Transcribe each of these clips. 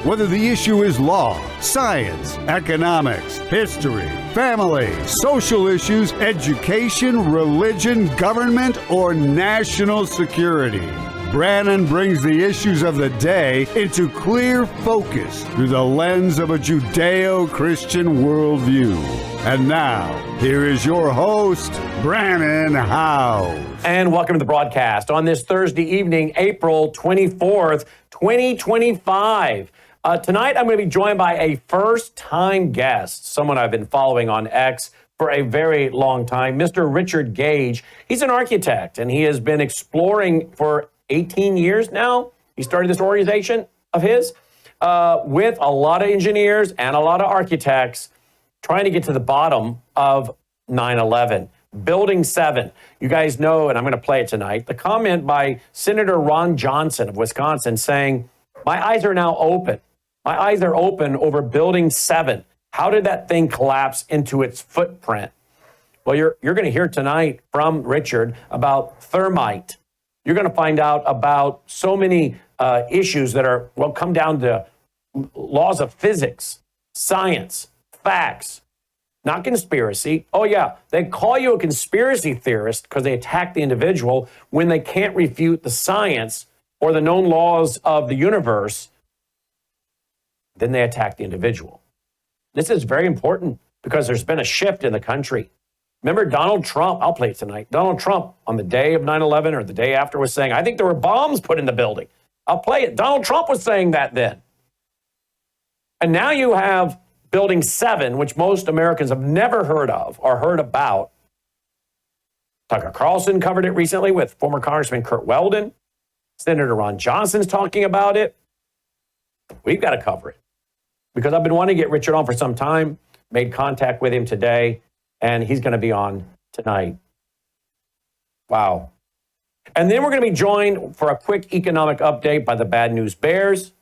Whether the issue is law, science, economics, history, family, social issues, education, religion, government, or national security, Brannon brings the issues of the day into clear focus through the lens of a Judeo-Christian worldview. And now, here is your host, Brannon Howse. And welcome to the broadcast on this Thursday evening, April 24th, 2025. Tonight, I'm going to be joined by a first-time guest, someone I've been following on X for a very long time, Mr. Richard Gage. He's an architect, and he has been exploring for 18 years now. He started this organization of his with a lot of engineers and a lot of architects trying to get to the bottom of 9/11. Building 7. You guys know, and I'm going to play it tonight, the comment by Senator Ron Johnson of Wisconsin saying, "My eyes are now open. My eyes are open over Building 7. How did that thing collapse into its footprint?" Well, you're going to hear tonight from Richard about thermite. You're going to find out about so many issues that are, well, come down to laws of physics, science, facts, not conspiracy. Oh, yeah, they call you a conspiracy theorist because they attack the individual when they can't refute the science or the known laws of the universe. Then they attack the individual. This is very important because there's been a shift in the country. Remember Donald Trump, I'll play it tonight. Donald Trump on the day of 9/11 or the day after was saying, I think there were bombs put in the building. I'll play it. Donald Trump was saying that then. And now you have Building 7, which most Americans have never heard of or heard about. Tucker Carlson covered it recently with former Congressman Kurt Weldon. Senator Ron Johnson's talking about it. We've got to cover it because I've been wanting to get Richard on for some time, made contact with him today, and he's going to be on tonight. Wow. And then we're going to be joined for a quick economic update by the Bad News Bears.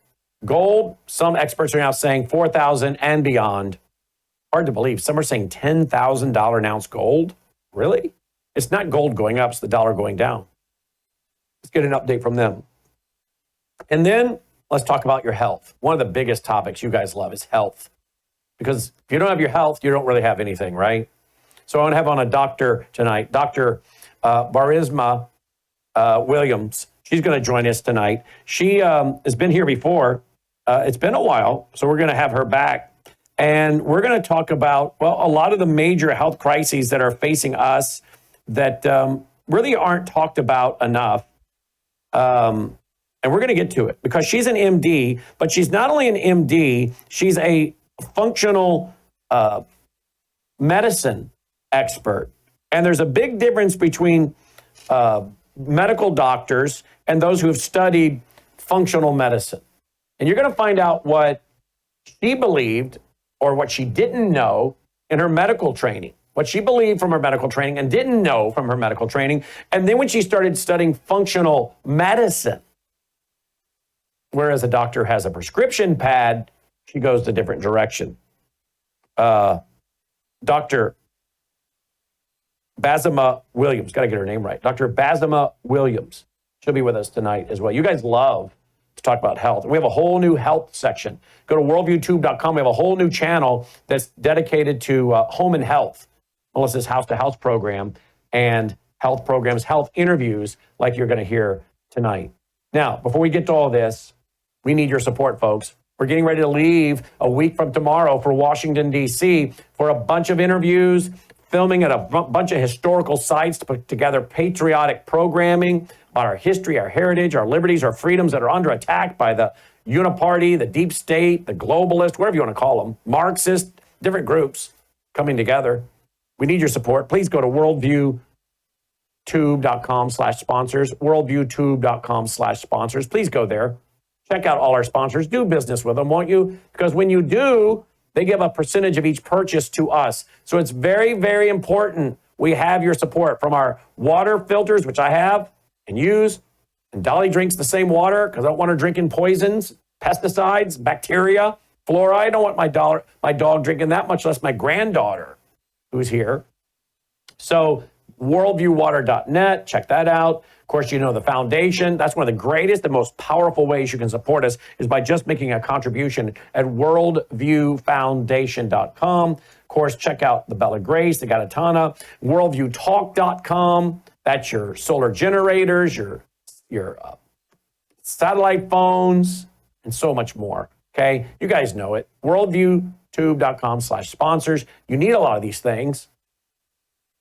Gold, some experts are now saying $4,000 and beyond. Hard to believe. Some are saying $10,000 an ounce gold. Really? It's not gold going up, it's the dollar going down. Let's get an update from them. And then let's talk about your health. One of the biggest topics you guys love is health. Because if you don't have your health, you don't really have anything, right? So I want to have on a doctor tonight, Dr. Barisma Williams. She's going to join us tonight. She has been here before. It's been a while, so we're going to have her back. And we're going to talk about, well, a lot of the major health crises that are facing us that really aren't talked about enough. And we're going to get to it because she's an MD, but she's not only an MD, she's a functional medicine expert. And there's a big difference between medical doctors and those who have studied functional medicine. And you're going to find out what she believed or what she didn't know in her medical training, what she believed from her medical training and didn't know from her medical training. And then when she started studying functional medicine, whereas a doctor has a prescription pad, she goes a different direction. Dr. Barisma Williams, got to get her name right. Dr. Barisma Williams. She'll be with us tonight as well. You guys love to talk about health. And we have a whole new health section. Go to worldviewtube.com. We have a whole new channel that's dedicated to home and health. Melissa's house-to-house program and health programs, health interviews like you're going to hear tonight. Now, before we get to all this, we need your support, folks. We're getting ready to leave a week from tomorrow for Washington, D.C. for a bunch of interviews, filming at a bunch of historical sites to put together patriotic programming about our history, our heritage, our liberties, our freedoms that are under attack by the uniparty, the deep state, the globalist, whatever you want to call them, Marxist, different groups coming together. We need your support. Please go to worldviewtube.com/sponsors, worldviewtube.com/sponsors. Please go there. Check out all our sponsors. Do business with them, won't you? Because when you do, they give a percentage of each purchase to us. So it's very, very important we have your support from our water filters, which I have and use. And Dolly drinks the same water because I don't want her drinking poisons, pesticides, bacteria, fluoride. I don't want my dog drinking that, much less my granddaughter who's here. So worldviewwater.net. Check that out. Of course, you know the foundation. That's one of the greatest and most powerful ways you can support us is by just making a contribution at worldviewfoundation.com. Of course, check out the Bella Grace, the Galatana, worldviewtalk.com. That's your solar generators, your satellite phones, and so much more. Okay, you guys know it. worldviewtube.com/sponsors. You need a lot of these things.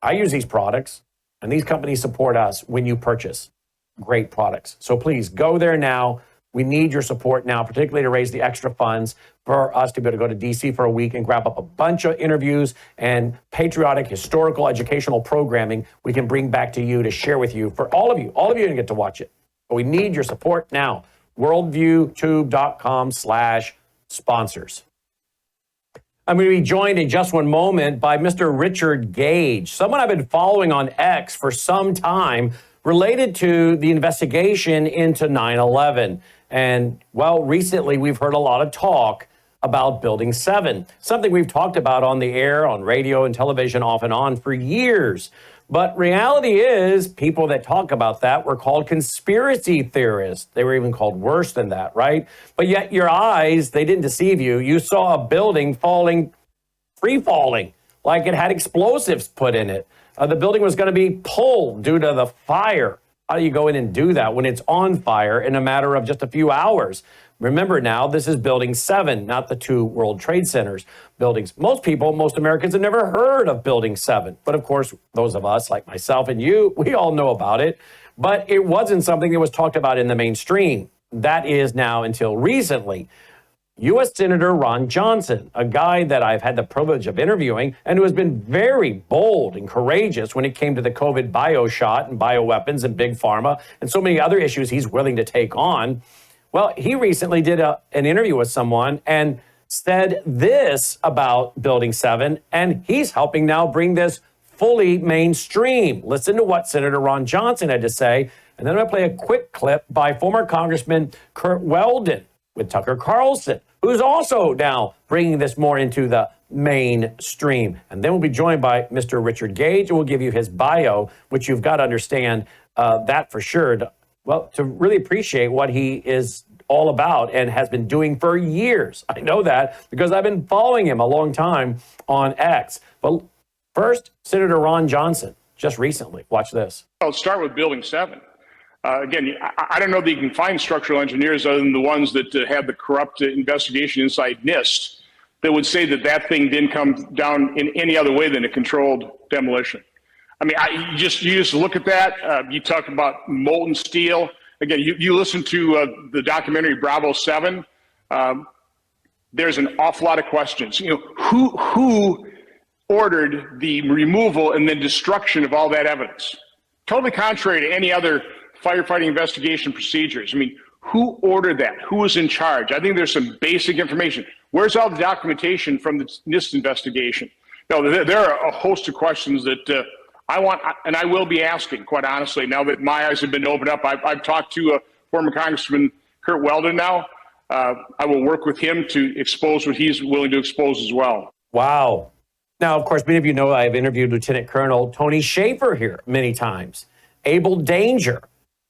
I use these products, and these companies support us when you purchase great products. So please go there now. We need your support now, particularly to raise the extra funds for us to be able to go to DC for a week and grab up a bunch of interviews and patriotic, historical, educational programming we can bring back to you to share with you. For all of you didn't get to watch it. But we need your support now. worldviewtube.com/sponsors. I'm going to be joined in just one moment by Mr. Richard Gage, someone I've been following on X for some time related to the investigation into 9/11. And, well, recently we've heard a lot of talk about Building 7, something we've talked about on the air, on radio and television off and on for years. But reality is, people that talk about that were called conspiracy theorists. They were even called worse than that, right? But yet your eyes, they didn't deceive you. You saw a building free falling, like it had explosives put in it. The building was going to be pulled due to the fire. How do you go in and do that when it's on fire in a matter of just a few hours? Remember now, this is Building 7, not the two World Trade Centers buildings. Most Americans have never heard of Building 7. But of course, those of us like myself and you, we all know about it. But it wasn't something that was talked about in the mainstream. That is now until recently. U.S. Senator Ron Johnson, a guy that I've had the privilege of interviewing and who has been very bold and courageous when it came to the COVID bio shot and bioweapons and big pharma and so many other issues he's willing to take on. Well, he recently did an interview with someone and said this about Building 7, and he's helping now bring this fully mainstream. Listen to what Senator Ron Johnson had to say, and then I'm going to play a quick clip by former Congressman Kurt Weldon with Tucker Carlson, who's also now bringing this more into the mainstream. And then we'll be joined by Mr. Richard Gage, and we'll give you his bio, which you've got to understand that for sure, to really appreciate what he is all about and has been doing for years. I know that because I've been following him a long time on X. But first, Senator Ron Johnson, just recently. Watch this. I'll start with Building 7. Again, I don't know that you can find structural engineers other than the ones that had the corrupt investigation inside NIST that would say that that thing didn't come down in any other way than a controlled demolition. I mean, you just look at that. You talk about molten steel. Again, you listen to the documentary Bravo 7. There's an awful lot of questions. You know, who ordered the removal and then destruction of all that evidence? Totally contrary to any other firefighting investigation procedures. I mean, who ordered that? Who was in charge? I think there's some basic information. Where's all the documentation from the NIST investigation? No, there are a host of questions that I want, and I will be asking, quite honestly, now that my eyes have been opened up. I've talked to former Congressman Kurt Weldon now. I will work with him to expose what he's willing to expose as well. Wow. Now, of course, many of you know I've interviewed Lieutenant Colonel Tony Shaffer here many times. Able Danger.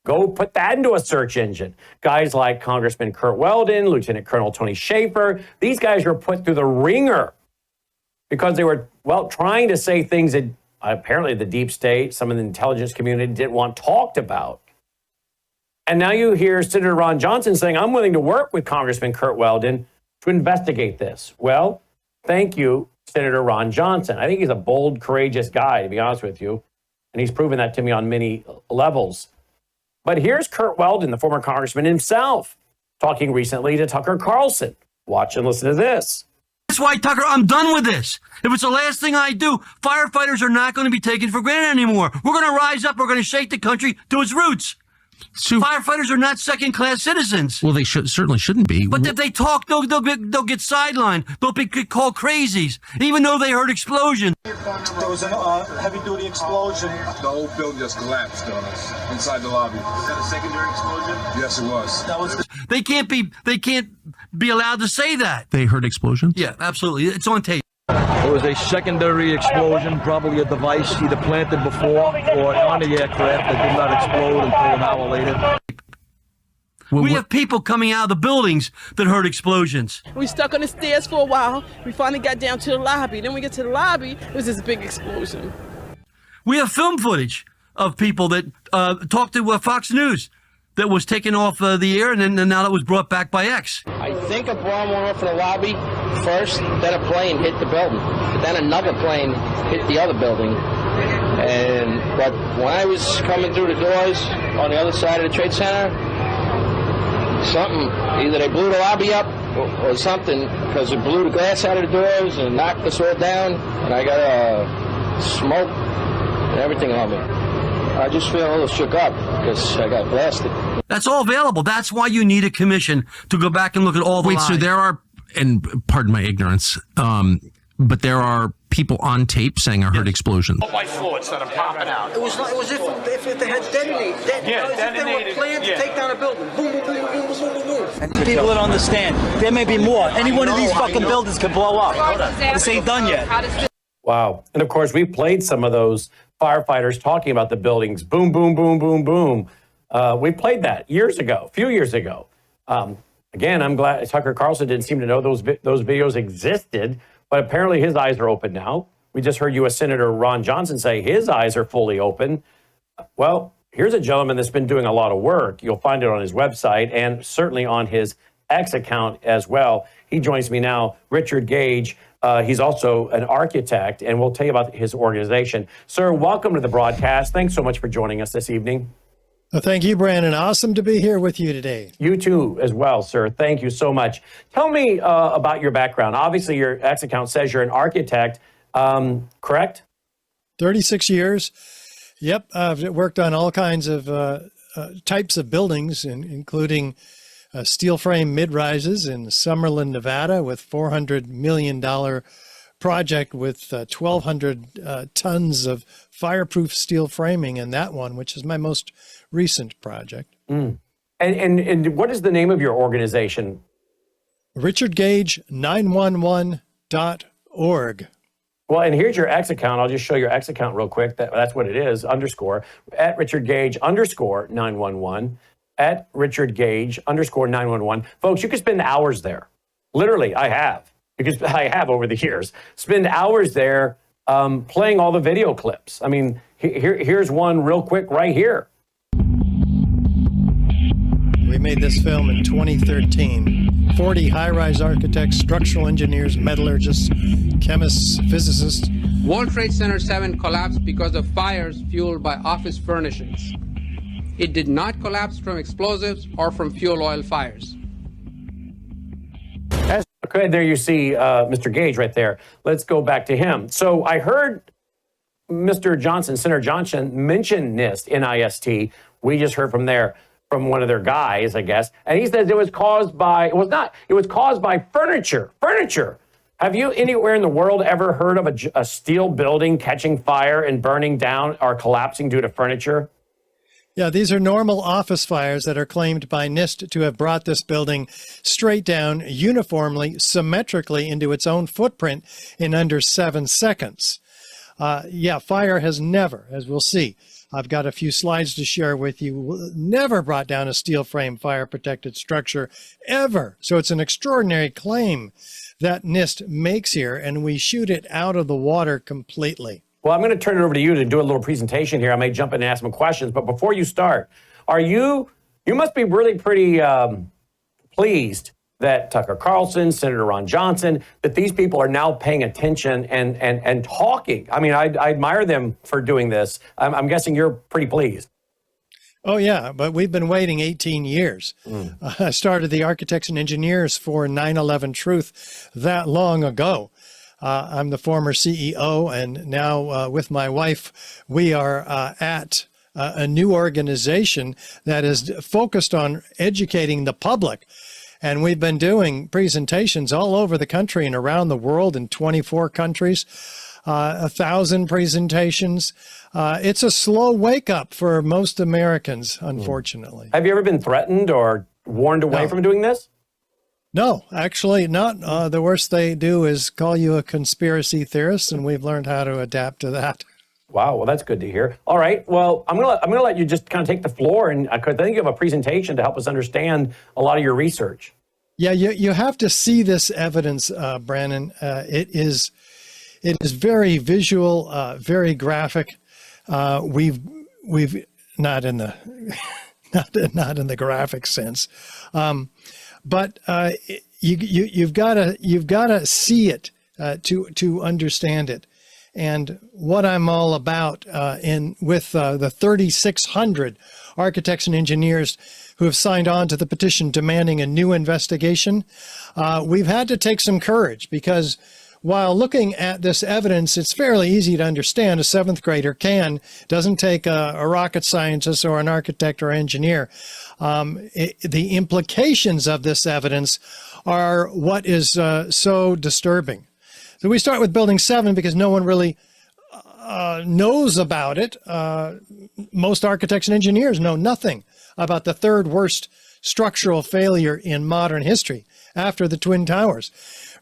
Go put that into a search engine. Guys like Congressman Kurt Weldon, Lieutenant Colonel Tony Shaffer, these guys were put through the ringer because they were, trying to say things that apparently the deep state, some of the intelligence community didn't want talked about. And now you hear Senator Ron Johnson saying, I'm willing to work with Congressman Kurt Weldon to investigate this. Well, thank you, Senator Ron Johnson. I think he's a bold, courageous guy, to be honest with you. And he's proven that to me on many levels. But here's Kurt Weldon, the former congressman himself, talking recently to Tucker Carlson. Watch and listen to this. That's why, Tucker, I'm done with this. If it's the last thing I do, firefighters are not going to be taken for granted anymore. We're going to rise up. We're going to shake the country to its roots. So, firefighters are not second-class citizens. Well, they certainly shouldn't be. But if they talk, they'll get sidelined. They'll be called crazies, even though they heard explosions. There was a heavy-duty explosion. The whole building just collapsed on us inside the lobby. Was that a secondary explosion? Yes, it was. They can't be allowed to say that. They heard explosions? Yeah, absolutely. It's on tape. It was a secondary explosion, probably a device either planted before or on the aircraft that did not explode until an hour later. We have people coming out of the buildings that heard explosions. We stuck on the stairs for a while. We finally got down to the lobby. Then we get to the lobby, it was this big explosion. We have film footage of people that talked to Fox News that was taken off the air, and then now that was brought back by X. I think a bomb went off in the lobby first, then a plane hit the building. But then another plane hit the other building. But when I was coming through the doors on the other side of the Trade Center, something, either they blew the lobby up or something, because it blew the glass out of the doors and knocked us all down, and I got smoke and everything on me. I just feel a little shook up because I got blasted. That's all available. That's why you need a commission to go back and look at all the lies. So there are, and pardon my ignorance, but there are people on tape saying I heard explosions. White fluids that are popping out. It was if they had detonated. If they were planned to take down a building. Boom, boom, boom, boom, boom, boom, boom. And people that understand, there may be more. Any one of these fucking buildings could blow up. This ain't done yet. Wow. And of course, we played some of those firefighters talking about the buildings. Boom, boom, boom, boom, boom. We played that a few years ago. Again, I'm glad Tucker Carlson didn't seem to know those videos existed, but apparently his eyes are open now. We just heard U.S. Senator Ron Johnson say his eyes are fully open. Well, here's a gentleman that's been doing a lot of work. You'll find it on his website and certainly on his X account as well. He joins me now, Richard Gage. He's also an architect, and we'll tell you about his organization. Sir, welcome to the broadcast. Thanks so much for joining us this evening. Well, thank you, Brannon. Awesome to be here with you today. You too, as well, sir. Thank you so much. Tell me about your background. Obviously, your X account says you're an architect, correct? 36 years. Yep, I've worked on all kinds of types of buildings, including steel frame mid-rises in Summerlin, Nevada, with $400 million project with 1,200 tons of fireproof steel framing in that one, which is my most recent project. Mm. And what is the name of your organization? RichardGage911.org. Well, and here's your X account. I'll just show your X account real quick. That's what it is, _, at RichardGage_911. At Richard Gage _911. Folks, you can spend hours there. Literally, I have. Because I have over the years. Spend hours there playing all the video clips. I mean, here's one real quick right here. We made this film in 2013. 40 high-rise architects, structural engineers, metallurgists, chemists, physicists. World Trade Center 7 collapsed because of fires fueled by office furnishings. It did not collapse from explosives or from fuel oil fires. Okay, there you see Mr. Gage right there. Let's go back to him. So I heard Mr. Johnson, Senator Johnson, mention NIST, N-I-S-T. We just heard from one of their guys, I guess. And he says it was caused by furniture. Furniture. Have you anywhere in the world ever heard of a steel building catching fire and burning down or collapsing due to furniture? Yeah, these are normal office fires that are claimed by NIST to have brought this building straight down uniformly, symmetrically into its own footprint in under 7 seconds. Fire has never, as we'll see, I've got a few slides to share with you, never brought down a steel frame fire protected structure ever. So it's an extraordinary claim that NIST makes here, and we shoot it out of the water completely. Well, I'm going to turn it over to you to do a little presentation here. I may jump in and ask some questions, but before you start, you must be really pretty pleased that Tucker Carlson, Senator Ron Johnson, that these people are now paying attention and talking. I mean, I admire them for doing this. I'm guessing you're pretty pleased. Oh, yeah, but we've been waiting 18 years. I started the Architects and Engineers for 9/11 Truth that long ago. I'm the former CEO, and now with my wife, we are at a new organization that is focused on educating the public. And we've been doing presentations all over the country and around the world in 24 countries, 1,000 presentations. It's a slow wake up for most Americans, unfortunately. Have you ever been threatened or warned away from doing this? No, actually not. The worst they do is call you a conspiracy theorist, and we've learned how to adapt to that. Wow, well, that's good to hear. All right, well, I'm gonna let you just kind of take the floor, and I think you have a presentation to help us understand a lot of your research. Yeah, you have to see this evidence, Brannon. It is very visual, very graphic. We've not in the not in the graphic sense, but you've got to see it to understand it. And what I'm all about with the 3,600 architects and engineers who have signed on to the petition demanding a new investigation, we've had to take some courage, because while looking at this evidence, it's fairly easy to understand. A seventh grader doesn't take a rocket scientist or an architect or engineer. The implications of this evidence are what is so disturbing. So we start with Building 7 because no one really knows about it. Most architects and engineers know nothing about the third worst structural failure in modern history after the Twin Towers.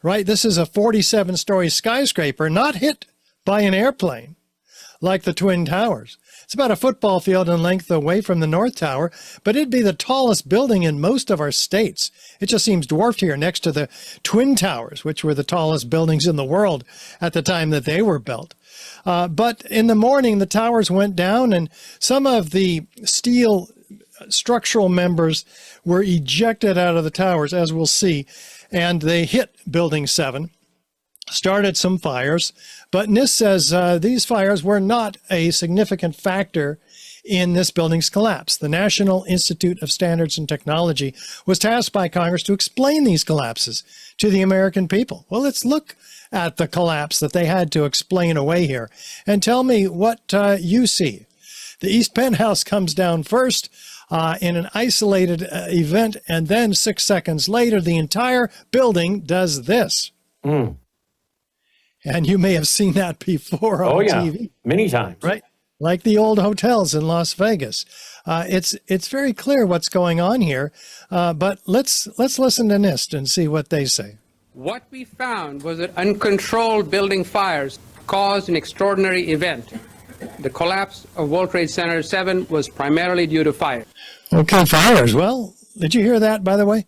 Right? This is a 47-story skyscraper not hit by an airplane like the Twin Towers. It's about a football field in length away from the North Tower, but it'd be the tallest building in most of our states. It just seems dwarfed here next to the Twin Towers, which were the tallest buildings in the world at the time that they were built. But in the morning, the towers went down, and some of the steel structural members were ejected out of the towers, as we'll see, and they hit Building 7. Started some fires, but NIST says these fires were not a significant factor in this building's collapse. The National Institute of Standards and Technology was tasked by Congress to explain these collapses to the American people. Well, let's look at the collapse that they had to explain away here and tell me what you see. The East Penthouse comes down first in an isolated event, and then 6 seconds later, the entire building does this. Mm. And you may have seen that before on TV. Many times. Right? Like the old hotels in Las Vegas. It's very clear what's going on here, but let's listen to NIST and see what they say. What we found was that uncontrolled building fires caused an extraordinary event. The collapse of World Trade Center 7 was primarily due to fire. Okay, fires. Well, did you hear that, by the way?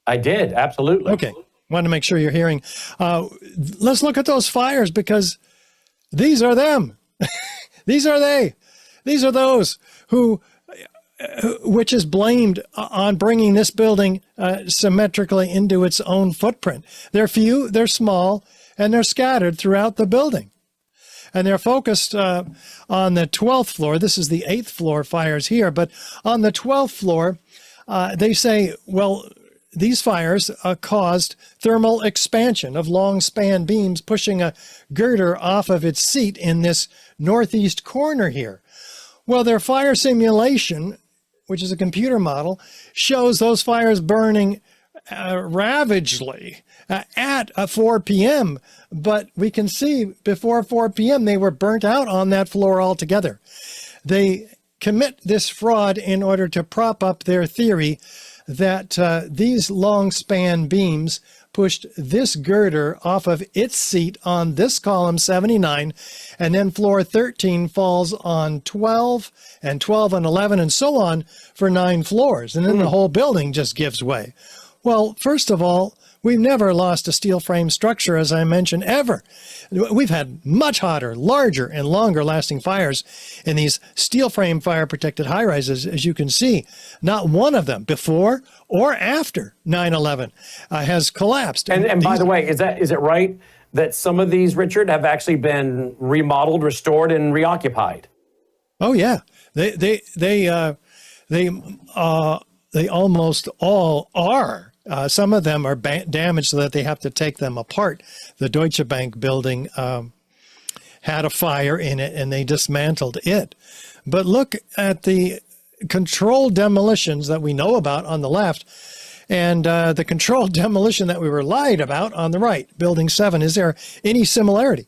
I did, absolutely. Okay. Want to make sure you're hearing. Let's look at those fires, because these are them. These are they. These are those which is blamed on bringing this building symmetrically into its own footprint. They're few, they're small, and they're scattered throughout the building. And they're focused on the 12th floor. This is the 8th floor fires here, but on the 12th floor, they say, well, these fires caused thermal expansion of long span beams pushing a girder off of its seat in this northeast corner here. Well, their fire simulation, which is a computer model, shows those fires burning ravagely at 4 p.m., but we can see before 4 p.m. they were burnt out on that floor altogether. They commit this fraud in order to prop up their theory that these long span beams pushed this girder off of its seat on this column 79, and then floor 13 falls on 12 and 12 and 11 and so on for 9 floors, and then the whole building just gives way. Well, first of all, we've never lost a steel frame structure, as I mentioned, ever. We've had much hotter, larger, and longer lasting fires in these steel frame fire protected high rises, as you can see. Not one of them before or after 9/11 has collapsed. And by the way, is it right that some of these, Richard, have actually been remodeled, restored, and reoccupied? Oh yeah, they almost all are. Some of them are damaged so that they have to take them apart. The Deutsche Bank building had a fire in it, and they dismantled it. But look at the controlled demolitions that we know about on the left, and the controlled demolition that we were lied about on the right, Building 7. Is there any similarity?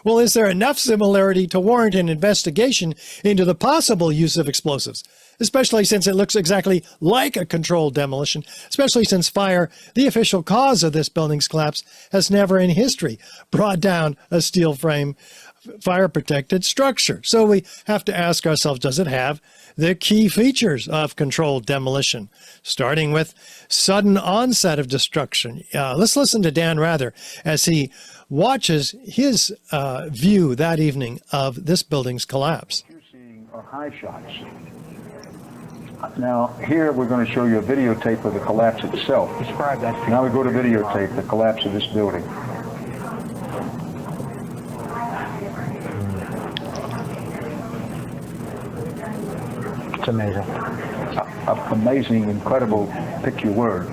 Well, is there enough similarity to warrant an investigation into the possible use of explosives? especially since it looks exactly like a controlled demolition, especially since fire, the official cause of this building's collapse, has never in history brought down a steel frame fire-protected structure. So we have to ask ourselves, does it have the key features of controlled demolition, starting with sudden onset of destruction? Let's listen to Dan Rather as he watches his view that evening of this building's collapse. You're seeing are high shots. Now, here we're going to show you a videotape of the collapse itself. Describe that. Now we go to videotape the collapse of this building. It's amazing. Amazing, incredible, pick your word.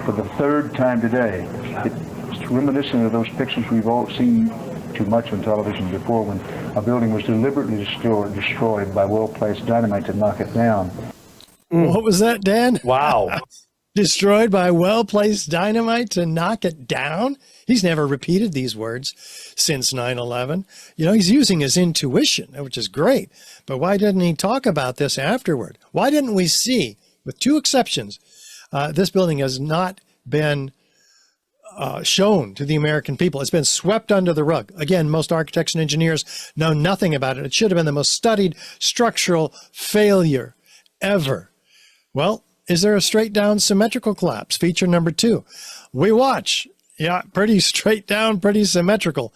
For the third time today, it's reminiscent of those pictures we've all seen too much on television before, when a building was deliberately destroyed by well-placed dynamite to knock it down. What was that, Dan? Wow. Destroyed by well-placed dynamite to knock it down? He's never repeated these words since 9/11. You know, he's using his intuition, which is great. But why didn't he talk about this afterward? Why didn't we see, with two exceptions, this building has not been shown to the American people. It's been swept under the rug. Again, most architects and engineers know nothing about it. It should have been the most studied structural failure ever. Well, is there a straight down symmetrical collapse? Feature number 2. We watch. Yeah, pretty straight down, pretty symmetrical.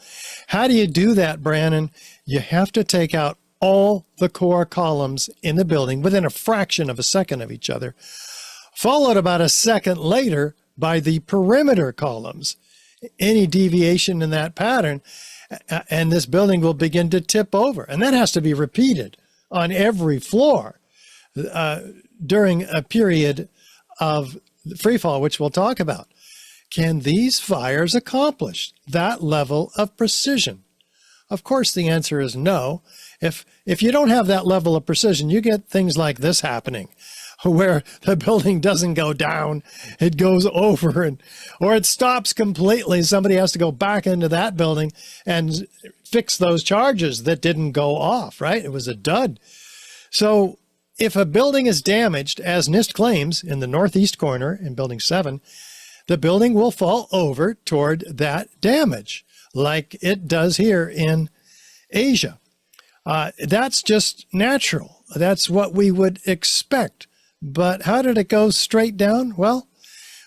How do you do that, Brannon? You have to take out all the core columns in the building within a fraction of a second of each other, followed about a second later by the perimeter columns. Any deviation in that pattern, and this building will begin to tip over. And that has to be repeated on every floor during a period of free fall, which we'll talk about. Can these fires accomplish that level of precision? Of course, the answer is no. If you don't have that level of precision, you get things like this happening, where the building doesn't go down, it goes over, or it stops completely. Somebody has to go back into that building and fix those charges that didn't go off, right? It was a dud. So if a building is damaged, as NIST claims in the northeast corner in Building 7, the building will fall over toward that damage, like it does here in Asia. That's just natural. That's what we would expect. But how did it go straight down? Well,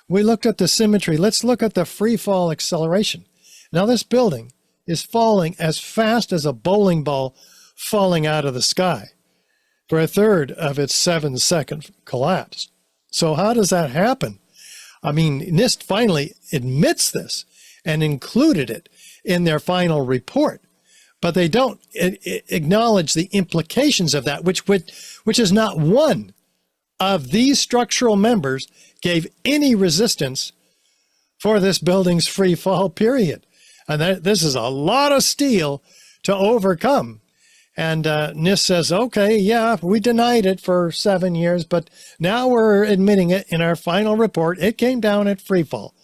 we looked at the symmetry. Let's look at the free fall acceleration. Now, this building is falling as fast as a bowling ball falling out of the sky for a third of its 7-second collapse. So how does that happen? I mean, NIST finally admits this and included it in their final report, but they don't acknowledge the implications of that, which is not one of these structural members gave any resistance for this building's free fall period. And this is a lot of steel to overcome. And NIST says, okay, yeah, we denied it for 7 years, but now we're admitting it in our final report. It came down at free fall.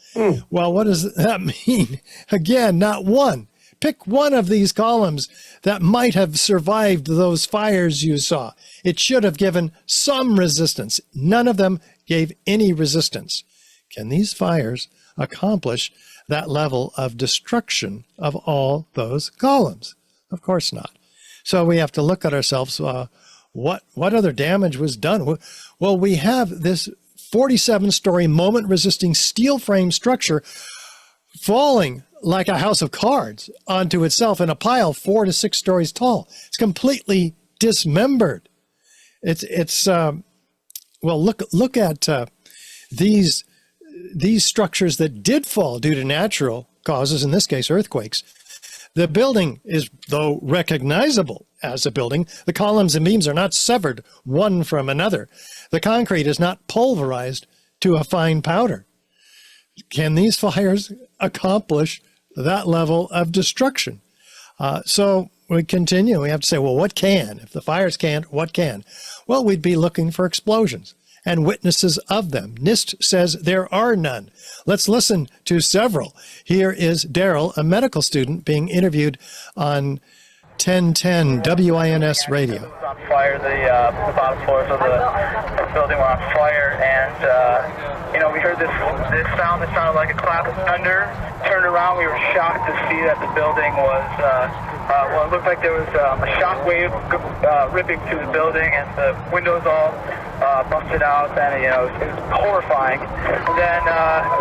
Well, what does that mean? Again, not one. Pick one of these columns that might have survived those fires you saw. It should have given some resistance. None of them gave any resistance. Can these fires accomplish that level of destruction of all those columns? Of course not. So we have to look at ourselves. What other damage was done? Well, we have this 47-story moment-resisting steel frame structure falling like a house of cards onto itself in a pile 4 to 6 stories tall. It's completely dismembered. Well, look at these structures that did fall due to natural causes, in this case earthquakes. The building is, though, recognizable as a building. The columns and beams are not severed one from another. The concrete is not pulverized to a fine powder. Can these fires accomplish that level of destruction? So we continue. We have to say, well, what can? If the fires can't, what can? Well, we'd be looking for explosions and witnesses of them. NIST says there are none. Let's listen to several. Here is Daryl, a medical student, being interviewed on 1010 WINS Radio. On fire, the bottom floors of the building were on fire, and you know, we heard this sound that sounded like a clap of thunder. Turned around, we were shocked to see that the building was well, it looked like there was a shock wave ripping through the building, and the windows all busted out, and you know, it was horrifying. And then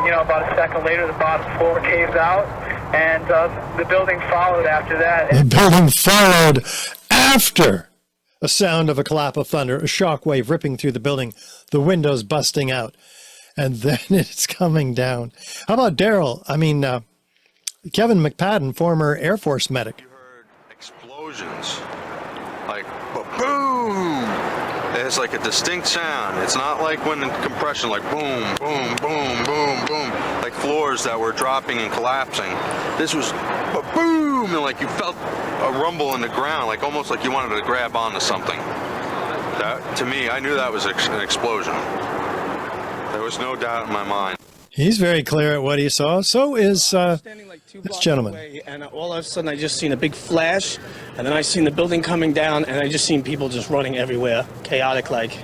you know, about a second later, the bottom floor caves out, and the building followed after that. The building followed after a sound of a clap of thunder, a shock wave ripping through the building, the windows busting out, and then it's coming down. How about Daryl? I mean, Kevin McPadden, former Air Force medic. You heard explosions, like boom. It has like a distinct sound. It's not like when in compression, like boom, boom, boom, boom, boom, like floors that were dropping and collapsing. This was a boom, and like you felt a rumble in the ground, like almost like you wanted to grab onto something. That, to me, I knew that was an explosion. There was no doubt in my mind. He's very clear at what he saw. So is this gentleman. And all of a sudden, I just seen a big flash, and then I seen the building coming down, and I just seen people just running everywhere, chaotic like.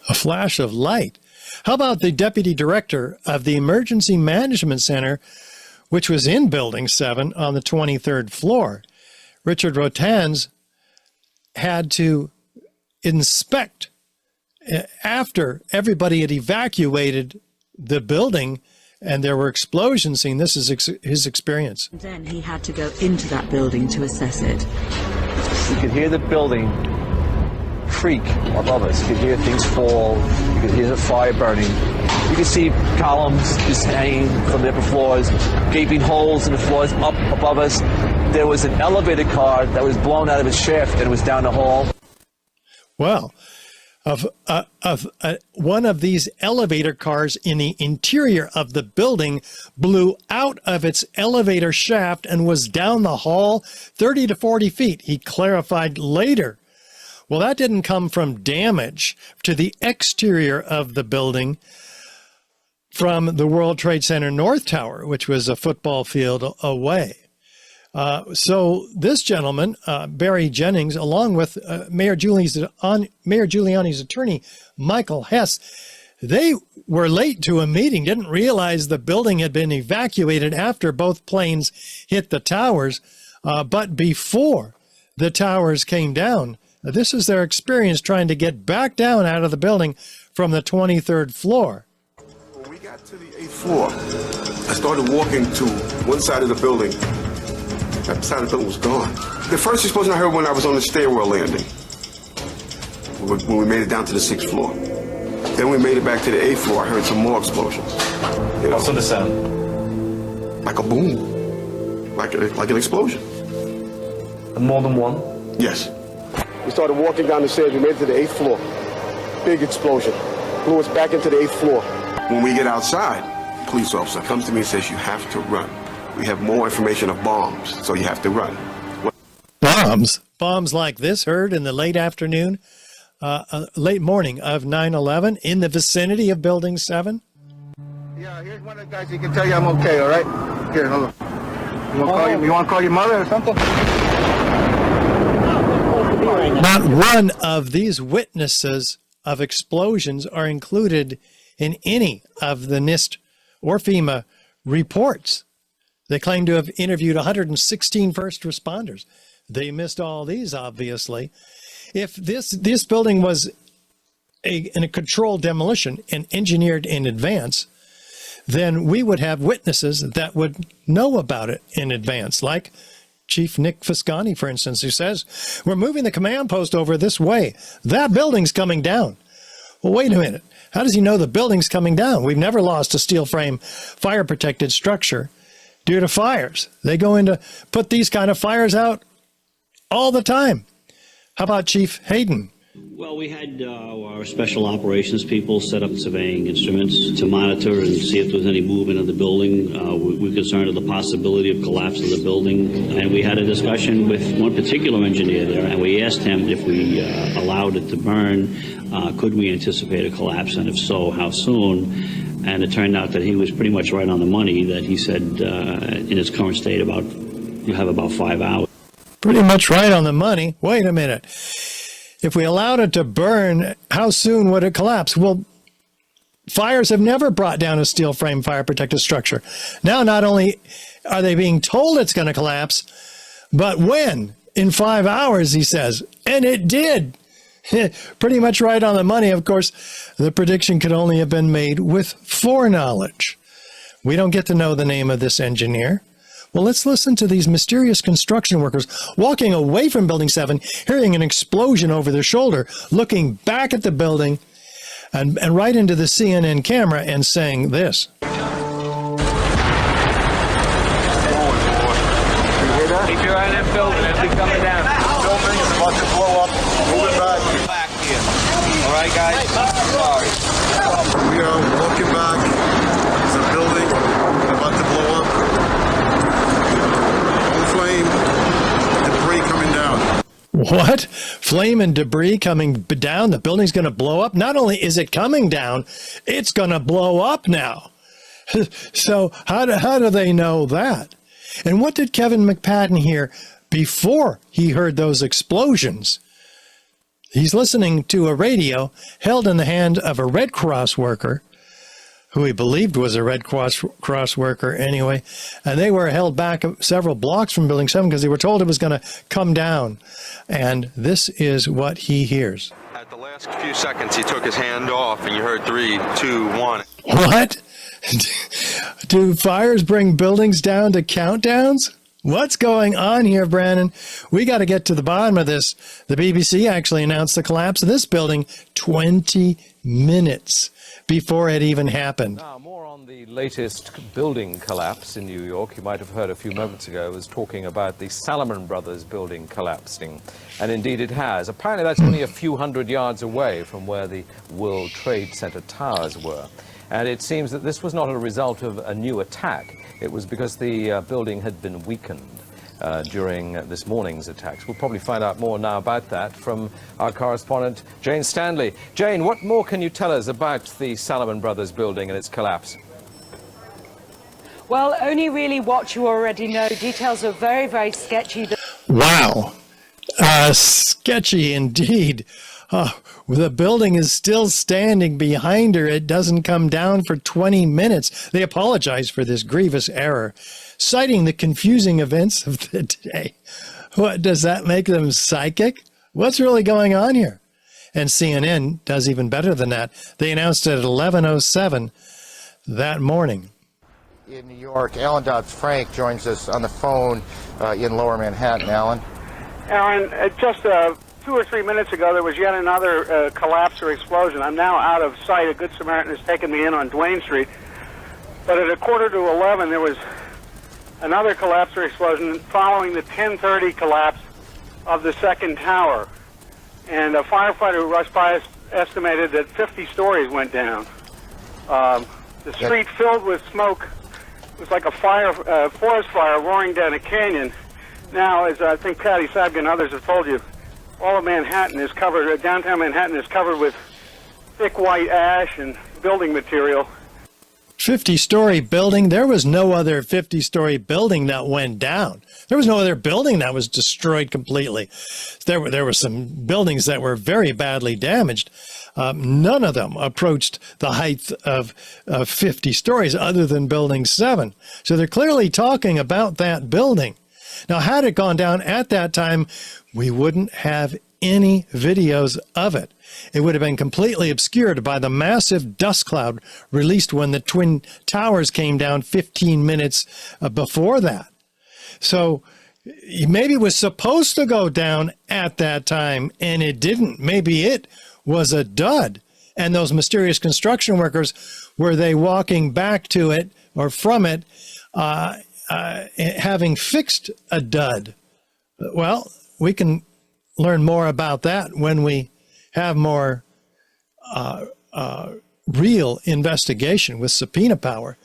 A flash of light. How about the deputy director of the Emergency Management Center, which was in Building 7 on the 23rd floor? Richard Rotans had to inspect after everybody had evacuated the building and there were explosions seen. This is his experience. Then he had to go into that building to assess it. You could hear the building creak above us. You could hear things fall. You could hear the fire burning. You could see columns just hanging from the upper floors, gaping holes in the floors up above us. There was an elevator car that was blown out of its shaft and it was down the hall. Well, one of these elevator cars in the interior of the building blew out of its elevator shaft and was down the hall 30 to 40 feet, he clarified later. Well, that didn't come from damage to the exterior of the building from the World Trade Center North Tower, which was a football field away. So this gentleman, Barry Jennings, along with Mayor Giuliani's attorney, Michael Hess, they were late to a meeting, didn't realize the building had been evacuated after both planes hit the towers, but before the towers came down. This is their experience trying to get back down out of the building from the 23rd floor. When we got to the 8th floor, I started walking to one side of the building. That side of the building was gone. The first explosion I heard when I was on the stairwell landing, when we made it down to the 6th floor. Then we made it back to the 8th floor, I heard some more explosions. What's the sound? Like a boom, like an explosion. And more than one? Yes. We started walking down the stairs, we made it to the 8th floor. Big explosion, blew us back into the 8th floor. When we get outside, a police officer comes to me and says, you have to run. We have more information of bombs, so you have to run. Bombs? Bombs like this heard in the late afternoon, late morning of 9/11 in the vicinity of Building 7? Yeah, here's one of the guys who can tell you I'm okay, all right? Here, hold on. You want to call your mother or something? Not one of these witnesses of explosions are included in any of the NIST or FEMA reports. They claim to have interviewed 116 first responders. They missed all these, obviously. If this building was in a controlled demolition and engineered in advance, then we would have witnesses that would know about it in advance, like Chief Nick Fiscani, for instance, who says, we're moving the command post over this way. That building's coming down. Well, wait a minute. How does he know the building's coming down? We've never lost a steel frame fire-protected structure due to fires. They go in to put these kind of fires out all the time. How about Chief Hayden? Well, we had our special operations people set up surveying instruments to monitor and see if there was any movement of the building. We're concerned of the possibility of collapse of the building. And we had a discussion with one particular engineer there, and we asked him if we allowed it to burn, could we anticipate a collapse, and if so, how soon? And it turned out that he was pretty much right on the money, that he said in its current state you have about 5 hours. Pretty much right on the money. Wait a minute. If we allowed it to burn, how soon would it collapse? Well, fires have never brought down a steel frame fire protected structure. Now, not only are they being told it's going to collapse, but when? In 5 hours, he says. And it did. Pretty much right on the money. Of course, the prediction could only have been made with foreknowledge. We don't get to know the name of this engineer. Well, let's listen to these mysterious construction workers walking away from Building 7, hearing an explosion over their shoulder, looking back at the building and right into the CNN camera and saying this. Keep your eye on that building. It'll be coming down. Building is about to blow up. Moving back here. All right, guys? Sorry. We are walking back. There's a building about to blow up. On flame, debris coming down. What? Flame and debris coming down? The building's going to blow up? Not only is it coming down, it's going to blow up now. So how do they know that? And what did Kevin McPadden hear before he heard those explosions? He's listening to a radio held in the hand of a Red Cross worker, who he believed was a Red Cross worker anyway, and they were held back several blocks from Building 7 because they were told it was going to come down. And this is what he hears. At the last few seconds, he took his hand off, and you heard 3, 2, 1. What? Do fires bring buildings down to countdowns? What's going on here, Brannon? We got to get to the bottom of this. The BBC actually announced the collapse of this building 20 minutes before it even happened. Now, more on the latest building collapse in New York. You might have heard a few moments ago, I was talking about the Salomon Brothers building collapsing. And indeed it has. Apparently that's only a few hundred yards away from where the World Trade Center towers were. And it seems that this was not a result of a new attack. It was because the building had been weakened during this morning's attacks. We'll probably find out more now about that from our correspondent, Jane Stanley. Jane, what more can you tell us about the Salomon Brothers building and its collapse? Well, only really what you already know. Details are very, very sketchy. Wow. Sketchy indeed. The building is still standing behind her. It doesn't come down for 20 minutes. They apologize for this grievous error, citing the confusing events of the day. What, does that make them psychic? What's really going on here? And CNN does even better than that. They announced it at 11:07 that morning. In New York, Alan Dodd-Frank joins us on the phone in Lower Manhattan. Alan? Aaron, just 2 or 3 minutes ago, there was yet another collapse or explosion. I'm now out of sight. A Good Samaritan has taken me in on Duane Street. But at 11:15, there was another collapse or explosion following the 10:30 collapse of the second tower. And a firefighter who rushed by us estimated that 50 stories went down. The street filled with smoke. It was like a forest fire roaring down a canyon. Now, as I think Patty Sabga and others have told you, all of Manhattan is covered, downtown Manhattan is covered with thick white ash and building material. 50-story building? There was no other 50-story building that went down. There was no other building that was destroyed completely. There were some buildings that were very badly damaged. None of them approached the height of 50 stories other than Building 7. So they're clearly talking about that building. Now, had it gone down at that time, we wouldn't have any videos of it. It would have been completely obscured by the massive dust cloud released when the Twin Towers came down 15 minutes before that. So maybe it was supposed to go down at that time, and it didn't. Maybe it was a dud. And those mysterious construction workers, were they walking back to it or from it, having fixed a dud? Well, we can learn more about that when we have more real investigation with subpoena power.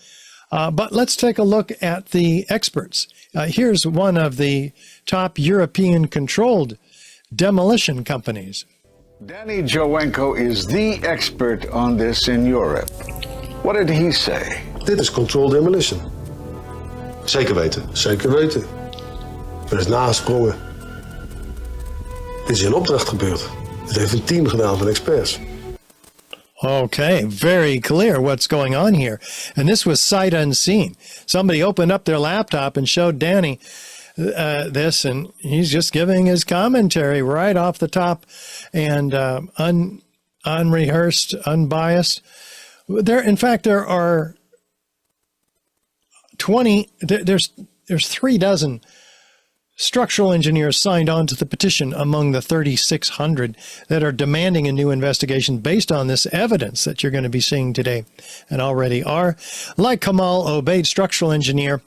But let's take a look at the experts. Here's one of the top European-controlled demolition companies. Danny Jowenko is the expert on this in Europe. What did he say? Dit is controlled demolition. Zeker weten. Zeker weten. Er is nagesprongen. Dit is in opdracht gebeurd. Dit heeft een team gedaan van experts. Okay, very clear what's going on here. And this was sight unseen. Somebody opened up their laptop and showed Danny this, and he's just giving his commentary right off the top, and unrehearsed, unbiased. In fact, there are 20. There's 36 structural engineers signed on to the petition among the 3,600 that are demanding a new investigation based on this evidence that you're going to be seeing today and already are. Like Kamal Obeid, structural engineer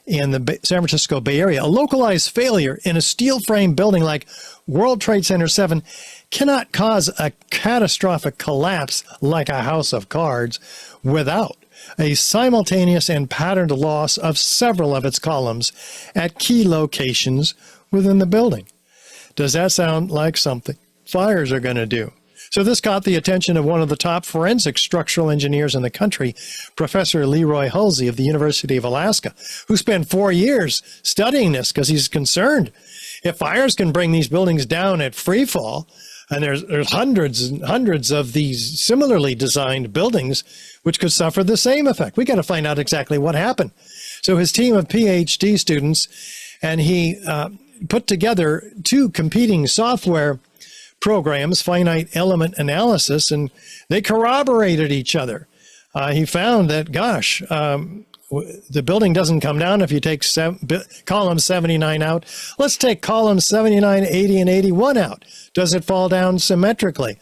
in the San Francisco Bay Area, a localized failure in a steel frame building like World Trade Center 7 cannot cause a catastrophic collapse like a house of cards without a simultaneous and patterned loss of several of its columns at key locations within the building. Does that sound like something fires are going to do? So this caught the attention of one of the top forensic structural engineers in the country, Professor Leroy Hulsey of the University of Alaska, who spent 4 years studying this because he's concerned if fires can bring these buildings down at free fall, and there's hundreds and hundreds of these similarly designed buildings which could suffer the same effect. We got to find out exactly what happened. So his team of PhD students, and he put together 2 competing software programs, finite element analysis, and they corroborated each other. He found that, gosh, the building doesn't come down if you take column 79 out. Let's take columns 79, 80, and 81 out. Does it fall down symmetrically?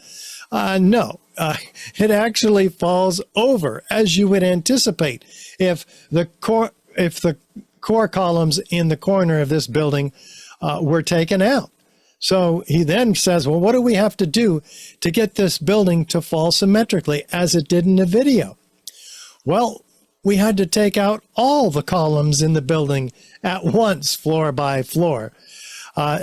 No. It actually falls over, as you would anticipate if the core columns in the corner of this building were taken out. So he then says, well, what do we have to do to get this building to fall symmetrically as it did in the video? Well, we had to take out all the columns in the building at once, floor by floor.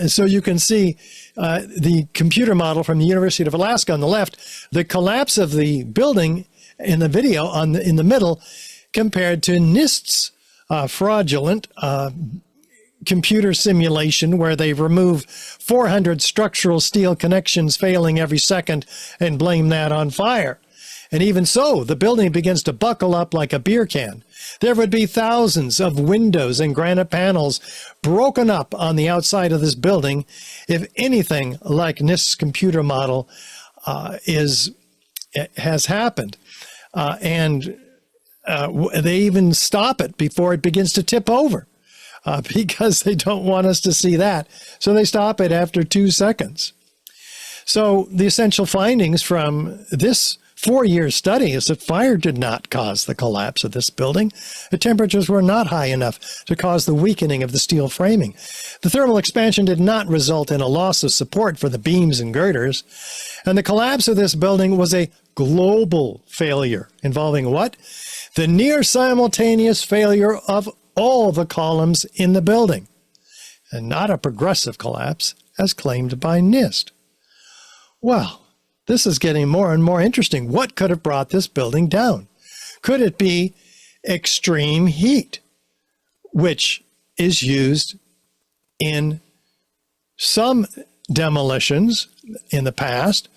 So you can see the computer model from the University of Alaska on the left, the collapse of the building in the video in the middle compared to NIST's fraudulent computer simulation where they remove 400 structural steel connections failing every second and blame that on fire. And even so, the building begins to buckle up like a beer can. There would be thousands of windows and granite panels broken up on the outside of this building if anything like NIST's computer model has happened. And they even stop it before it begins to tip over because they don't want us to see that. So they stop it after 2 seconds. So the essential findings from this 4-year study is that fire did not cause the collapse of this building. The temperatures were not high enough to cause the weakening of the steel framing. The thermal expansion did not result in a loss of support for the beams and girders. And the collapse of this building was a global failure involving what? The near simultaneous failure of all the columns in the building, and not a progressive collapse as claimed by NIST. Well, this is getting more and more interesting. What could have brought this building down? Could it be extreme heat, which is used in some demolitions in the past,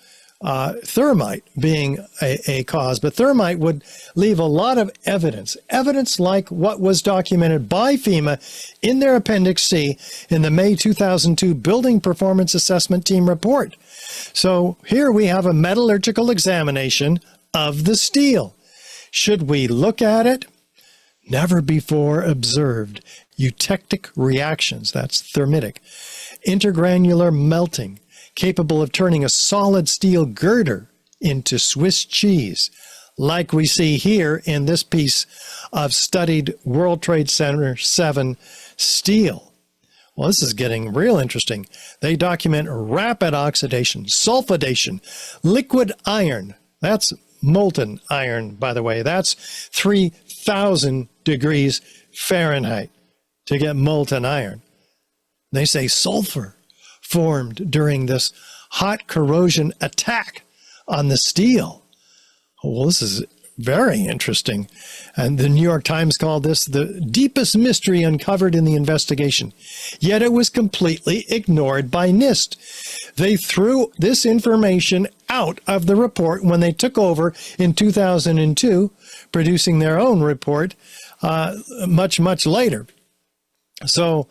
thermite being a cause, but thermite would leave a lot of evidence like what was documented by FEMA in their Appendix C in the May 2002 Building Performance Assessment Team report. So here we have a metallurgical examination of the steel. Should we look at it? Never before observed eutectic reactions, that's thermitic, intergranular melting, capable of turning a solid steel girder into Swiss cheese, like we see here in this piece of studied World Trade Center 7 steel. Well, this is getting real interesting. They document rapid oxidation, sulfidation, liquid iron. That's molten iron, by the way. That's 3,000 degrees Fahrenheit to get molten iron. They say sulfur formed during this hot corrosion attack on the steel. Well, this is very interesting. And the New York Times called this the deepest mystery uncovered in the investigation. Yet it was completely ignored by NIST. They threw this information out of the report when they took over in 2002, producing their own report much, much later. So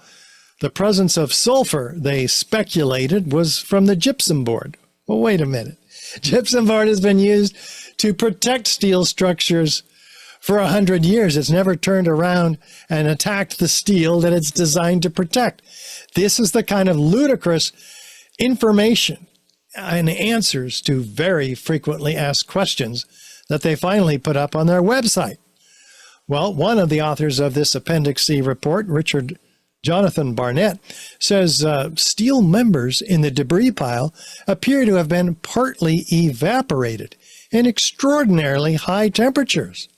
the presence of sulfur, they speculated, was from the gypsum board. Well, wait a minute. Gypsum board has been used to protect steel structures for 100 years. It's never turned around and attacked the steel that it's designed to protect. This is the kind of ludicrous information and answers to very frequently asked questions that they finally put up on their website. Well, one of the authors of this Appendix C report, Richard Jonathan Barnett, says steel members in the debris pile appear to have been partly evaporated in extraordinarily high temperatures.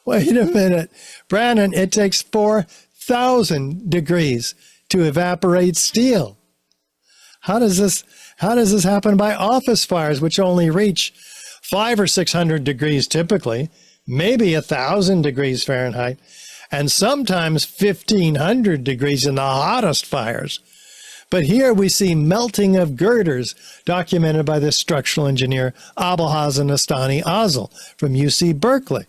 Wait a minute, Brannon, it takes 4,000 degrees to evaporate steel. How does this happen by office fires, which only reach 500 or 600 degrees typically, maybe 1,000 degrees Fahrenheit, and sometimes 1,500 degrees in the hottest fires? But here we see melting of girders documented by this structural engineer, Abelhausen Astani Azel from UC Berkeley.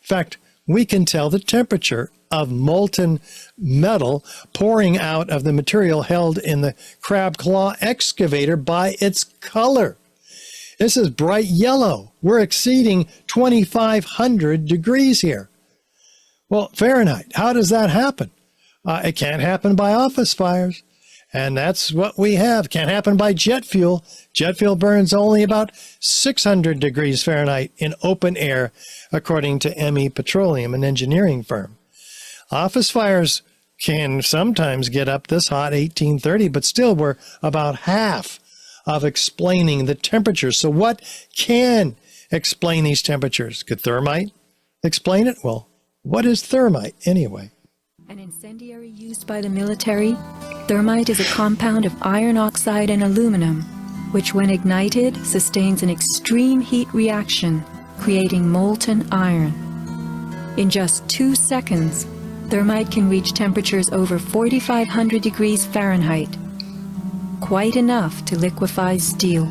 In fact, we can tell the temperature of molten metal pouring out of the material held in the crab claw excavator by its color. This is bright yellow. We're exceeding 2,500 degrees here. Well, Fahrenheit, how does that happen? It can't happen by office fires. And that's what we have. Can't happen by jet fuel. Jet fuel burns only about 600 degrees Fahrenheit in open air, according to ME Petroleum, an engineering firm. Office fires can sometimes get up this hot, 1830, but still we're about half of explaining the temperatures. So what can explain these temperatures? Could thermite explain it? Well, what is thermite anyway? An incendiary used by the military, thermite is a compound of iron oxide and aluminum, which when ignited sustains an extreme heat reaction, creating molten iron. In just 2 seconds, thermite can reach temperatures over 4,500 degrees Fahrenheit, quite enough to liquefy steel.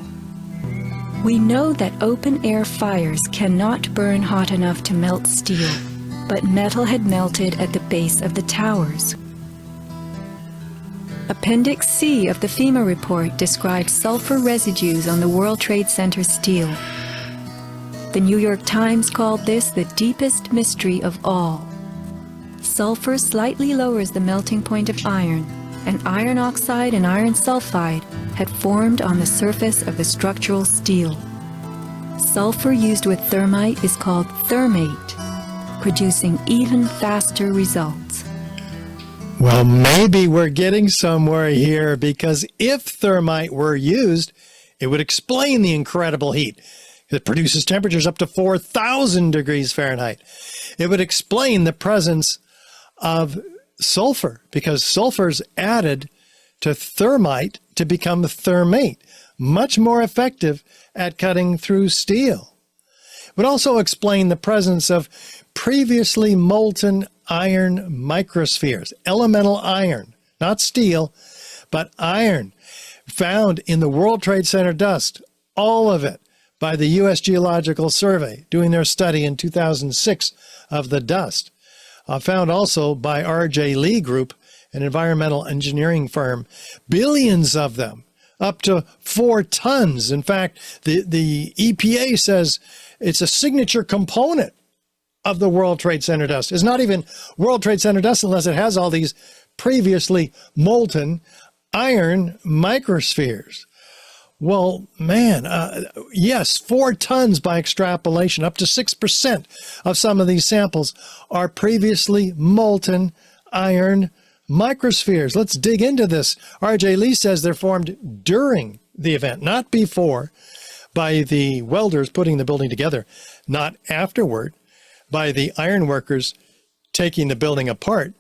We know that open-air fires cannot burn hot enough to melt steel, but metal had melted at the base of the towers. Appendix C of the FEMA report describes sulfur residues on the World Trade Center steel. The New York Times called this the deepest mystery of all. Sulfur slightly lowers the melting point of iron, and iron oxide and iron sulfide had formed on the surface of the structural steel. Sulfur used with thermite is called thermate, producing even faster results. Well, maybe we're getting somewhere here, because if thermite were used, it would explain the incredible heat. It produces temperatures up to 4,000 degrees Fahrenheit. It would explain the presence of sulfur, because sulfur is added to thermite to become thermate, much more effective at cutting through steel. It would also explain the presence of previously molten iron microspheres, elemental iron, not steel, but iron, found in the World Trade Center dust, all of it, by the U.S. Geological Survey, doing their study in 2006 of the dust. Found also by R.J. Lee Group, an environmental engineering firm, billions of them, up to 4 tons. In fact, the EPA says it's a signature component of the World Trade Center dust. It's not even World Trade Center dust unless it has all these previously molten iron microspheres. Well, man, yes, 4 tons by extrapolation, up to 6% of some of these samples are previously molten iron microspheres. Let's dig into this. R.J. Lee says they're formed during the event, not before, by the welders putting the building together, not afterward, by the iron workers taking the building apart,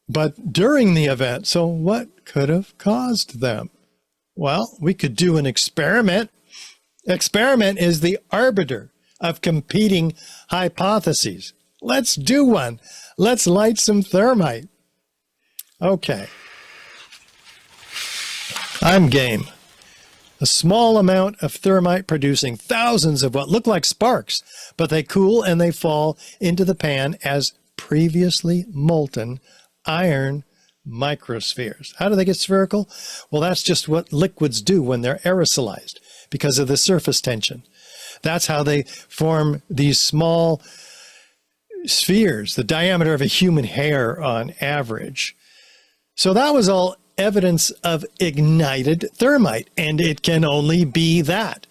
but during the event. So what could have caused them? Well, we could do an experiment. Experiment is the arbiter of competing hypotheses. Let's do one. Let's light some thermite. Okay. I'm game. A small amount of thermite producing thousands of what look like sparks, but they cool and they fall into the pan as previously molten iron microspheres. How do they get spherical? Well, that's just what liquids do when they're aerosolized because of the surface tension. That's how they form these small spheres, the diameter of a human hair on average. So that was all evidence of ignited thermite, and it can only be that.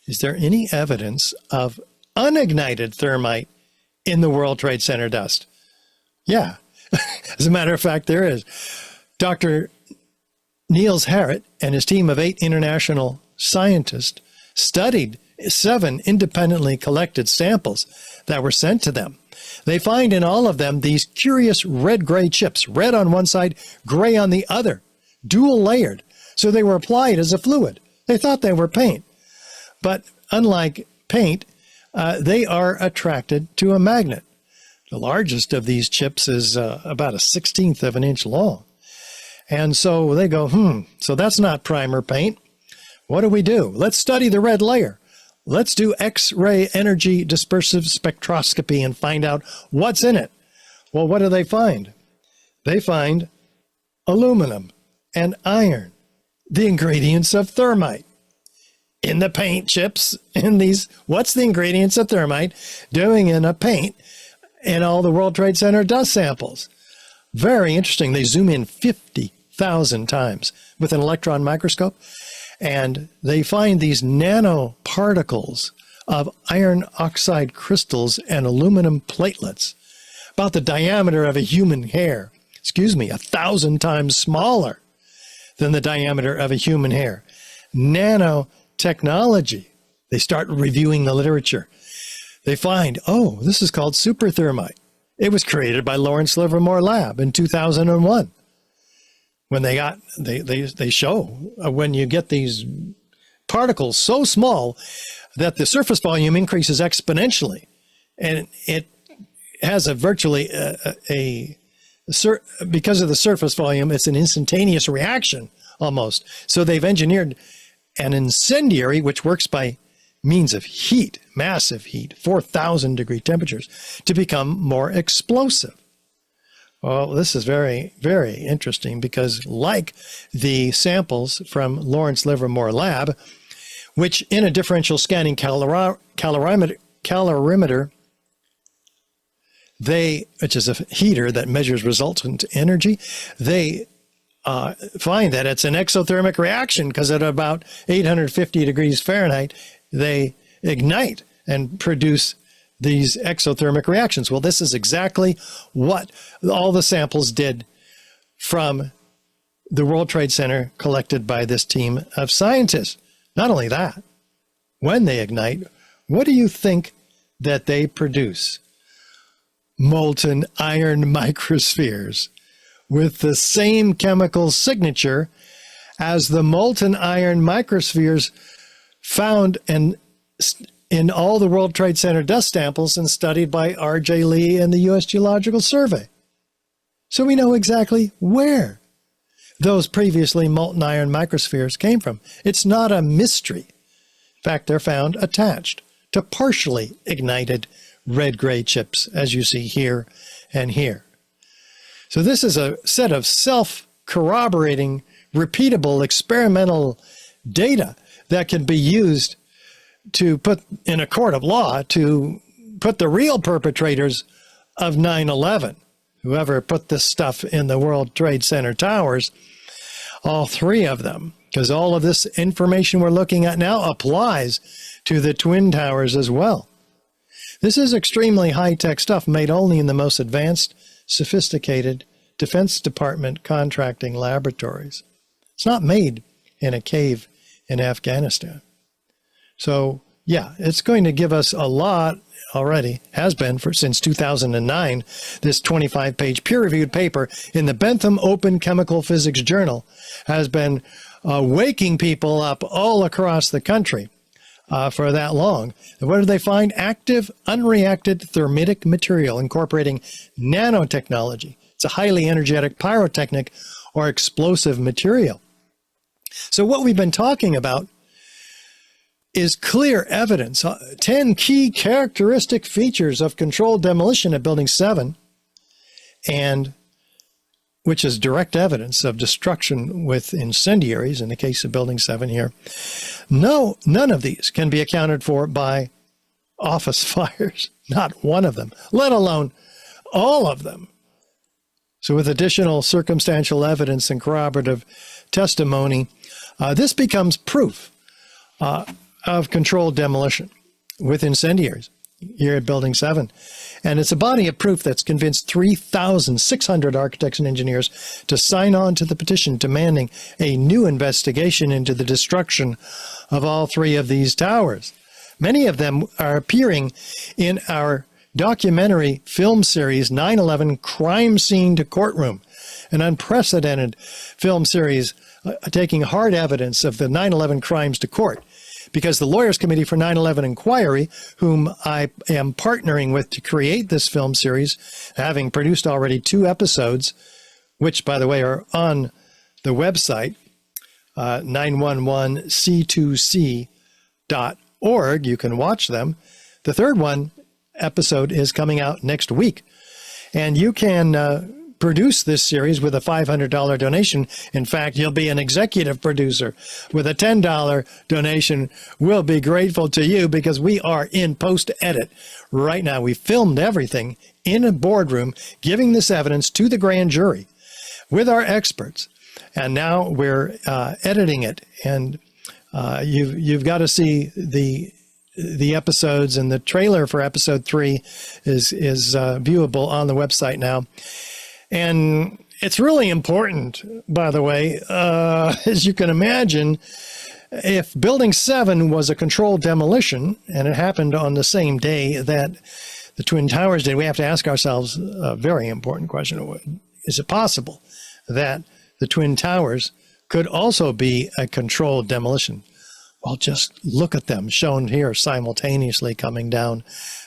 Is there any evidence of unignited thermite in the World Trade Center dust? Yeah, as a matter of fact, there is. Dr. Niels Harrit and his team of 8 international scientists studied 7 independently collected samples that were sent to them. They find in all of them these curious red-gray chips, red on one side, gray on the other, dual layered. So they were applied as a fluid. They thought they were paint. But unlike paint, they are attracted to a magnet. The largest of these chips is about 1/16 of an inch long. And so they go, so that's not primer paint. What do? Let's study the red layer. Let's do X-ray energy dispersive spectroscopy and find out what's in it. Well, what do they find? They find aluminum and iron, the ingredients of thermite. In the paint chips, in these, what's the ingredients of thermite doing in a paint in all the World Trade Center dust samples? Very interesting. They zoom in 50,000 times with an electron microscope, and they find these nanoparticles of iron oxide crystals and aluminum platelets, about the diameter of a human hair. 1,000 times smaller than the diameter of a human hair. Nanotechnology. They start reviewing the literature. They find, oh, this is called superthermite. It was created by Lawrence Livermore Lab in 2001. When they show when you get these particles so small that the surface volume increases exponentially, and it has a virtually because of the surface volume, it's an instantaneous reaction almost. So they've engineered an incendiary which works by means of heat, massive heat, 4,000 degree temperatures, to become more explosive. Well, this is very, very interesting because, like the samples from Lawrence Livermore Lab, which in a differential scanning calorimeter, which is a heater that measures resultant energy, they find that it's an exothermic reaction because at about 850 degrees Fahrenheit, they ignite and produce these exothermic reactions. Well, this is exactly what all the samples did from the World Trade Center collected by this team of scientists. Not only that, when they ignite, what do you think that they produce? Molten iron microspheres with the same chemical signature as the molten iron microspheres found in all the World Trade Center dust samples and studied by R.J. Lee and the U.S. Geological Survey. So we know exactly where those previously molten iron microspheres came from. It's not a mystery. In fact, they're found attached to partially ignited red-gray chips, as you see here and here. So this is a set of self-corroborating, repeatable experimental data that can be used to put in a court of law to put the real perpetrators of 9/11, whoever put this stuff in the World Trade Center towers, all 3 of them, because all of this information we're looking at now applies to the Twin Towers as well. This is extremely high-tech stuff made only in the most advanced, sophisticated Defense Department contracting laboratories. It's not made in a cave in Afghanistan. So, yeah, it's going to give us a lot already, has been since 2009. This 25-page peer-reviewed paper in the Bentham Open Chemical Physics Journal has been waking people up all across the country for that long. And what did they find? Active, unreacted thermitic material incorporating nanotechnology. It's a highly energetic pyrotechnic or explosive material. So what we've been talking about is clear evidence, 10 key characteristic features of controlled demolition at Building 7, and which is direct evidence of destruction with incendiaries in the case of Building 7 here. No, none of these can be accounted for by office fires, not one of them, let alone all of them. So with additional circumstantial evidence and corroborative testimony, this becomes proof of controlled demolition with incendiaries here at Building 7. And it's a body of proof that's convinced 3,600 architects and engineers to sign on to the petition demanding a new investigation into the destruction of all three of these towers. Many of them are appearing in our documentary film series 9/11 Crime Scene to Courtroom, an unprecedented film series taking hard evidence of the 9/11 crimes to court. Because the Lawyers Committee for 9/11 Inquiry, whom I am partnering with to create this film series, having produced already 2 episodes, which, by the way, are on the website, 911c2c.org. You can watch them. The third episode is coming out next week. And you can produce this series with a $500 donation. In fact, you'll be an executive producer with a $10 donation. We'll be grateful to you because we are in post-edit right now. We filmed everything in a boardroom, giving this evidence to the grand jury with our experts. And now we're editing it. And you've got to see the episodes, and the trailer for episode 3 is viewable on the website now. And it's really important, by the way, as you can imagine, if Building 7 was a controlled demolition and it happened on the same day that the Twin Towers did, we have to ask ourselves a very important question. Is it possible that the Twin Towers could also be a controlled demolition? Well, just look at them shown here simultaneously coming down,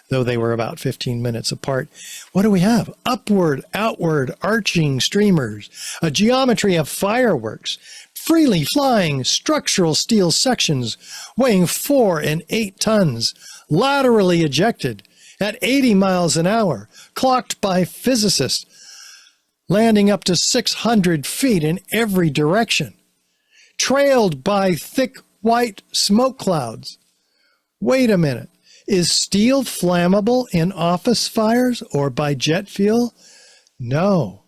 though they were about 15 minutes apart. What do we have? Upward, outward, arching streamers, a geometry of fireworks, freely flying structural steel sections weighing 4 and 8 tons, laterally ejected at 80 miles an hour, clocked by physicists, landing up to 600 feet in every direction, trailed by thick white smoke clouds. Wait a minute. Is steel flammable in office fires or by jet fuel? No.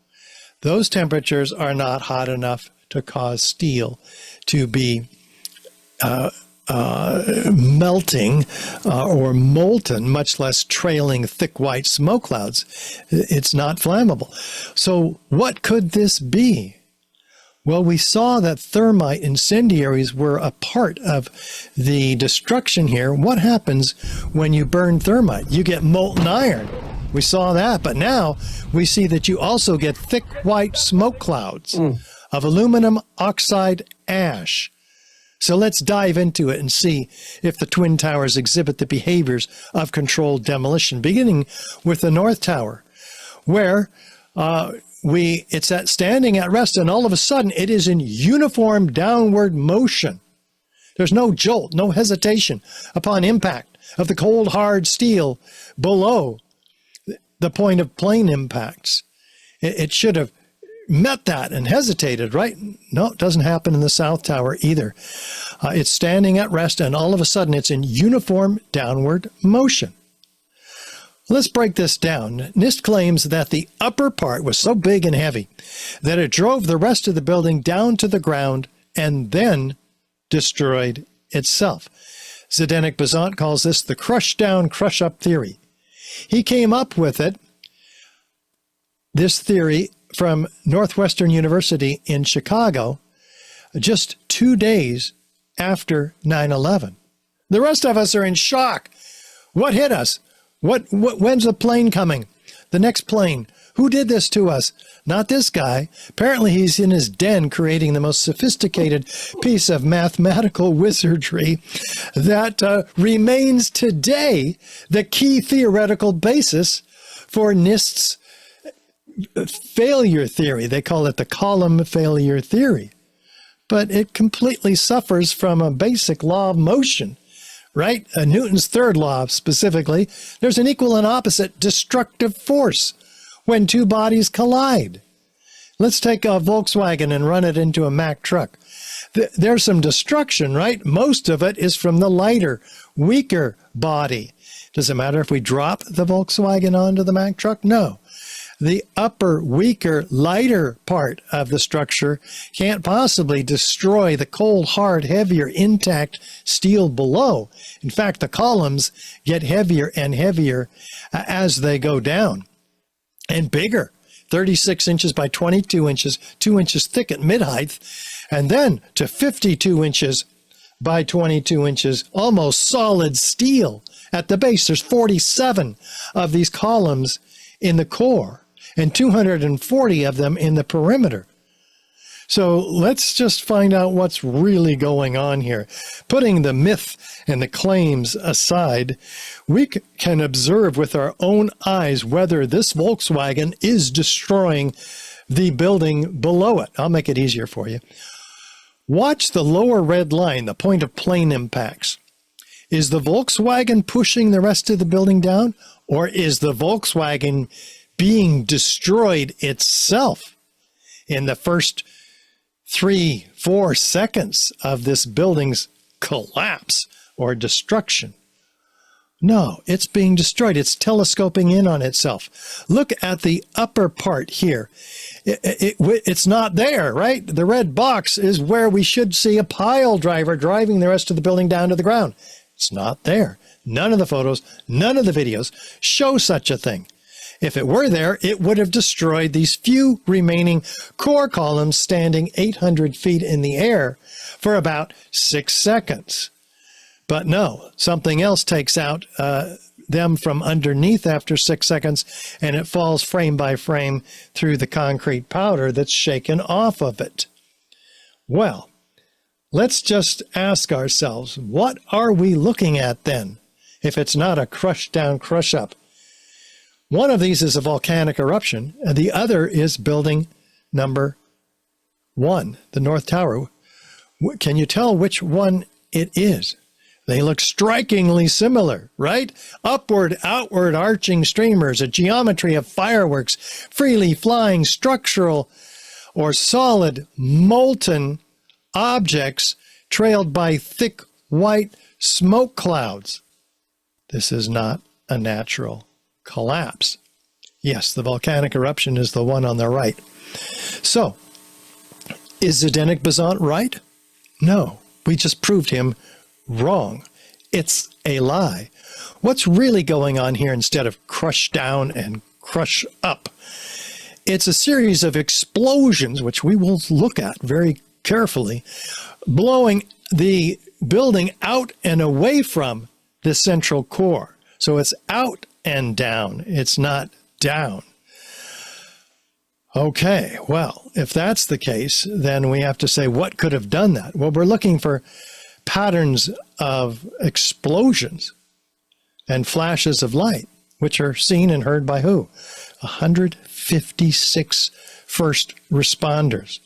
Those temperatures are not hot enough to cause steel to be melting or molten, much less trailing thick white smoke clouds. It's not flammable. So what could this be? Well, we saw that thermite incendiaries were a part of the destruction here. What happens when you burn thermite? You get molten iron. We saw that, but now we see that you also get thick white smoke clouds of aluminum oxide ash. So let's dive into it and see if the Twin Towers exhibit the behaviors of controlled demolition, beginning with the North Tower, where it's standing at rest, and all of a sudden it is in uniform downward motion. There's no jolt, no hesitation upon impact of the cold, hard steel below the point of plane impacts. It should have met that and hesitated, right? No, it doesn't happen in the South Tower either. It's standing at rest, and all of a sudden it's in uniform downward motion. Let's break this down. NIST claims that the upper part was so big and heavy that it drove the rest of the building down to the ground and then destroyed itself. Zdenek Bazant calls this the crush down, crush up theory. He came up with this theory from Northwestern University in Chicago just 2 days after 9/11. The rest of us are in shock. What hit us? When's the plane coming? The next plane. Who did this to us? Not this guy. Apparently he's in his den creating the most sophisticated piece of mathematical wizardry that remains today the key theoretical basis for NIST's failure theory. They call it the column failure theory. But it completely suffers from a basic law of motion, right? Newton's third law specifically. There's an equal and opposite destructive force when two bodies collide. Let's take a Volkswagen and run it into a Mack truck. There's some destruction, right? Most of it is from the lighter, weaker body. Does it matter if we drop the Volkswagen onto the Mack truck? No. The upper, weaker, lighter part of the structure can't possibly destroy the cold, hard, heavier, intact steel below. In fact, the columns get heavier and heavier as they go down. And bigger, 36 inches by 22 inches, 2 inches thick at mid-height, and then to 52 inches by 22 inches, almost solid steel at the base. There's 47 of these columns in the core and 240 of them in the perimeter. So let's just find out what's really going on here. Putting the myth and the claims aside, we can observe with our own eyes whether this Volkswagen is destroying the building below it. I'll make it easier for you. Watch the lower red line, the point of plane impacts. Is the Volkswagen pushing the rest of the building down, or is the Volkswagen being destroyed itself in the first 3-4 seconds of this building's collapse or destruction? No, it's being destroyed. It's telescoping in on itself. Look at the upper part here. It's not there, right? The red box is where we should see a pile driver driving the rest of the building down to the ground. It's not there. None of the photos, none of the videos show such a thing. If it were there, it would have destroyed these few remaining core columns standing 800 feet in the air for about 6 seconds. But no, something else takes out them from underneath after 6 seconds, and it falls frame by frame through the concrete powder that's shaken off of it. Well, let's just ask ourselves, what are we looking at then, if it's not a crush down, crush up? One of these is a volcanic eruption, and the other is building number 1, the North Tower. Can you tell which one it is? They look strikingly similar, right? Upward, outward arching streamers, a geometry of fireworks, freely flying structural or solid molten objects trailed by thick white smoke clouds. This is not a natural collapse. Yes, the volcanic eruption is the one on the right. So, is Zdeněk Bazant right? No, we just proved him wrong. It's a lie. What's really going on here instead of crush down and crush up? It's a series of explosions, which we will look at very carefully, blowing the building out and away from the central core. So it's out and down. It's not down. Okay, well, if that's the case, then we have to say what could have done that? Well, we're looking for patterns of explosions and flashes of light, which are seen and heard by who? 156 first responders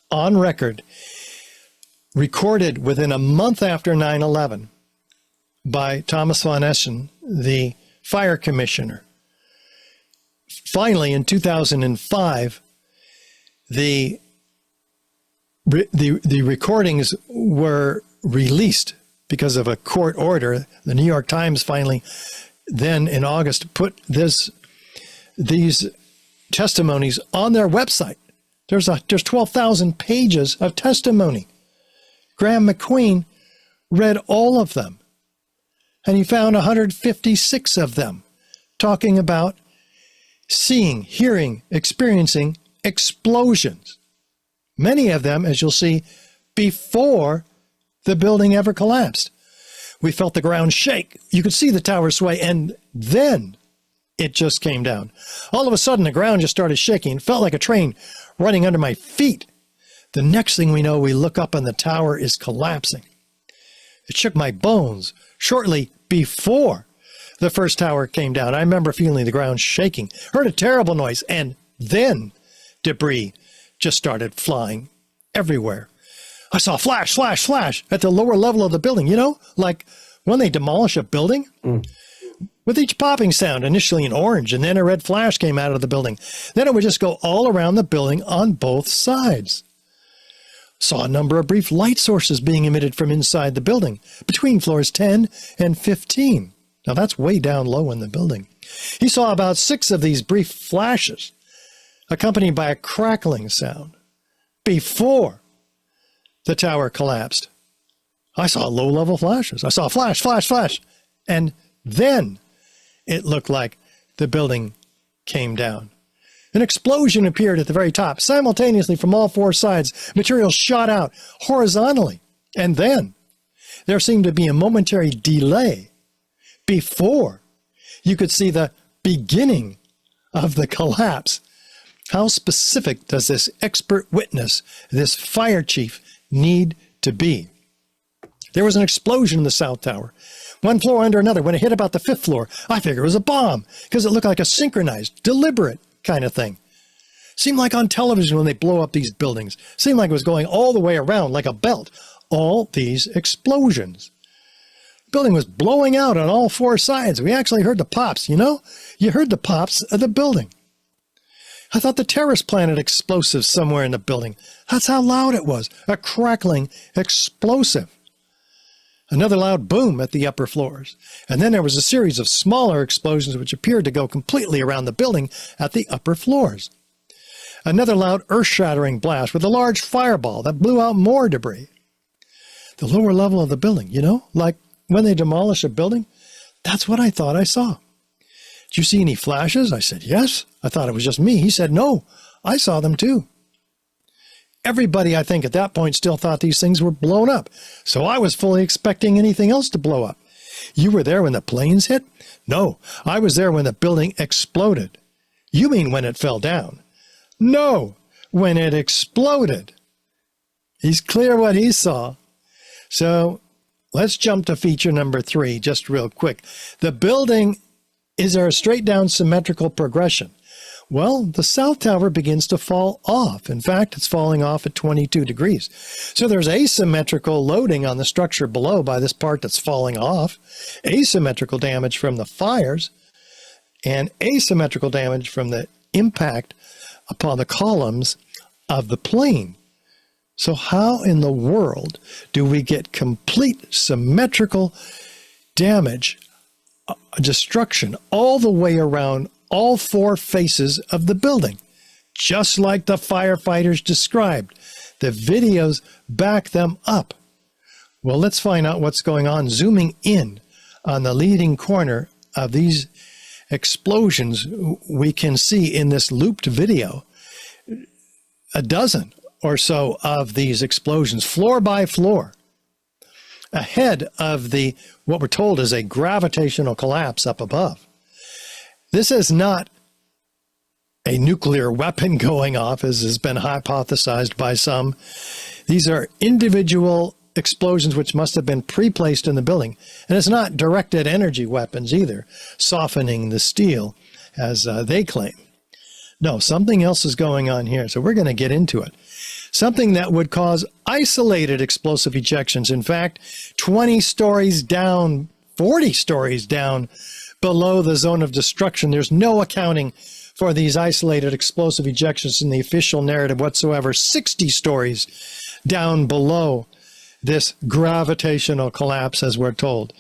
on record, recorded within a month after 9/11 by Thomas von Essen, the fire commissioner. Finally, in 2005, the recordings were released because of a court order. The New York Times finally, then in August, put these testimonies on their website. There's 12,000 pages of testimony. Graham McQueen read all of them, and he found 156 of them talking about seeing, hearing, experiencing explosions. Many of them, as you'll see, before the building ever collapsed. We felt the ground shake. You could see the tower sway, and then it just came down. All of a sudden, the ground just started shaking. It felt like a train running under my feet. The next thing we know, we look up and the tower is collapsing. It shook my bones. Shortly before the first tower came down, I remember feeling the ground shaking, heard a terrible noise, and then debris just started flying everywhere. I saw flash, flash, flash at the lower level of the building, you know, like when they demolish a building. With each popping sound, initially an orange, and then a red flash came out of the building. Then it would just go all around the building on both sides. Saw a number of brief light sources being emitted from inside the building, between floors 10 and 15. Now that's way down low in the building. He saw about 6 of these brief flashes, accompanied by a crackling sound, before the tower collapsed. I saw low-level flashes. I saw flash, flash, flash, and then it looked like the building came down. An explosion appeared at the very top. Simultaneously from all 4 sides, material shot out horizontally. And then there seemed to be a momentary delay before you could see the beginning of the collapse. How specific does this expert witness, this fire chief, need to be? There was an explosion in the South Tower. One floor under another. When it hit about the 5th floor, I figured it was a bomb because it looked like a synchronized, deliberate kind of thing. Seemed like on television when they blow up these buildings. Seemed like it was going all the way around like a belt. All these explosions. The building was blowing out on all 4 sides. We actually heard the pops, you know? You heard the pops of the building. I thought the terrorists planted explosives somewhere in the building. That's how loud it was. A crackling explosive. Another loud boom at the upper floors. And then there was a series of smaller explosions which appeared to go completely around the building at the upper floors. Another loud earth-shattering blast with a large fireball that blew out more debris. The lower level of the building, you know, like when they demolish a building, that's what I thought I saw. Did you see any flashes? I said, yes. I thought it was just me. He said, no, I saw them too. Everybody, I think, at that point still thought these things were blown up. So I was fully expecting anything else to blow up. You were there when the planes hit? No, I was there when the building exploded. You mean when it fell down? No, when it exploded. He's clear what he saw. So let's jump to feature number 3 just real quick. The building, is there a straight down symmetrical progression? Well, the South Tower begins to fall off. In fact, it's falling off at 22 degrees. So there's asymmetrical loading on the structure below by this part that's falling off, asymmetrical damage from the fires, and asymmetrical damage from the impact upon the columns of the plane. So how in the world do we get complete symmetrical damage, destruction all the way around all 4 faces of the building, just like the firefighters described? The videos back them up. Well, let's find out what's going on. Zooming in on the leading corner of these explosions, we can see in this looped video a dozen or so of these explosions, floor by floor, ahead of the what we're told is a gravitational collapse up above. This is not a nuclear weapon going off, as has been hypothesized by some. These are individual explosions which must have been pre-placed in the building. And it's not directed energy weapons either, softening the steel, as they claim. No, something else is going on here, so we're going to get into it. Something that would cause isolated explosive ejections. In fact, 20 stories down, 40 stories down, below the zone of destruction. There's no accounting for these isolated explosive ejections in the official narrative whatsoever. 60 stories down below this gravitational collapse, as we're told.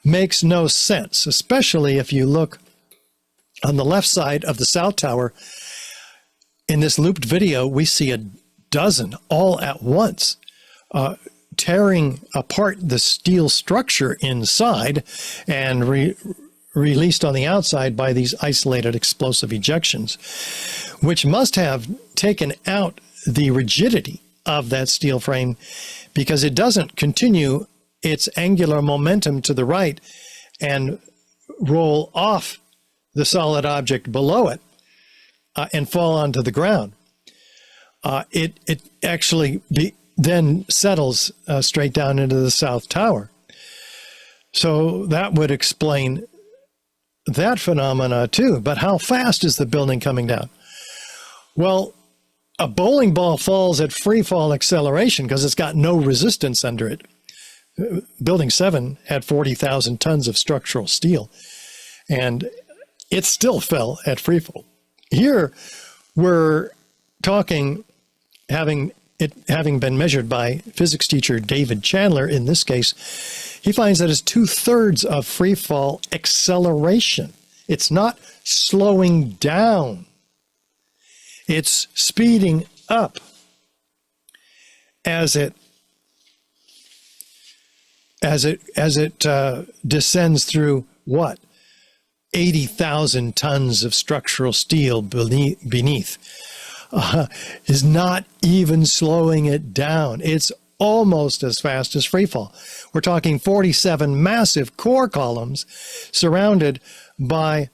Makes no sense, especially if you look on the left side of the South Tower. In this looped video, we see a dozen all at once, tearing apart the steel structure inside and released on the outside by these isolated explosive ejections, which must have taken out the rigidity of that steel frame, because it doesn't continue its angular momentum to the right and roll off the solid object below it and fall onto the ground. It actually then settles straight down into the South Tower. So that would explain that phenomena too. But how fast is the building coming down? Well, a bowling ball falls at free fall acceleration because it's got no resistance under it. Building 7 had 40,000 tons of structural steel, and it still fell at free fall. Here we're talking, having been measured by physics teacher David Chandler, in this case, he finds that it's 2/3 of free fall acceleration. It's not slowing down. It's speeding up as it descends through what? 80,000 tons of structural steel beneath. Is not even slowing it down. It's almost as fast as freefall. We're talking 47 massive core columns surrounded by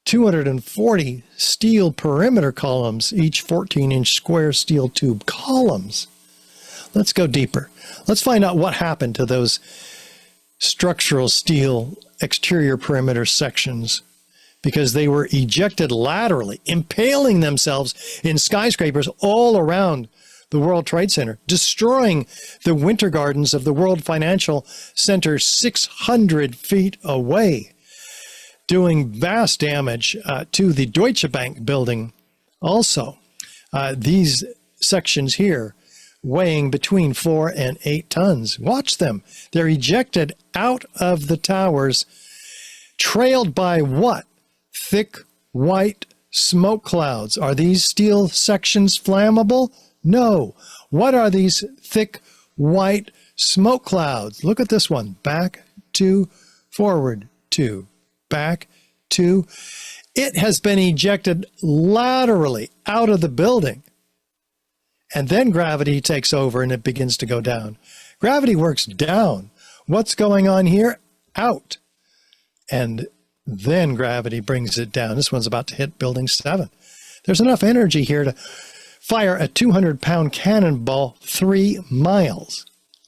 240 steel perimeter columns, each 14-inch square steel tube columns. Let's go deeper. Let's find out what happened to those structural steel exterior perimeter sections, because they were ejected laterally, impaling themselves in skyscrapers all around the World Trade Center, destroying the winter gardens of the World Financial Center 600 feet away, doing vast damage to the Deutsche Bank building also. These sections here weighing between 4 and 8 tons. Watch them. They're ejected out of the towers, trailed by what? Thick white smoke clouds. Are these steel sections flammable? No. What are these thick white smoke clouds? Look at this one. Back, 2, forward, 2, back, 2. It has been ejected laterally out of the building. And then gravity takes over and it begins to go down. Gravity works down. What's going on here? Out. And then gravity brings it down. This one's about to hit building 7. There's enough energy here to fire a 200-pound cannonball 3 miles.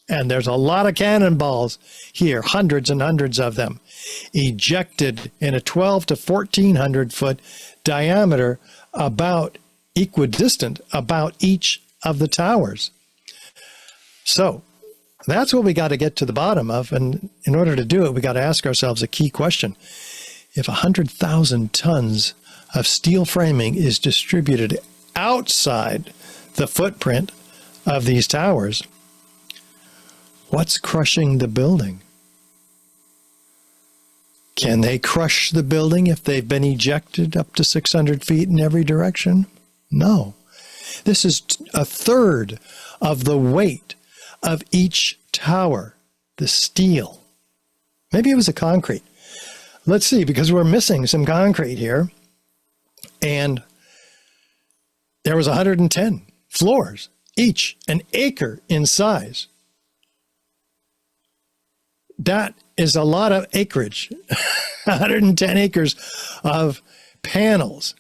And there's a lot of cannonballs here, hundreds and hundreds of them, ejected in a 12 to 1,400 foot diameter, about equidistant about each of the towers. So that's what we got to get to the bottom of. And in order to do it, we got to ask ourselves a key question. If 100,000 tons of steel framing is distributed outside the footprint of these towers, what's crushing the building? Can they crush the building if they've been ejected up to 600 feet in every direction? No. This is 1/3 of the weight of each tower, the steel. Maybe it was a concrete. Let's see, because we're missing some concrete here. And there was 110 floors, each an acre in size. That is a lot of acreage. 110 acres of panels,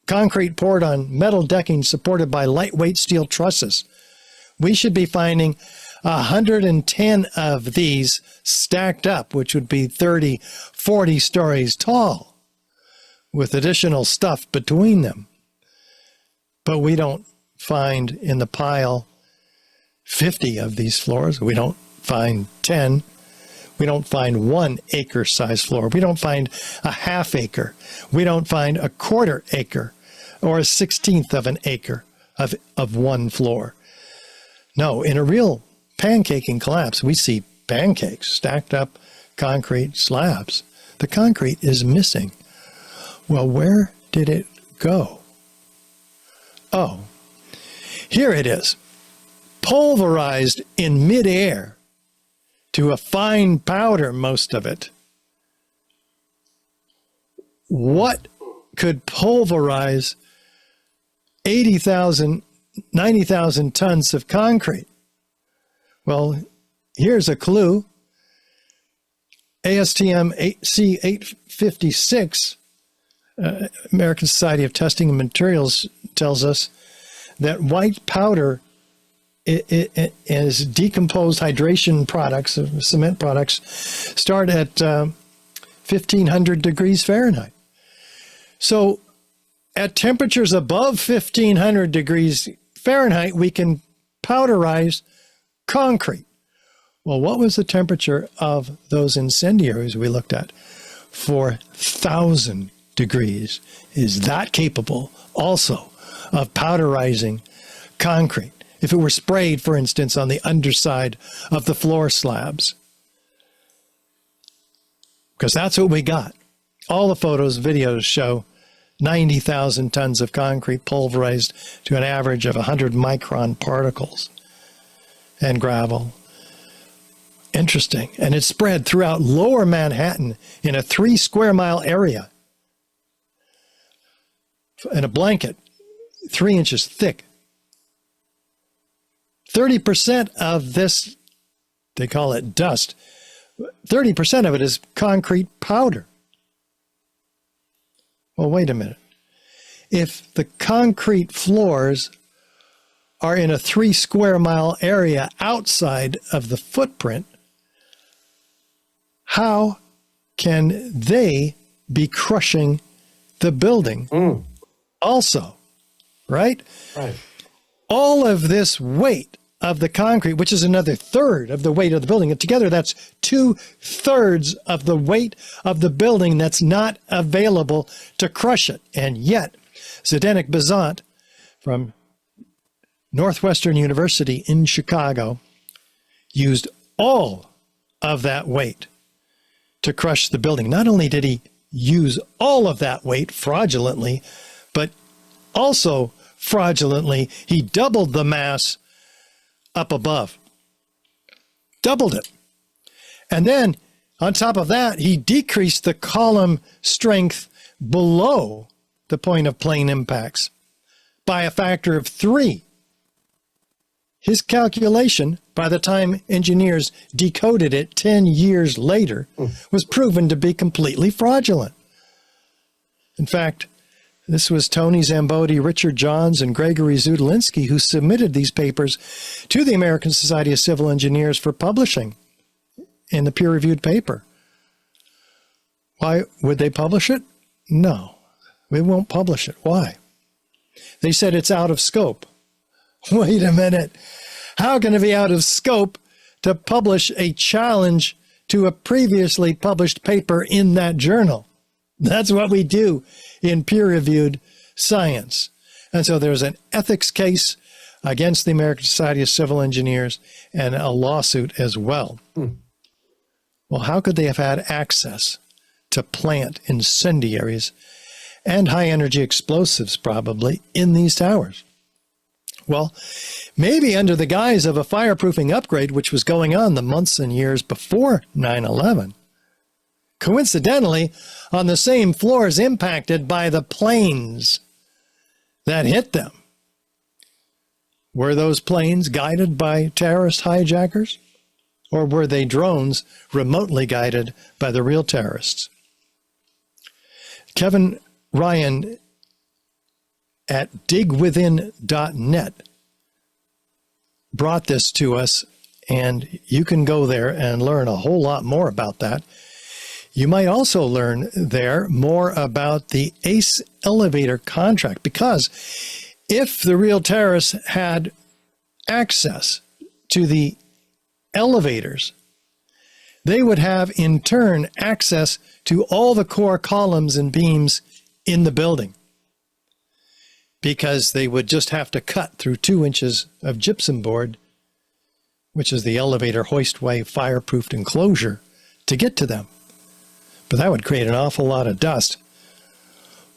concrete poured on metal decking supported by lightweight steel trusses. We should be finding 110 of these stacked up, which would be 30, 40 stories tall, with additional stuff between them. But we don't find in the pile 50 of these floors. We don't find 10. We don't find 1 acre size floor. We don't find a half acre. We don't find a 1/4 acre or a 1/16 of an acre of one floor. No, in a real pancaking collapse, we see pancakes, stacked up concrete slabs. The concrete is missing. Well, where did it go? Oh, here it is, pulverized in midair to a fine powder, most of it. What could pulverize 80,000, 90,000 tons of concrete? Well, here's a clue. ASTM C856 American Society of Testing and Materials tells us that white powder is decomposed hydration products, cement products, start at 1,500 degrees Fahrenheit. So at temperatures above 1,500 degrees Fahrenheit, we can powderize concrete. Well, what was the temperature of those incendiaries we looked at? 4,000 degrees. Is that capable also of powderizing concrete? If it were sprayed, for instance, on the underside of the floor slabs. Because that's what we got. All the photos, videos show 90,000 tons of concrete pulverized to an average of 100 micron particles and gravel. Interesting. And it's spread throughout lower Manhattan in a 3 square mile area. In a blanket, 3 inches thick. 30% of this, they call it dust, 30% of it is concrete powder. Well, wait a minute. If the concrete floors are in a 3 square mile area outside of the footprint, how can they be crushing the building also, right? Right. All of this weight of the concrete, which is another third of the weight of the building, and together that's 2/3 of the weight of the building that's not available to crush it. And yet, Zdenek Bazant from Northwestern University in Chicago used all of that weight to crush the building. Not only did he use all of that weight fraudulently, but also fraudulently, he doubled the mass up above. Doubled it. And then, on top of that, he decreased the column strength below the point of plane impacts by a factor of 3. His calculation, by the time engineers decoded it 10 years later, was proven to be completely fraudulent. In fact, this was Tony Zambodi, Richard Johns, and Gregory Zudolinski who submitted these papers to the American Society of Civil Engineers for publishing in the peer-reviewed paper. Why would they publish it? No, we won't publish it. Why? They said it's out of scope. Wait a minute. How can it be out of scope to publish a challenge to a previously published paper in that journal? That's what we do in peer-reviewed science. And so there's an ethics case against the American Society of Civil Engineers and a lawsuit as well. Well, how could they have had access to plant incendiaries and high-energy explosives, probably, in these towers? Well, maybe under the guise of a fireproofing upgrade, which was going on the months and years before 9/11. Coincidentally, on the same floors impacted by the planes that hit them. Were those planes guided by terrorist hijackers? Or were they drones remotely guided by the real terrorists? Kevin Ryan at digwithin.net brought this to us, and you can go there and learn a whole lot more about that. You might also learn there more about the ACE elevator contract, because if the real terrorists had access to the elevators, they would have in turn access to all the core columns and beams in the building, because they would just have to cut through 2 inches of gypsum board, which is the elevator hoistway fireproofed enclosure, to get to them. But that would create an awful lot of dust.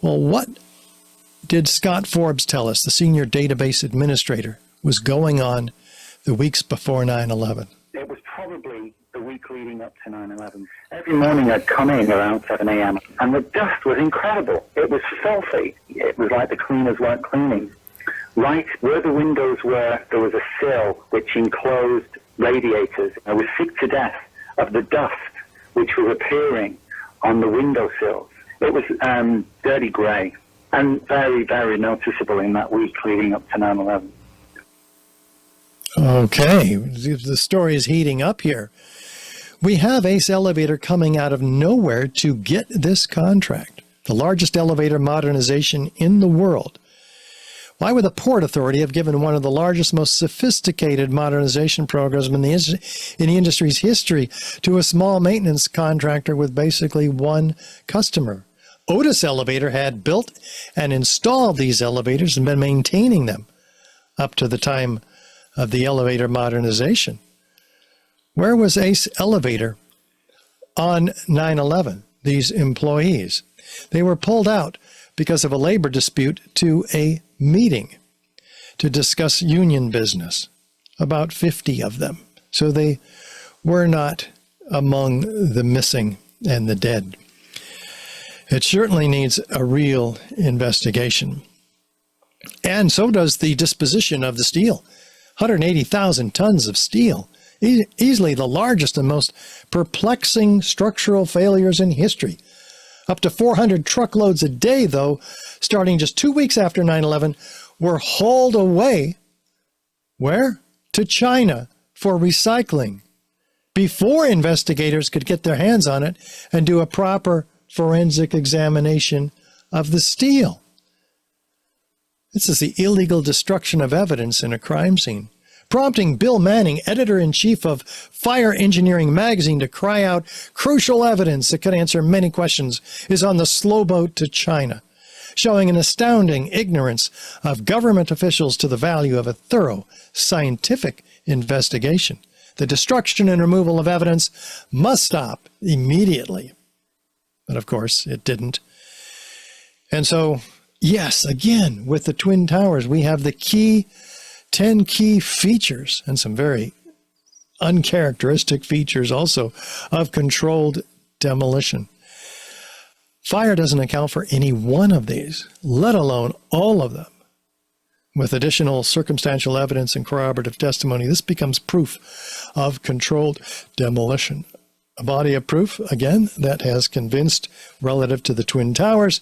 Well, what did Scott Forbes tell us, the senior database administrator, was going on the weeks before 9/11? It was probably the week leading up to 9/11. Every morning I'd come in around 7 a.m. and the dust was incredible. It was filthy. It was like the cleaners weren't cleaning. Right where the windows were, there was a sill which enclosed radiators. I was sick to death of the dust which was appearing on the windowsills. It was dirty grey and very, very noticeable in that week leading up to 9/11. Okay, the story is heating up here. We have Ace Elevator coming out of nowhere to get this contract, the largest elevator modernization in the world. Why would the Port Authority have given one of the largest, most sophisticated modernization programs in the industry's history to a small maintenance contractor with basically one customer? Otis Elevator had built and installed these elevators and been maintaining them up to the time of the elevator modernization. Where was Ace Elevator on 9/11? These employees, they were pulled out because of a labor dispute to a meeting to discuss union business, about 50 of them. So they were not among the missing and the dead. It certainly needs a real investigation. And so does the disposition of the steel. 180,000 tons of steel, easily the largest and most perplexing structural failures in history. Up to 400 truckloads a day, though, starting just 2 weeks after 9/11, were hauled away. Where? To China for recycling, before investigators could get their hands on it and do a proper forensic examination of the steel. This is the illegal destruction of evidence in a crime scene, prompting Bill Manning, editor-in-chief of Fire Engineering magazine, to cry out, crucial evidence that could answer many questions is on the slow boat to China, showing an astounding ignorance of government officials to the value of a thorough scientific investigation. The destruction and removal of evidence must stop immediately. But of course, it didn't. And so, yes, again, with the Twin Towers, we have the 10 key features and some very uncharacteristic features also of controlled demolition. Fire doesn't account for any one of these, let alone all of them. With additional circumstantial evidence and corroborative testimony, this becomes proof of controlled demolition. A body of proof, again, that has convinced, relative to the Twin Towers,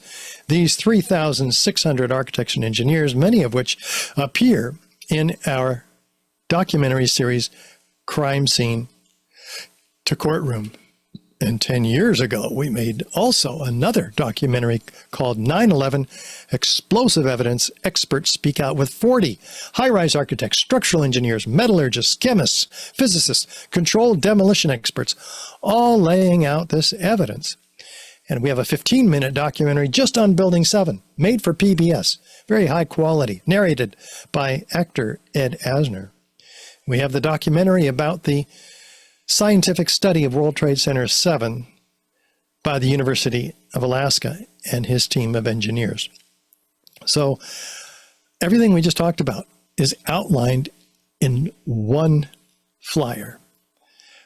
these 3,600 architects and engineers, many of which appear in our documentary series, Crime Scene to Courtroom. And 10 years ago, we made also another documentary called 9/11 Explosive Evidence Experts Speak Out, with 40 high-rise architects, structural engineers, metallurgists, chemists, physicists, controlled demolition experts, all laying out this evidence. And we have a 15-minute documentary just on Building 7, made for PBS, very high quality, narrated by actor Ed Asner. We have the documentary about the scientific study of World Trade Center 7 by the University of Alaska and his team of engineers. So everything we just talked about is outlined in one flyer.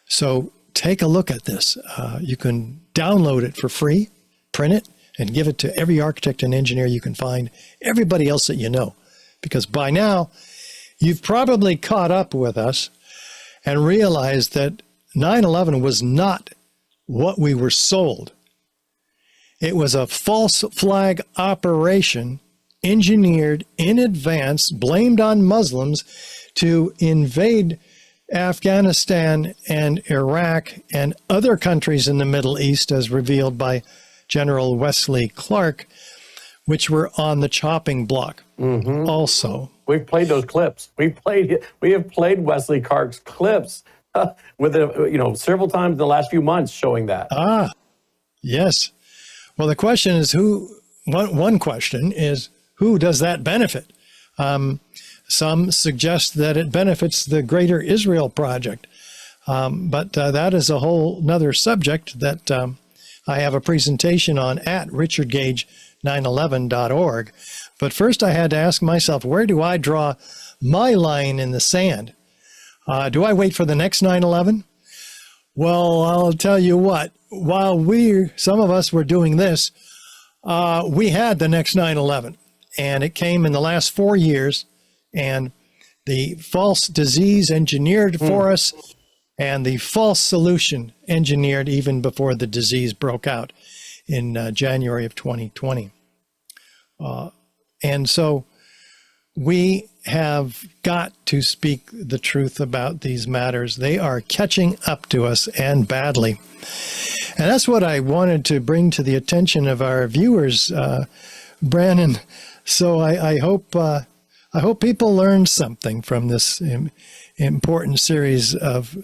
So take a look at this. You can download it for free, print it, and give it to every architect and engineer you can find, everybody else that you know. Because by now, you've probably caught up with us and realized that 9/11 was not what we were sold. It was a false flag operation engineered in advance, blamed on Muslims, to invade Afghanistan and Iraq and other countries in the Middle East, as revealed by General Wesley Clark, which were on the chopping block also. We've played those clips. We have played Wesley Clark's clips with several times in the last few months showing that. Ah, yes. Well, the question is one question is, who does that benefit? Some suggest that it benefits the Greater Israel Project. But that is a whole nother subject that I have a presentation on at richardgage911.org. But first I had to ask myself, where do I draw my line in the sand? Do I wait for the next 9/11? Well, I'll tell you what, while some of us were doing this, we had the next 9/11, and it came in the last 4 years, and the false disease engineered for us, and the false solution engineered even before the disease broke out in January of 2020. And so we have got to speak the truth about these matters. They are catching up to us, and badly. And that's what I wanted to bring to the attention of our viewers, Brannon. So I hope people learned something from this important series of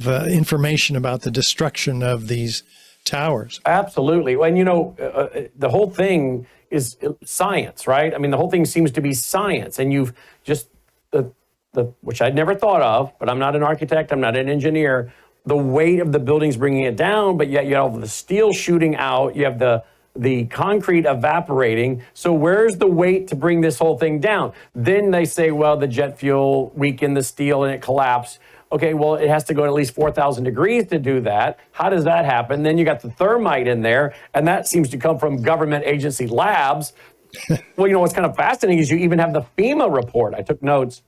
information about the destruction of these towers. Absolutely. And you know, the whole thing is science, right? I mean, the whole thing seems to be science, and you've just which I'd never thought of, but I'm not an architect, I'm not an engineer. The weight of the building's bringing it down, but yet you have the steel shooting out, you have the concrete evaporating. So where's the weight to bring this whole thing down? Then they say, well, the jet fuel weakened the steel and it collapsed. Okay, well, it has to go at least 4,000 degrees to do that. How does that happen? Then you got the thermite in there, and that seems to come from government agency labs. Well, you know, what's kind of fascinating is you even have the FEMA report. I took notes.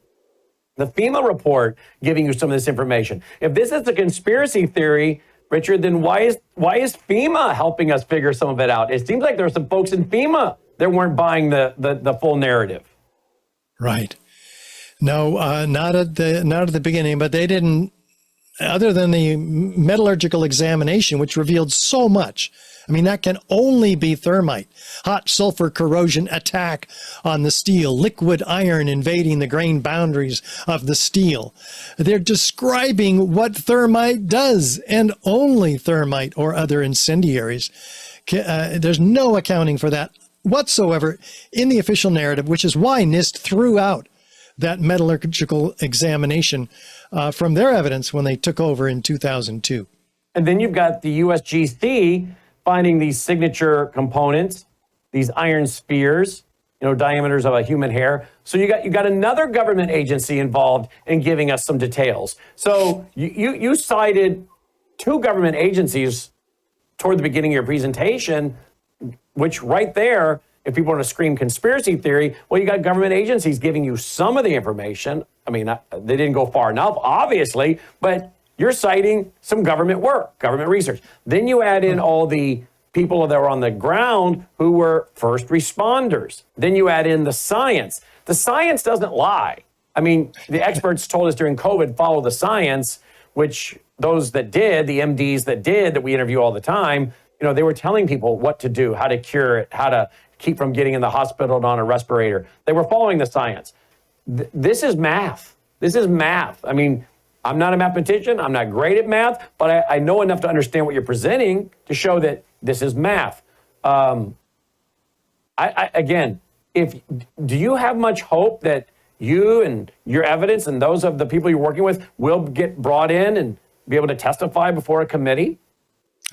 The FEMA report giving you some of this information. If this is a conspiracy theory, Richard, then why is FEMA helping us figure some of it out? It seems like there are some folks in FEMA that weren't buying the full narrative. Right. No, not at the beginning, but they didn't, other than the metallurgical examination, which revealed so much. I mean, that can only be thermite. Hot sulfur corrosion attack on the steel, liquid iron invading the grain boundaries of the steel. They're describing what thermite does, and only thermite or other incendiaries. There's no accounting for that whatsoever in the official narrative, which is why NIST threw out that metallurgical examination from their evidence when they took over in 2002. And then you've got the USGC finding these signature components, these iron spheres, you know, diameters of a human hair. So you got another government agency involved in giving us some details. So you cited two government agencies toward the beginning of your presentation, which right there, if people want to scream conspiracy theory, well, you got government agencies giving you some of the information. I mean, they didn't go far enough, obviously, but you're citing some government work, government research. Then you add in all the people that were on the ground who were first responders. Then you add in the science. The science doesn't lie. I mean, the experts told us during COVID, follow the science, which those that did, the MDs that we interview all the time, you know, they were telling people what to do, how to cure it, how to keep from getting in the hospital and on a respirator. They were following the science. This is math. This is math. I mean, I'm not a mathematician. I'm not great at math, but I know enough to understand what you're presenting to show that this is math. Again, do you have much hope that you and your evidence and those of the people you're working with will get brought in and be able to testify before a committee?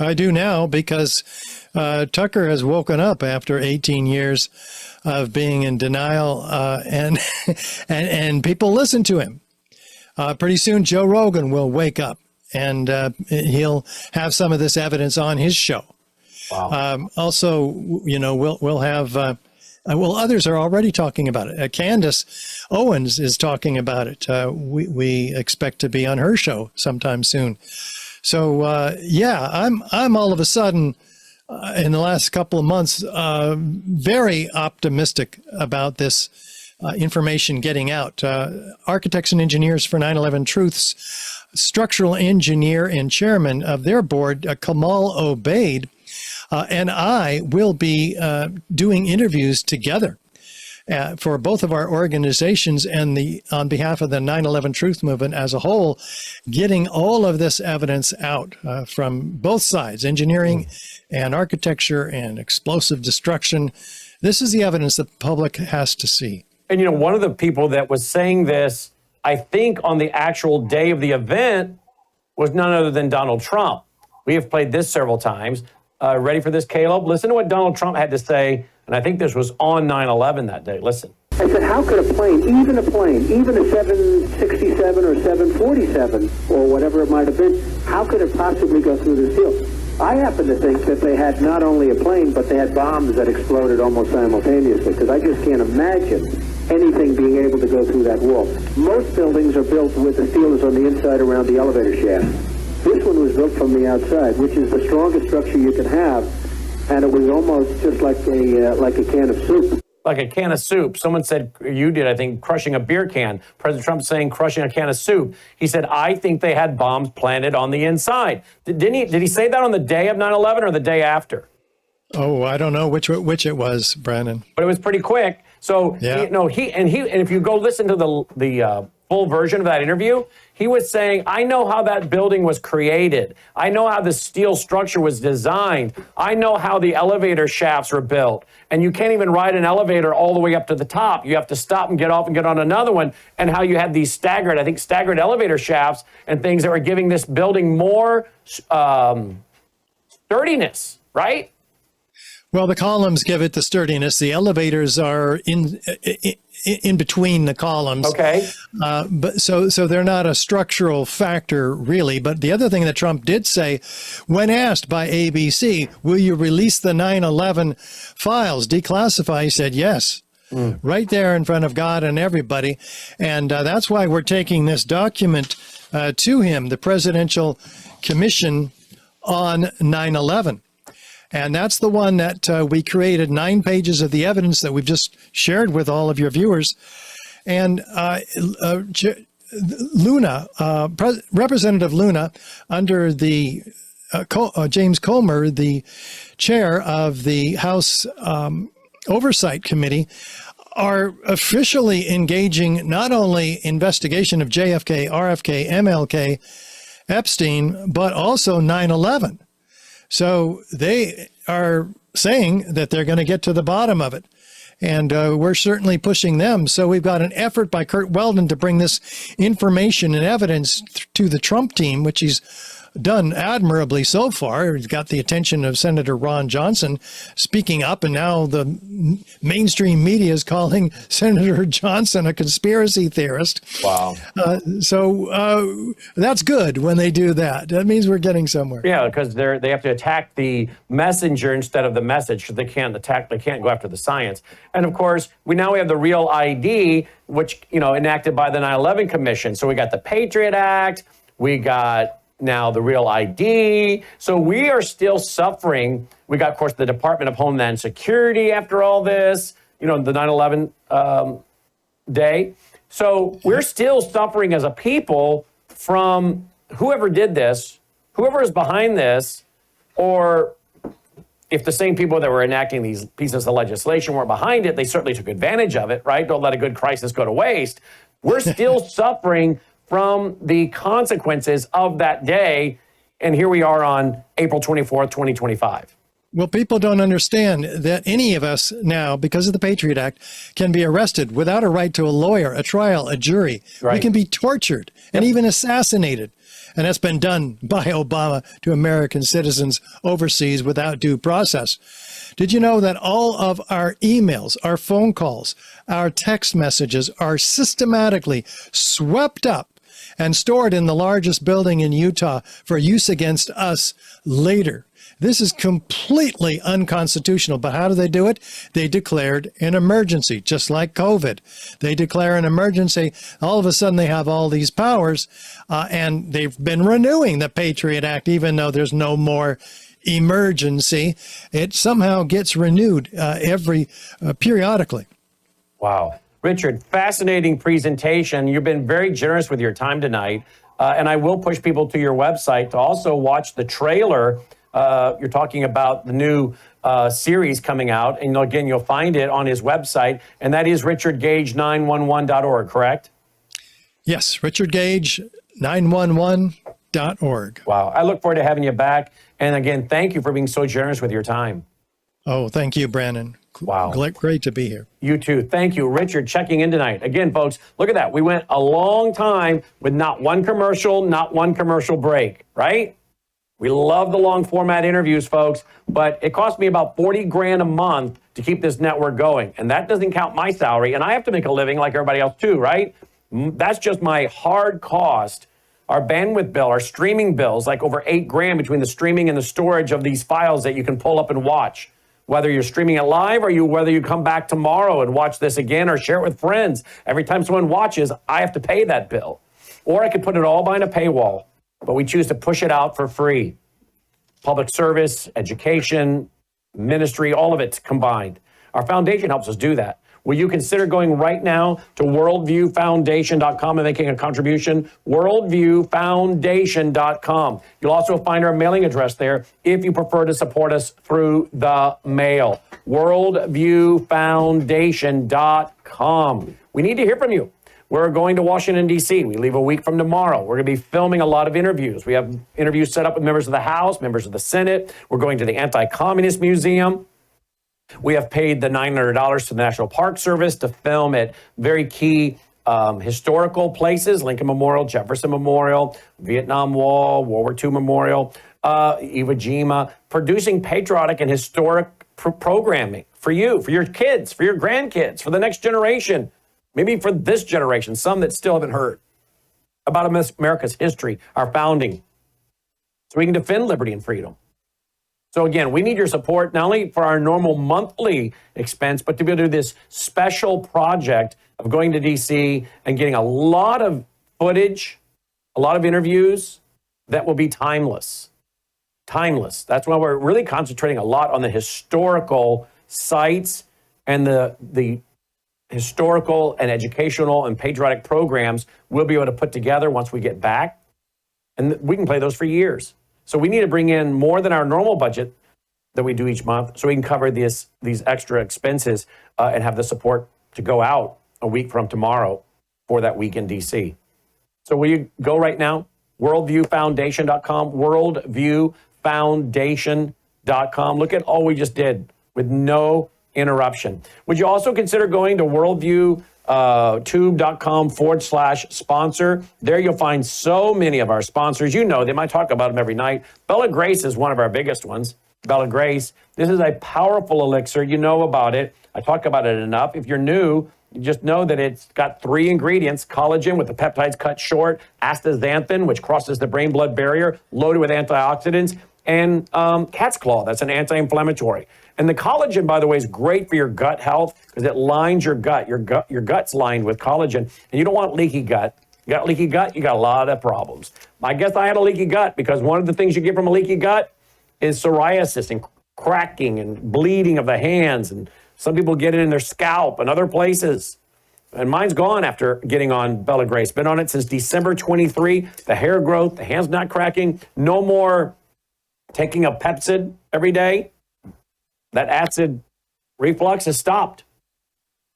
I do now, because Tucker has woken up after 18 years of being in denial, and people listen to him. Pretty soon, Joe Rogan will wake up, and he'll have some of this evidence on his show. Wow. Also, you know, we'll have, others are already talking about it. Candace Owens is talking about it. We expect to be on her show sometime soon. So, yeah, I'm all of a sudden, in the last couple of months, very optimistic about this information getting out. Architects and Engineers for 9/11 Truth's structural engineer and chairman of their board, Kamal Obaid, and I will be doing interviews together for both of our organizations and on behalf of the 9/11 Truth Movement as a whole, getting all of this evidence out from both sides, engineering and architecture and explosive destruction. This is the evidence the public has to see. And, you know, one of the people that was saying this, I think on the actual day of the event, was none other than Donald Trump. We have played this several times. Ready for this, Caleb? Listen to what Donald Trump had to say, and I think this was on 9/11 that day. Listen. I said, how could a plane, even a 767 or 747 or whatever it might have been, how could it possibly go through the steel? I happen to think that they had not only a plane, but they had bombs that exploded almost simultaneously, because I just can't imagine anything being able to go through that wall. Most buildings are built with the steel is on the inside around the elevator shaft. This one was built from the outside, which is the strongest structure you can have and it was almost just like a can of soup. Like a can of soup. Someone said, you did, I think, crushing a beer can. President Trump saying crushing a can of soup. He said, I think they had bombs planted on the inside. Did he say that on the day of 9/11 or the day after? Oh, I don't know which it was, Brannon. But it was pretty quick. So, yeah. And if you go listen to the full version of that interview, he was saying, I know how that building was created. I know how the steel structure was designed. I know how the elevator shafts were built. And you can't even ride an elevator all the way up to the top. You have to stop and get off and get on another one. And how you had these staggered elevator shafts and things that were giving this building more sturdiness, right? Well, the columns give it the sturdiness. The elevators are in between the columns. Okay. But so they're not a structural factor, really. But the other thing that Trump did say, when asked by ABC, will you release the 9/11 files, declassify, he said yes. Right there in front of God and everybody. And that's why we're taking this document to him, the Presidential Commission on 9/11. And that's the one that we created 9 pages of the evidence that we've just shared with all of your viewers. And Representative Luna, under the James Comer, the chair of the House Oversight Committee, are officially engaging not only investigation of JFK, RFK, MLK, Epstein, but also 9/11. So they are saying that they're going to get to the bottom of it. And we're certainly pushing them. So we've got an effort by Kurt Weldon to bring this information and evidence to the Trump team, which he's done admirably so far. He's got the attention of Senator Ron Johnson speaking up, and now the mainstream media is calling Senator Johnson a conspiracy theorist. Wow. So that's good when they do that. That means we're getting somewhere. Yeah, because they have to attack the messenger instead of the message, because they can't go after the science. And of course, we have the Real ID, which, enacted by the 9/11 Commission. So we got the Patriot Act, we got now the Real ID. So we are still suffering. We got, of course, the Department of Homeland Security after all this, the 9/11 day. So we're still suffering as a people from whoever did this, whoever is behind this, or if the same people that were enacting these pieces of legislation were behind it, they certainly took advantage of it, right? Don't let a good crisis go to waste. We're still suffering from the consequences of that day. And here we are on April 24th, 2025. Well, people don't understand that any of us now, because of the Patriot Act, can be arrested without a right to a lawyer, a trial, a jury. Right. We can be tortured and even assassinated. And that's been done by Obama to American citizens overseas without due process. Did you know that all of our emails, our phone calls, our text messages are systematically swept up and stored in the largest building in Utah for use against us later? This is completely unconstitutional. But how do they do it? They declared an emergency, just like COVID. They declare an emergency. All of a sudden, they have all these powers, and they've been renewing the Patriot Act, even though there's no more emergency. It somehow gets renewed periodically. Wow. Richard, fascinating presentation. You've been very generous with your time tonight. And I will push people to your website to also watch the trailer. You're talking about the new series coming out. And again, you'll find it on his website. And that is richardgage911.org, correct? Yes, richardgage911.org. Wow. I look forward to having you back. And again, thank you for being so generous with your time. Oh, thank you, Brannon. Wow. Great to be here. You too. Thank you, Richard, checking in tonight. Again, folks, look at that. We went a long time with not one commercial break, right? We love the long format interviews, folks, but it cost me about $40,000 a month to keep this network going. And that doesn't count my salary. And I have to make a living like everybody else too, right? That's just my hard cost. Our bandwidth bill, our streaming bills, like over $8,000 between the streaming and the storage of these files that you can pull up and watch. Whether you're streaming it live or whether you come back tomorrow and watch this again or share it with friends. Every time someone watches, I have to pay that bill. Or I could put it all behind a paywall, but we choose to push it out for free. Public service, education, ministry, all of it combined. Our foundation helps us do that. Will you consider going right now to worldviewfoundation.com and making a contribution? Worldviewfoundation.com. You'll also find our mailing address there if you prefer to support us through the mail. Worldviewfoundation.com. We need to hear from you. We're going to Washington, D.C. We leave a week from tomorrow. We're going to be filming a lot of interviews. We have interviews set up with members of the House, members of the Senate. We're going to the Anti-Communist Museum. We have paid the $900 to the National Park Service to film at very key historical places, Lincoln Memorial, Jefferson Memorial, Vietnam Wall, World War II Memorial, Iwo Jima, producing patriotic and historic programming for you, for your kids, for your grandkids, for the next generation, maybe for this generation, some that still haven't heard about America's history, our founding, so we can defend liberty and freedom. So again, we need your support, not only for our normal monthly expense, but to be able to do this special project of going to DC and getting a lot of footage, a lot of interviews that will be timeless. Timeless. That's why we're really concentrating a lot on the historical sites and the historical and educational and patriotic programs we'll be able to put together once we get back. And we can play those for years. So we need to bring in more than our normal budget that we do each month so we can cover these extra expenses and have the support to go out a week from tomorrow for that week in DC. So will you go right now? Worldviewfoundation.com, worldviewfoundation.com. Look at all we just did with no interruption. Would you also consider going to worldviewtube.com/sponsor? There you'll find so many of our sponsors. You know them. I talk about them every night. Bella Grace is one of our biggest ones. Bella Grace. This is a powerful elixir. You know about it. I talk about it enough. If you're new, you just know that it's got 3 ingredients: collagen with the peptides cut short, astaxanthin, which crosses the brain-blood barrier, loaded with antioxidants, and cat's claw. That's an anti-inflammatory. And the collagen, by the way, is great for your gut health because it lines your gut. Your gut's lined with collagen, and you don't want leaky gut. You got leaky gut, you got a lot of problems. I guess I had a leaky gut because one of the things you get from a leaky gut is psoriasis and cracking and bleeding of the hands, and some people get it in their scalp and other places. And mine's gone after getting on Bella Grace. Been on it since December 23. The hair growth, the hands not cracking, no more taking a Pepsid every day. That acid reflux has stopped.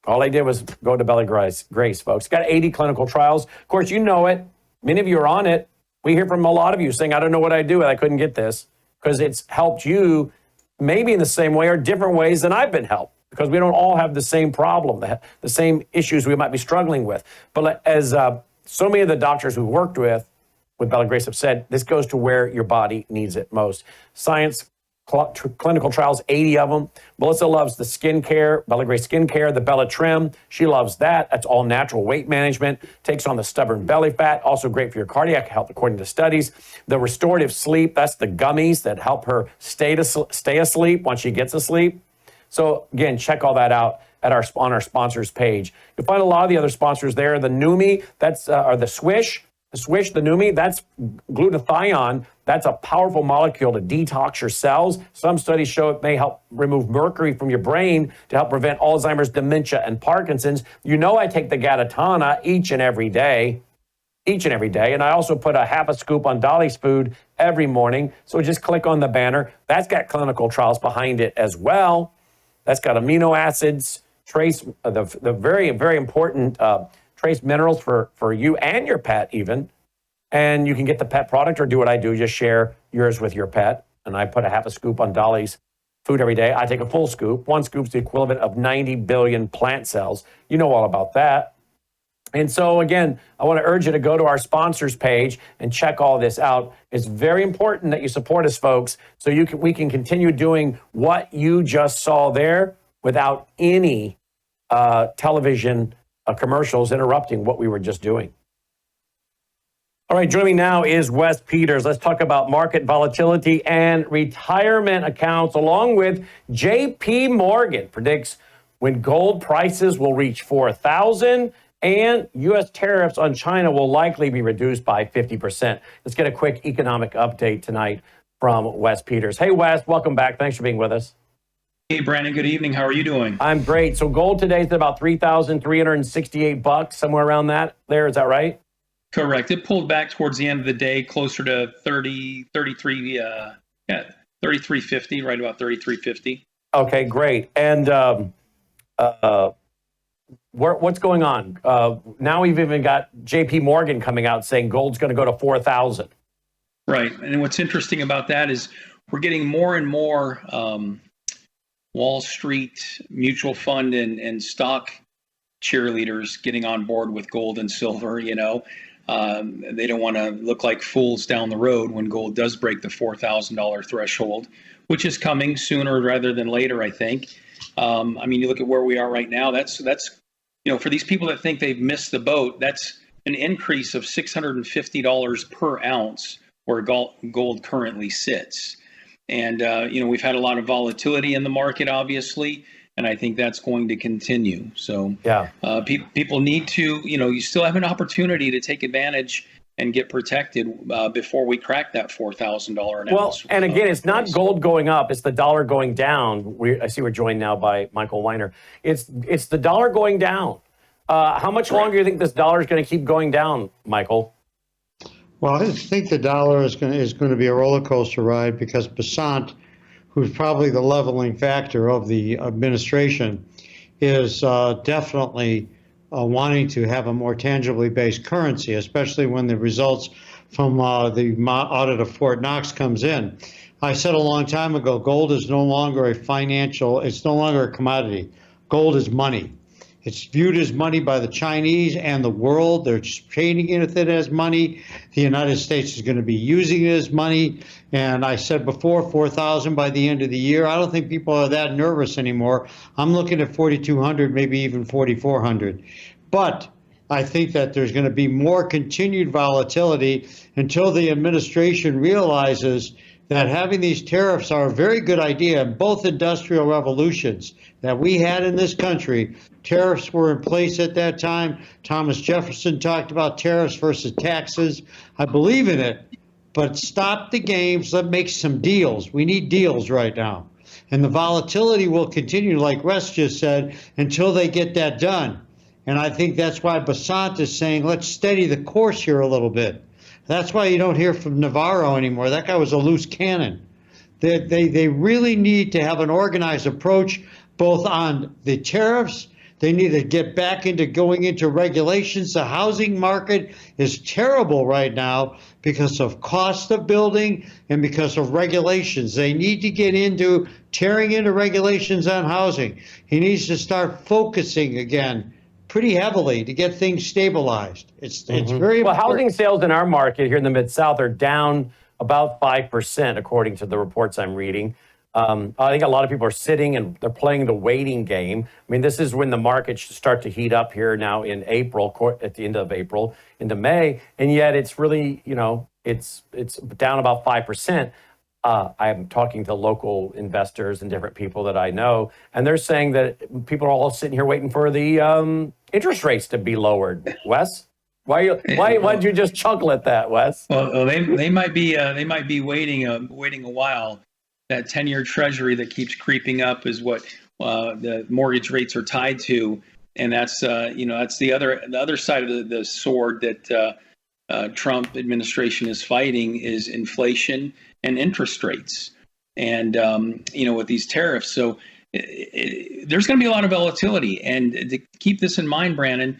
All I did was go to Bella Grace, folks. Got 80 clinical trials. Of course, you know it. Many of you are on it. We hear from a lot of you saying, I don't know what I do, and I couldn't get this, because it's helped you maybe in the same way or different ways than I've been helped, because we don't all have the same problem, the same issues we might be struggling with. But as so many of the doctors we've worked with Bella Grace have said, this goes to where your body needs it most. Science, clinical trials, 80 of them. Melissa loves the skincare, Bella Grace skincare, the Bella Trim. She loves that. That's all natural weight management. Takes on the stubborn belly fat. Also great for your cardiac health, according to studies. The restorative sleep, that's the gummies that help her stay asleep once she gets asleep. So again, check all that out at on our sponsors page. You'll find a lot of the other sponsors there. The Numi, that's or the Swish. The Numi, that's glutathione. That's a powerful molecule to detox your cells. Some studies show it may help remove mercury from your brain to help prevent Alzheimer's, dementia, and Parkinson's. You know I take the Gatatana each and every day. And I also put a half a scoop on Dolly's food every morning. So just click on the banner. That's got clinical trials behind it as well. That's got amino acids, trace the very, very important trace minerals for you and your pet even. And you can get the pet product or do what I do, just share yours with your pet. And I put a half a scoop on Dolly's food every day. I take a full scoop. 1 scoop's the equivalent of 90 billion plant cells. You know all about that. And so again, I want to urge you to go to our sponsors page and check all this out. It's very important that you support us, folks, so we can continue doing what you just saw there without any television commercials interrupting what we were just doing. All right, joining me now is Wes Peters. Let's talk about market volatility and retirement accounts, along with J.P. Morgan predicts when gold prices will reach $4,000 and U.S. tariffs on China will likely be reduced by 50%. Let's get a quick economic update tonight from Wes Peters. Hey, Wes, welcome back. Thanks for being with us. Hey, Brannon, good evening. How are you doing? I'm great. So gold today is about $3,368, somewhere around that there. Is that right? Correct. It pulled back towards the end of the day, closer to 33.50, right about 33.50. Okay, great. And what's going on? Now we've even got JP Morgan coming out saying gold's going to go to 4,000. Right. And what's interesting about that is we're getting more and more Wall Street mutual fund and stock cheerleaders getting on board with gold and silver. They don't want to look like fools down the road when gold does break the $4,000 threshold, which is coming sooner rather than later, I think. You look at where we are right now. That's for these people that think they've missed the boat, that's an increase of $650 per ounce where gold currently sits. And, we've had a lot of volatility in the market, obviously, and I think that's going to continue. So people need to, you still have an opportunity to take advantage and get protected before we crack that $4,000 an ounce. Well, and again, it's not gold going up, it's the dollar going down. I see we're joined now by Michael Weiner. It's the dollar going down. How much longer do you think this dollar is going to keep going down, Michael? Well, I think the dollar is going to be a roller coaster ride because Basant, who's probably the leveling factor of the administration, is definitely wanting to have a more tangibly based currency, especially when the results from the audit of Fort Knox comes in. I said a long time ago, gold is no longer it's no longer a commodity. Gold is money. It's viewed as money by the Chinese and the world. They're trading it as money. The United States is going to be using it as money. And I said before, 4,000 by the end of the year. I don't think people are that nervous anymore. I'm looking at 4,200, maybe even 4,400. But I think that there's going to be more continued volatility until the administration realizes that having these tariffs are a very good idea. In both industrial revolutions that we had in this country, tariffs were in place at that time. Thomas Jefferson talked about tariffs versus taxes. I believe in it, but stop the games. Let's make some deals. We need deals right now. And the volatility will continue, like Russ just said, until they get that done. And I think that's why Basant is saying, let's steady the course here a little bit. That's why you don't hear from Navarro anymore. That guy was a loose cannon. They really need to have an organized approach both on the tariffs. They need to get back into going into regulations. The housing market is terrible right now because of cost of building and because of regulations. They need to get into tearing into regulations on housing. He needs to start focusing again pretty heavily to get things stabilized. It's very important. Well, housing sales in our market here in the Mid-South are down about 5%, according to the reports I'm reading. I think a lot of people are sitting and they're playing the waiting game. I mean, this is when the market should start to heat up here now in April, at the end of April, into May, and yet it's really, it's down about 5%. I'm talking to local investors and different people that I know, and they're saying that people are all sitting here waiting for the interest rates to be lowered. Wes, why'd you just chuckle at that, Wes? Well, they might be waiting a while. That 10-year Treasury that keeps creeping up is what the mortgage rates are tied to, and that's that's the other side of the sword that Trump administration is fighting is inflation and interest rates, and with these tariffs. So there's going to be a lot of volatility, and to keep this in mind, Brannon,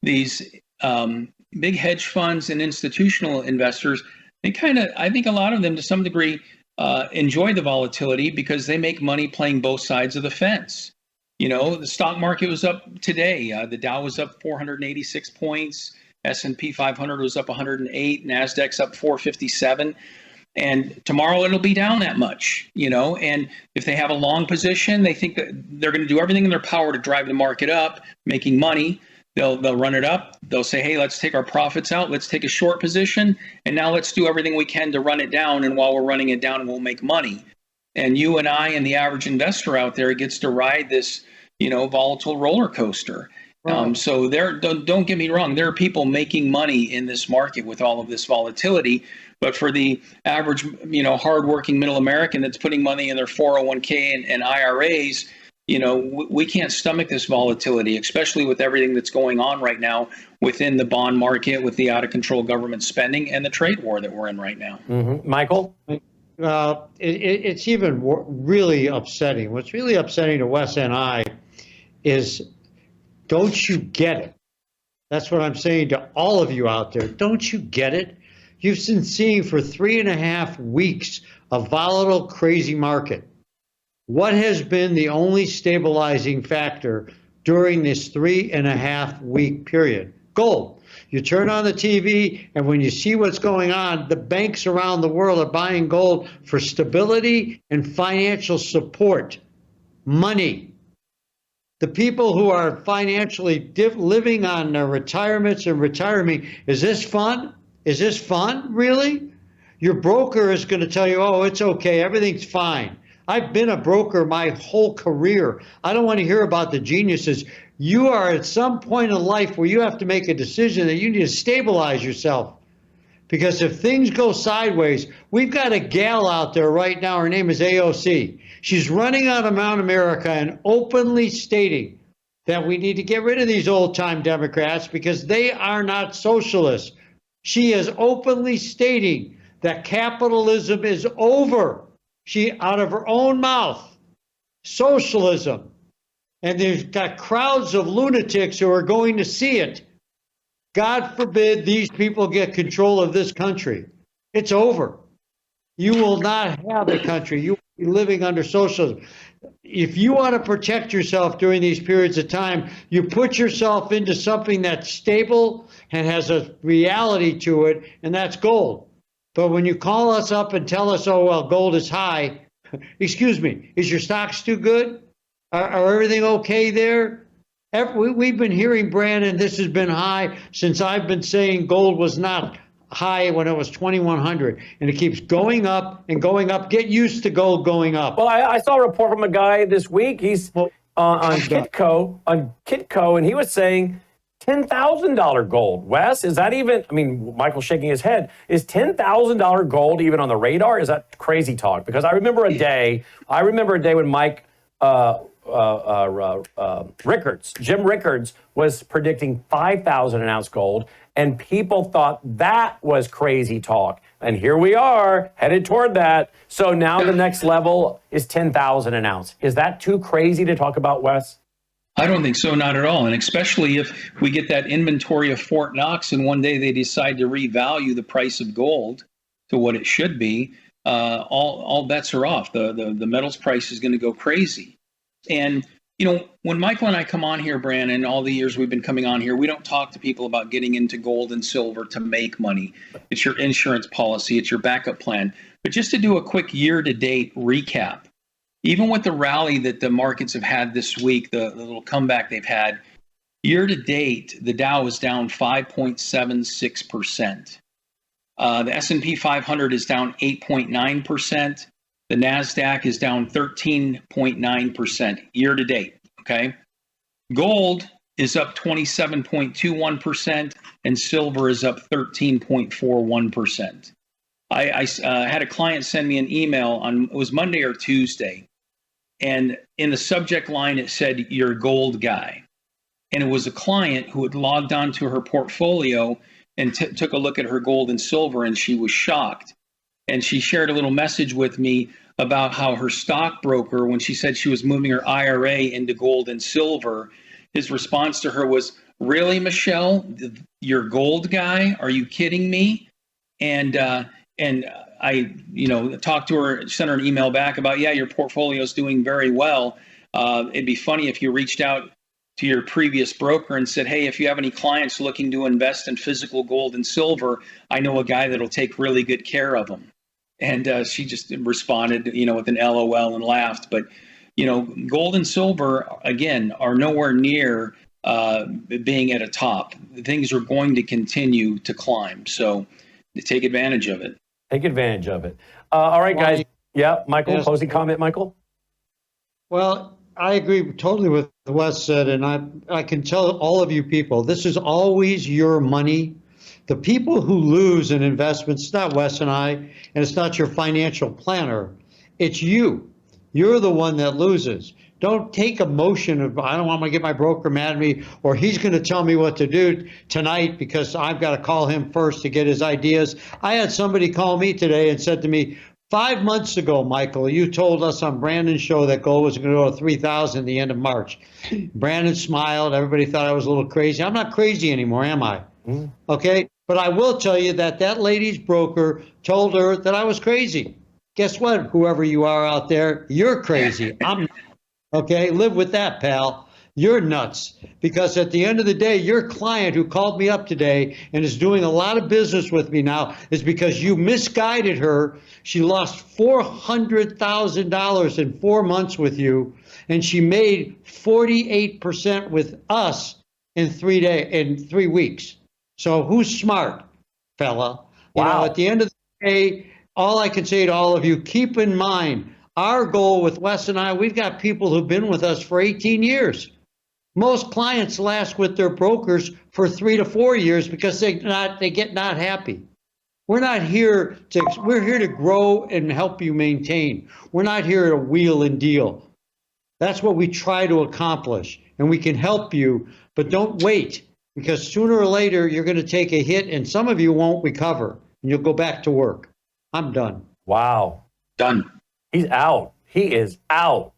these big hedge funds and institutional investors, I think a lot of them to some degree enjoy the volatility because they make money playing both sides of the fence. The stock market was up today. The Dow was up 486 points. S&P 500 was up 108. NASDAQ's up 457. And tomorrow it'll be down that much, and if they have a long position, they think that they're going to do everything in their power to drive the market up, making money. They'll run it up. They'll say, hey, let's take our profits out. Let's take a short position. And now let's do everything we can to run it down. And while we're running it down, we'll make money. And you and I and the average investor out there gets to ride this, volatile roller coaster. So don't get me wrong, there are people making money in this market with all of this volatility, but for the average, hardworking middle American that's putting money in their 401k and IRAs, we can't stomach this volatility, especially with everything that's going on right now within the bond market, with the out of control government spending and the trade war that we're in right now. Mm-hmm. Michael? It's even really upsetting. What's really upsetting to Wes and I is, don't you get it? That's what I'm saying to all of you out there. Don't you get it? You've been seeing for 3.5 weeks a volatile, crazy market. What has been the only stabilizing factor during this 3.5 week period? Gold. You turn on the TV, and when you see what's going on, the banks around the world are buying gold for stability and financial support. Money. The people who are financially living on their retirements and retiring, is this fun? Is this fun, really? Your broker is going to tell you, oh, it's okay, everything's fine. I've been a broker my whole career. I don't want to hear about the geniuses. You are at some point in life where you have to make a decision that you need to stabilize yourself. Because if things go sideways, we've got a gal out there right now, her name is AOC. She's running out of Mount America and openly stating that we need to get rid of these old-time Democrats because they are not socialists. She is openly stating that capitalism is over. She, out of her own mouth, socialism. And they've got crowds of lunatics who are going to see it. God forbid these people get control of this country. It's over. You will not have a country. You will be living under socialism. If you want to protect yourself during these periods of time, you put yourself into something that's stable and has a reality to it, and that's gold. But when you call us up and tell us, oh, well, gold is high, excuse me, is your stocks too good? Are everything okay there? We've been hearing, Brannon, this has been high since I've been saying gold was not high when it was 2,100, and it keeps going up and going up. Get used to gold going up. Well, I saw a report from a guy this week. He's on Kitco, and he was saying $10,000 gold. Wes, is that even, I mean, Michael's shaking his head. Is $10,000 gold even on the radar? Is that crazy talk? Because I remember a day when Mike Rickards, Jim Rickards, was predicting 5,000 an ounce gold, and people thought that was crazy talk. And here we are, headed toward that. So now the next level is 10,000 an ounce. Is that too crazy to talk about, Wes? I don't think so, not at all. And especially if we get that inventory of Fort Knox and one day they decide to revalue the price of gold to what it should be, all bets are off. The metals price is going to go crazy. And, you know, when Michael and I come on here, Brannon, all the years we've been coming on here, we don't talk to people about getting into gold and silver to make money. It's your insurance policy. It's your backup plan. But just to do a quick year-to-date recap, even with the rally that the markets have had this week, the little comeback they've had, year-to-date, the Dow is down 5.76%. The S&P 500 is down 8.9%. The NASDAQ is down 13.9% year-to-date, okay? Gold is up 27.21%, and silver is up 13.41%. I had a client send me an email on, it was Monday or Tuesday, and in the subject line it said, "You're gold guy." And it was a client who had logged onto her portfolio and took a look at her gold and silver, and she was shocked. And she shared a little message with me about how her stockbroker, when she said she was moving her IRA into gold and silver, his response to her was, "Really, Michelle, you're gold guy? Are you kidding me?" And I, talked to her, sent her an email back about, yeah, your portfolio is doing very well. It'd be funny if you reached out to your previous broker and said, hey, if you have any clients looking to invest in physical gold and silver, I know a guy that'll take really good care of them. And she just responded, with an LOL and laughed. But, gold and silver, again, are nowhere near being at a top. Things are going to continue to climb. So take advantage of it. Take advantage of it. All right, guys. Yeah, Michael, closing comment, Michael? Well, I agree totally with what Wes said, and I can tell all of you people, this is always your money. The people who lose in investments, it's not Wes and I, and it's not your financial planner. It's you. You're the one that loses. Don't take emotion of, I don't want to get my broker mad at me, or he's going to tell me what to do tonight because I've got to call him first to get his ideas. I had somebody call me today and said to me, 5 months ago, Michael, you told us on Brandon's show that gold was going to go to 3,000 at the end of March. Brandon smiled. Everybody thought I was a little crazy. I'm not crazy anymore, am I? Okay. But I will tell you that that lady's broker told her that I was crazy. Guess what? Whoever you are out there, you're crazy. I'm not. Okay. Live with that, pal. You're nuts, because at the end of the day, your client who called me up today and is doing a lot of business with me now is because you misguided her. She lost $400,000 in 4 months with you, and she made 48% with us in 3 weeks. So who's smart, fella? You know, at the end of the day, all I can say to all of you, keep in mind, our goal with Wes and I, we've got people who've been with us for 18 years. Most clients last with their brokers for 3 to 4 years because they get not happy. We're here to grow and help you maintain. We're not here to wheel and deal. That's what we try to accomplish, and we can help you, but don't wait, because sooner or later you're going to take a hit, and some of you won't recover, and you'll go back to work. I'm done. Wow. Done. He's out. He is out.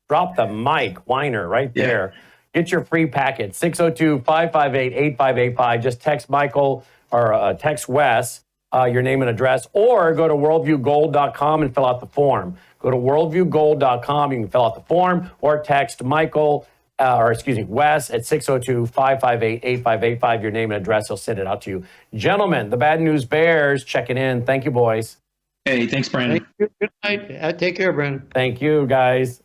Drop the mic, whiner, right there. Yeah. Get your free packet, 602-558-8585. Just text Michael or text Wes your name and address, or go to worldviewgold.com and fill out the form. Go to worldviewgold.com. You can fill out the form, or text Michael, Wes at 602-558-8585. Your name and address. He'll send it out to you. Gentlemen, the Bad News Bears checking in. Thank you, boys. Hey, thanks, Brandon. Thank you. Good night. Take care, Brandon. Thank you, guys.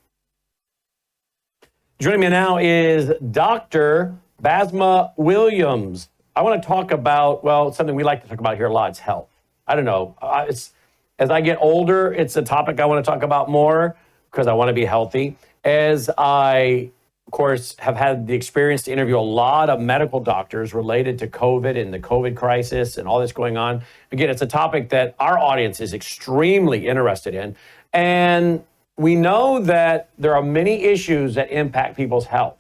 Joining me now is Dr. Basma Williams. I want to talk about, well, something we like to talk about here a lot. It's health. I don't know. As I get older, it's a topic I want to talk about more because I want to be healthy. As I, of course, have had the experience to interview a lot of medical doctors related to COVID and the COVID crisis and all this going on. Again, it's a topic that our audience is extremely interested in. And we know that there are many issues that impact people's health.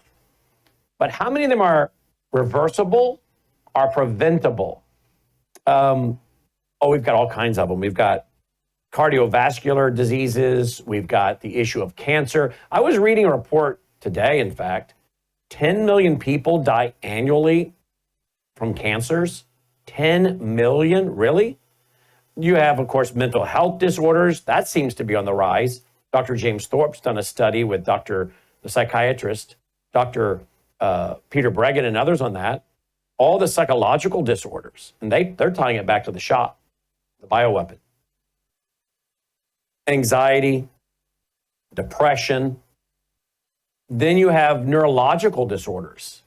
But how many of them are reversible, are preventable? We've got all kinds of them. We've got cardiovascular diseases. We've got the issue of cancer. I was reading a report today, in fact, 10 million people die annually from cancers. 10 million, really? You have, of course, mental health disorders. That seems to be on the rise. Dr. James Thorpe's done a study with the psychiatrist, Dr. Peter Breggin and others on that. All the psychological disorders, and they're tying it back to the shot, the bioweapon. Anxiety, depression. Then you have neurological disorders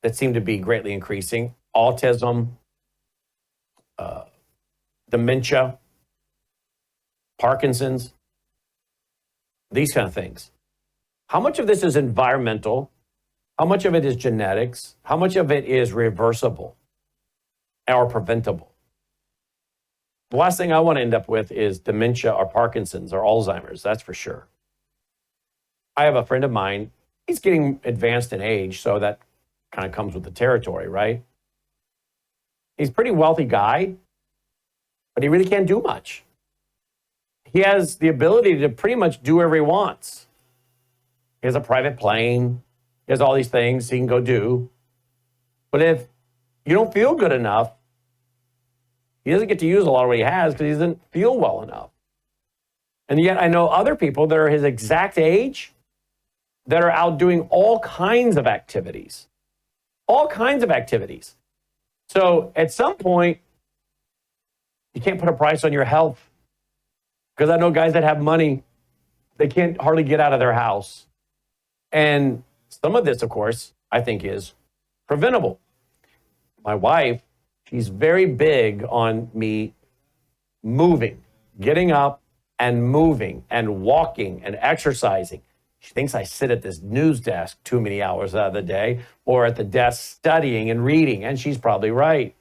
that seem to be greatly increasing. Autism, dementia, Parkinson's, these kind of things. How much of this is environmental? How much of it is genetics? How much of it is reversible or preventable? The last thing I want to end up with is dementia or Parkinson's or Alzheimer's, that's for sure. I have a friend of mine, he's getting advanced in age, so that kind of comes with the territory, right? He's a pretty wealthy guy, but he really can't do much. He has the ability to pretty much do whatever he wants. He has a private plane. He has all these things he can go do. But if you don't feel good enough, he doesn't get to use a lot of what he has because he doesn't feel well enough. And yet I know other people that are his exact age that are out doing all kinds of activities. All kinds of activities. So at some point, you can't put a price on your health. Because I know guys that have money, they can't hardly get out of their house. And some of this, of course, I think is preventable. My wife, she's very big on me moving, getting up and moving and walking and exercising. She thinks I sit at this news desk too many hours out of the day or at the desk studying and reading, and she's probably right.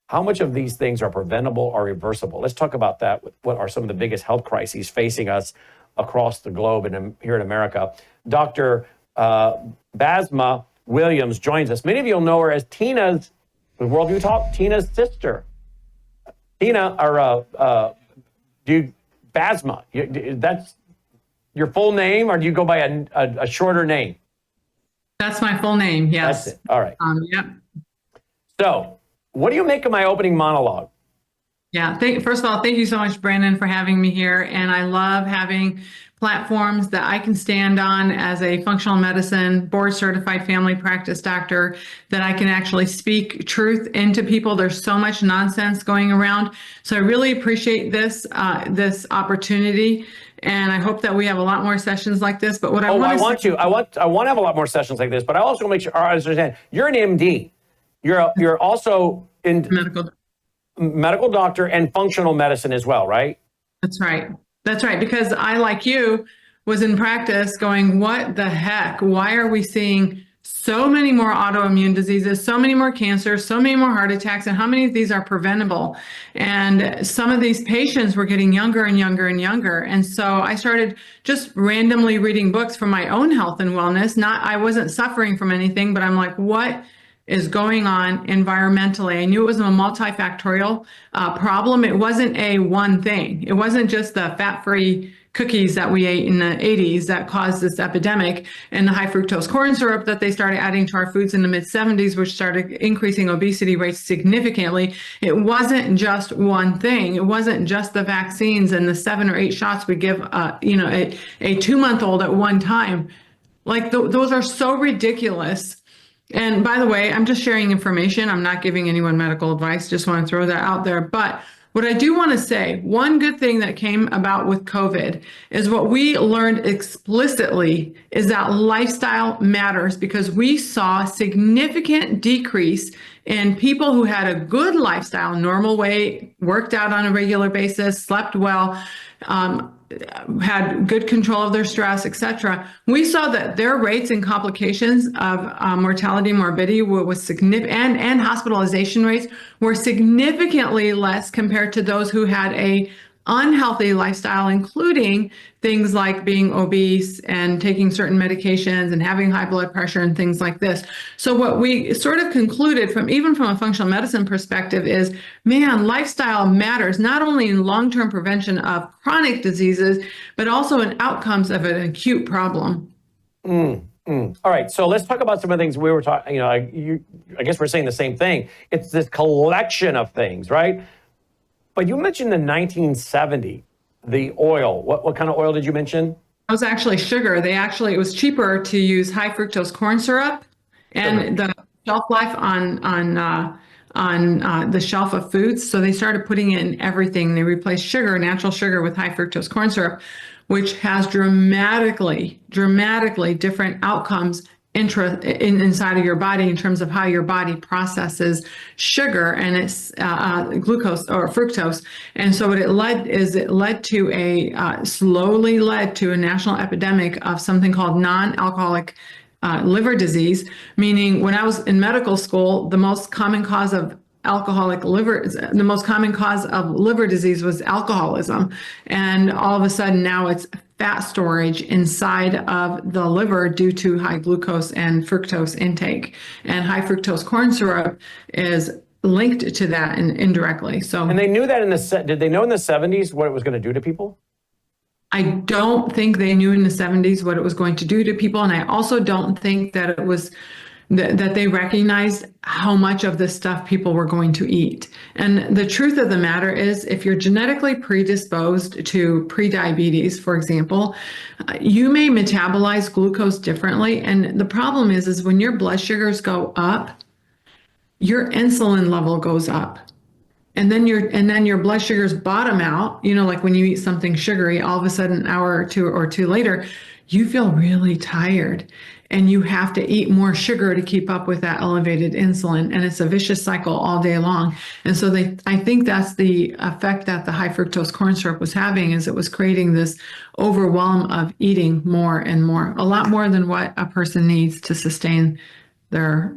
How much of these things are preventable or reversible? Let's talk about that. What are some of the biggest health crises facing us across the globe and here in America? Dr. Basma Williams joins us. Many of you will know her as Tina's, the Worldview Talk, Tina's sister. Tina, or Basma, that's your full name, or do you go by a shorter name? That's my full name, yes. That's it. All right. Yep. So, what do you make of my opening monologue? Yeah, first of all, thank you so much, Brannon, for having me here. And I love having platforms that I can stand on as a functional medicine board certified family practice doctor, that I can actually speak truth into people. There's so much nonsense going around. So I really appreciate this opportunity. And I hope that we have a lot more sessions like this. But what I want to have a lot more sessions like this, but I also want to make sure I understand you're an MD. You're also in medical doctor and functional medicine as well, right? That's right. That's right. Because I, like you, was in practice going, what the heck? Why are we seeing so many more autoimmune diseases, so many more cancers, so many more heart attacks, and how many of these are preventable? And some of these patients were getting younger and younger and younger. And so I started just randomly reading books for my own health and wellness. I wasn't suffering from anything, but I'm like, what is going on environmentally? I knew it was a multifactorial problem. It wasn't a one thing. It wasn't just the fat-free cookies that we ate in the 80s that caused this epidemic, and the high fructose corn syrup that they started adding to our foods in the mid 70s, which started increasing obesity rates significantly. It wasn't just one thing. It wasn't just the vaccines and the 7 or 8 shots we give, a 2-month-old at one time. Like those are so ridiculous. And by the way, I'm just sharing information. I'm not giving anyone medical advice. Just want to throw that out there. But what I do want to say, one good thing that came about with COVID is what we learned explicitly is that lifestyle matters, because we saw significant decrease in people who had a good lifestyle, normal weight, worked out on a regular basis, slept well, had good control of their stress, etc. We saw that their rates and complications of mortality, morbidity was significant, and hospitalization rates were significantly less compared to those who had a unhealthy lifestyle, including things like being obese and taking certain medications and having high blood pressure and things like this. So what we sort of concluded from a functional medicine perspective is, man, lifestyle matters, not only in long-term prevention of chronic diseases, but also in outcomes of an acute problem. All right, so let's talk about some of the things we were talking, I guess we're saying the same thing. It's this collection of things, right? But you mentioned the 1970, the oil. What kind of oil did you mention? It was actually sugar. It was cheaper to use high fructose corn syrup, and the shelf life on the shelf of foods. So they started putting it in everything. They replaced natural sugar, with high fructose corn syrup, which has dramatically different outcomes inside of your body in terms of how your body processes sugar and its glucose or fructose. And so what it slowly led to a national epidemic of something called non-alcoholic liver disease, meaning when I was in medical school, the most common cause of liver disease was alcoholism. And all of a sudden now it's fat storage inside of the liver due to high glucose and fructose intake. And high fructose corn syrup is linked to that indirectly. So, and they knew that did they know in the 70s what it was going to do to people? I don't think they knew in the 70s what it was going to do to people. And I also don't think that it was that they recognized how much of this stuff people were going to eat. And the truth of the matter is, if you're genetically predisposed to prediabetes, for example, you may metabolize glucose differently. And the problem is when your blood sugars go up, your insulin level goes up. And then your blood sugars bottom out, like when you eat something sugary, all of a sudden an hour or two later, you feel really tired. and you have to eat more sugar to keep up with that elevated insulin, and it's a vicious cycle all day long. And so I think that's the effect that the high fructose corn syrup was having, is it was creating this overwhelm of eating more and more, a lot more than what a person needs to sustain their,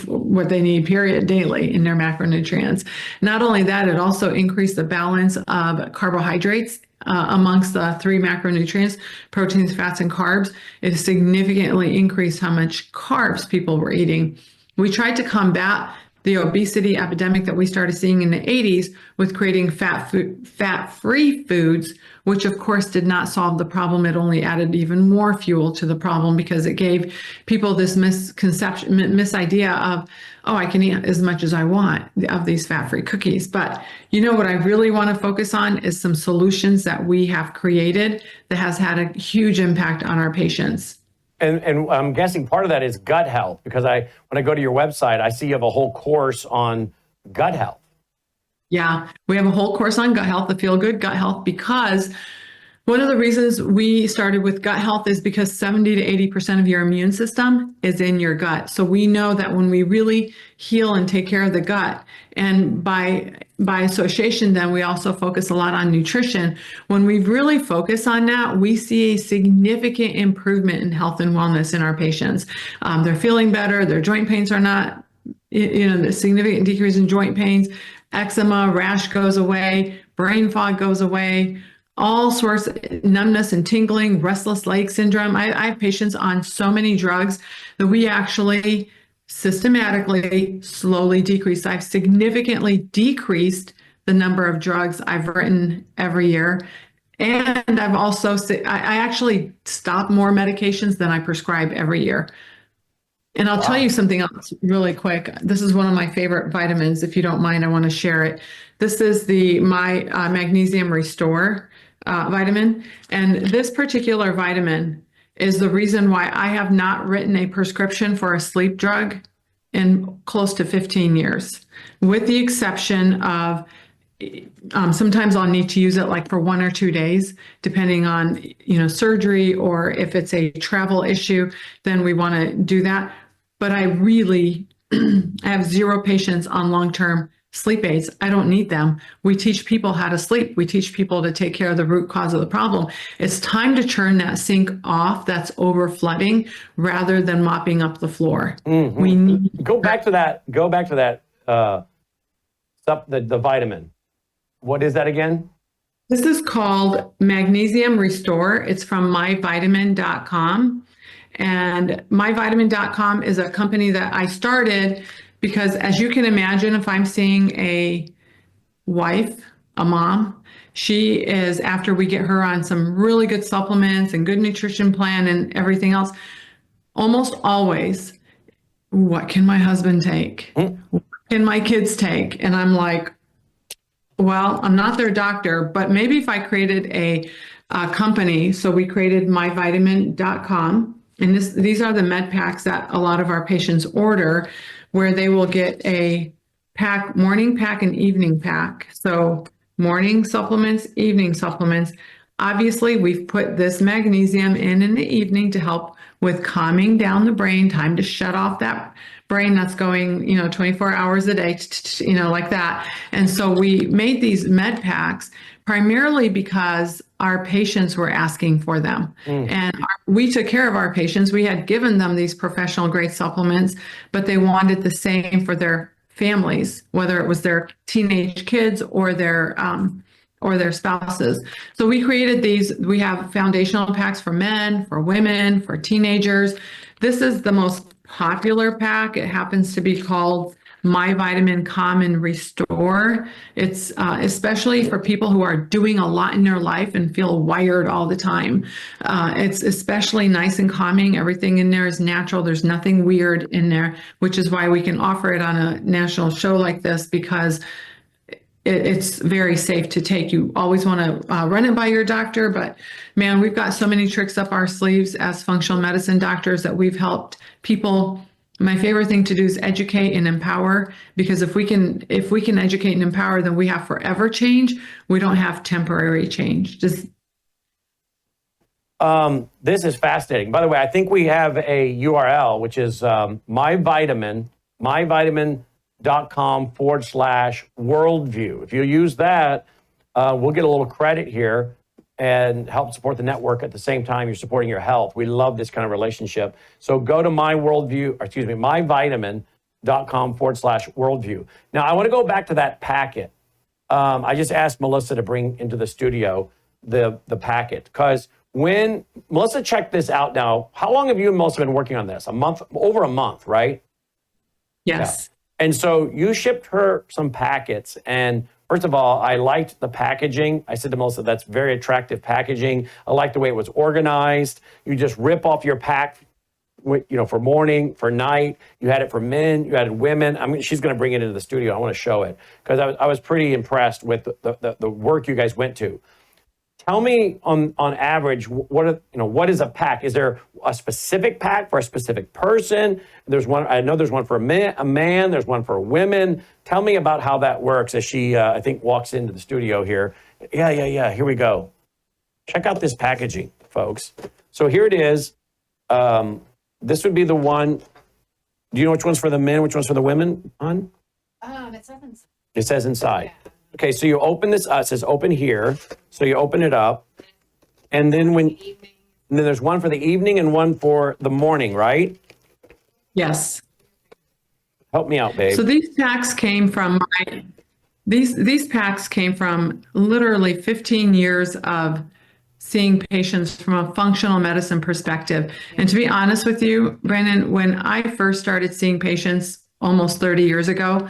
what they need, period, daily in their macronutrients. Not only that, it also increased the balance of carbohydrates amongst the three macronutrients, proteins, fats, and carbs. It significantly increased how much carbs people were eating. We tried to combat the obesity epidemic that we started seeing in the 80s with creating fat-free foods, which of course did not solve the problem. It only added even more fuel to the problem, because it gave people this misidea of, oh, I can eat as much as I want of these fat-free cookies. But what I really want to focus on is some solutions that we have created that has had a huge impact on our patients. And I'm guessing part of that is gut health, because when I go to your website, I see you have a whole course on gut health. Yeah, we have a whole course on gut health, the Feel Good Gut Health, because one of the reasons we started with gut health is because 70 to 80% of your immune system is in your gut. So we know that when we really heal and take care of the gut, and by association, then we also focus a lot on nutrition. When we really focus on that, we see a significant improvement in health and wellness in our patients. They're feeling better. Their joint pains are not, the significant decrease in joint pains. Eczema, rash goes away. Brain fog goes away. All sorts of numbness and tingling, restless leg syndrome. I have patients on so many drugs that we actually systematically, slowly decrease. I've significantly decreased the number of drugs I've written every year. And I've also, I actually stop more medications than I prescribe every year. And I'll tell you something else really quick. This is one of my favorite vitamins. If you don't mind, I want to share it. This is my Magnesium Restore vitamin. And this particular vitamin is the reason why I have not written a prescription for a sleep drug in close to 15 years, with the exception of sometimes I'll need to use it like for 1 or 2 days, depending on, surgery, or if it's a travel issue, then we want to do that. But I really I have 0 patients on long-term sleep aids. I don't need them. We teach people how to sleep. We teach people to take care of the root cause of the problem. It's time to turn that sink off that's over flooding, rather than mopping up the floor. Mm-hmm. We need go back to that the vitamin. What is that again? This is called Magnesium Restore. It's from myvitamin.com. And myvitamin.com is a company that I started because, as you can imagine, if I'm seeing a wife, a mom, she is, after we get her on some really good supplements and good nutrition plan and everything else, almost always, what can my husband take? What can my kids take? And I'm like, well, I'm not their doctor, but maybe if I created a company, so we created myvitamin.com, and these are the med packs that a lot of our patients order, where they will get a pack, morning pack and evening pack. So morning supplements, evening supplements. Obviously, we've put this magnesium in the evening to help with calming down the brain, time to shut off that brain that's going, 24 hours a day, like that. And so we made these med packs primarily because our patients were asking for them. And we took care of our patients. We had given them these professional grade supplements, but they wanted the same for their families, whether it was their teenage kids or their spouses. So we created these. We have foundational packs for men, for women, for teenagers. This is the most popular pack. It happens to be called My Vitamin Calm and Restore. It's especially for people who are doing a lot in their life and feel wired all the time. It's especially nice and calming. Everything in there is natural. There's nothing weird in there, which is why we can offer it on a national show like this, because it's very safe to take. You always want to run it by your doctor, but man, we've got so many tricks up our sleeves as functional medicine doctors that we've helped people. My favorite thing to do is educate and empower, because if we can educate and empower, then we have forever change. We don't have temporary change. This is fascinating. By the way, I think we have a URL, which is myvitamin.com/worldview. If you use that, we'll get a little credit here and help support the network at the same time you're supporting your health. We love this kind of relationship. So go to myvitamin.com/worldview. Now, I want to go back to that packet. I just asked Melissa to bring into the studio the packet, because when Melissa checked this out now, how long have you and Melissa been working on this? A month, over a month, right? Yes. Yeah. And so you shipped her some packets, and first of all, I liked the packaging. I said to Melissa, that's very attractive packaging. I like the way it was organized. You just rip off your pack, for morning, for night. You had it for men, you had women. She's going to bring it into the studio. I want to show it because I was pretty impressed with the work you guys went to. Tell me on average, what is a pack? Is there a specific pack for a specific person? There's one. I know there's one for a man. There's one for women. Tell me about how that works as she, I think, walks into the studio here. Yeah. Here we go. Check out this packaging, folks. So here it is. This would be the one. Do you know which one's for the men, which one's for the women, hon? It says inside. It says inside. Yeah. Okay, so you open this, it says open here. So you open it up. And then then there's one for the evening and one for the morning, right? Yes. Help me out, babe. So these packs came from these packs came from literally 15 years of seeing patients from a functional medicine perspective. And to be honest with you, Brannon, when I first started seeing patients almost 30 years ago,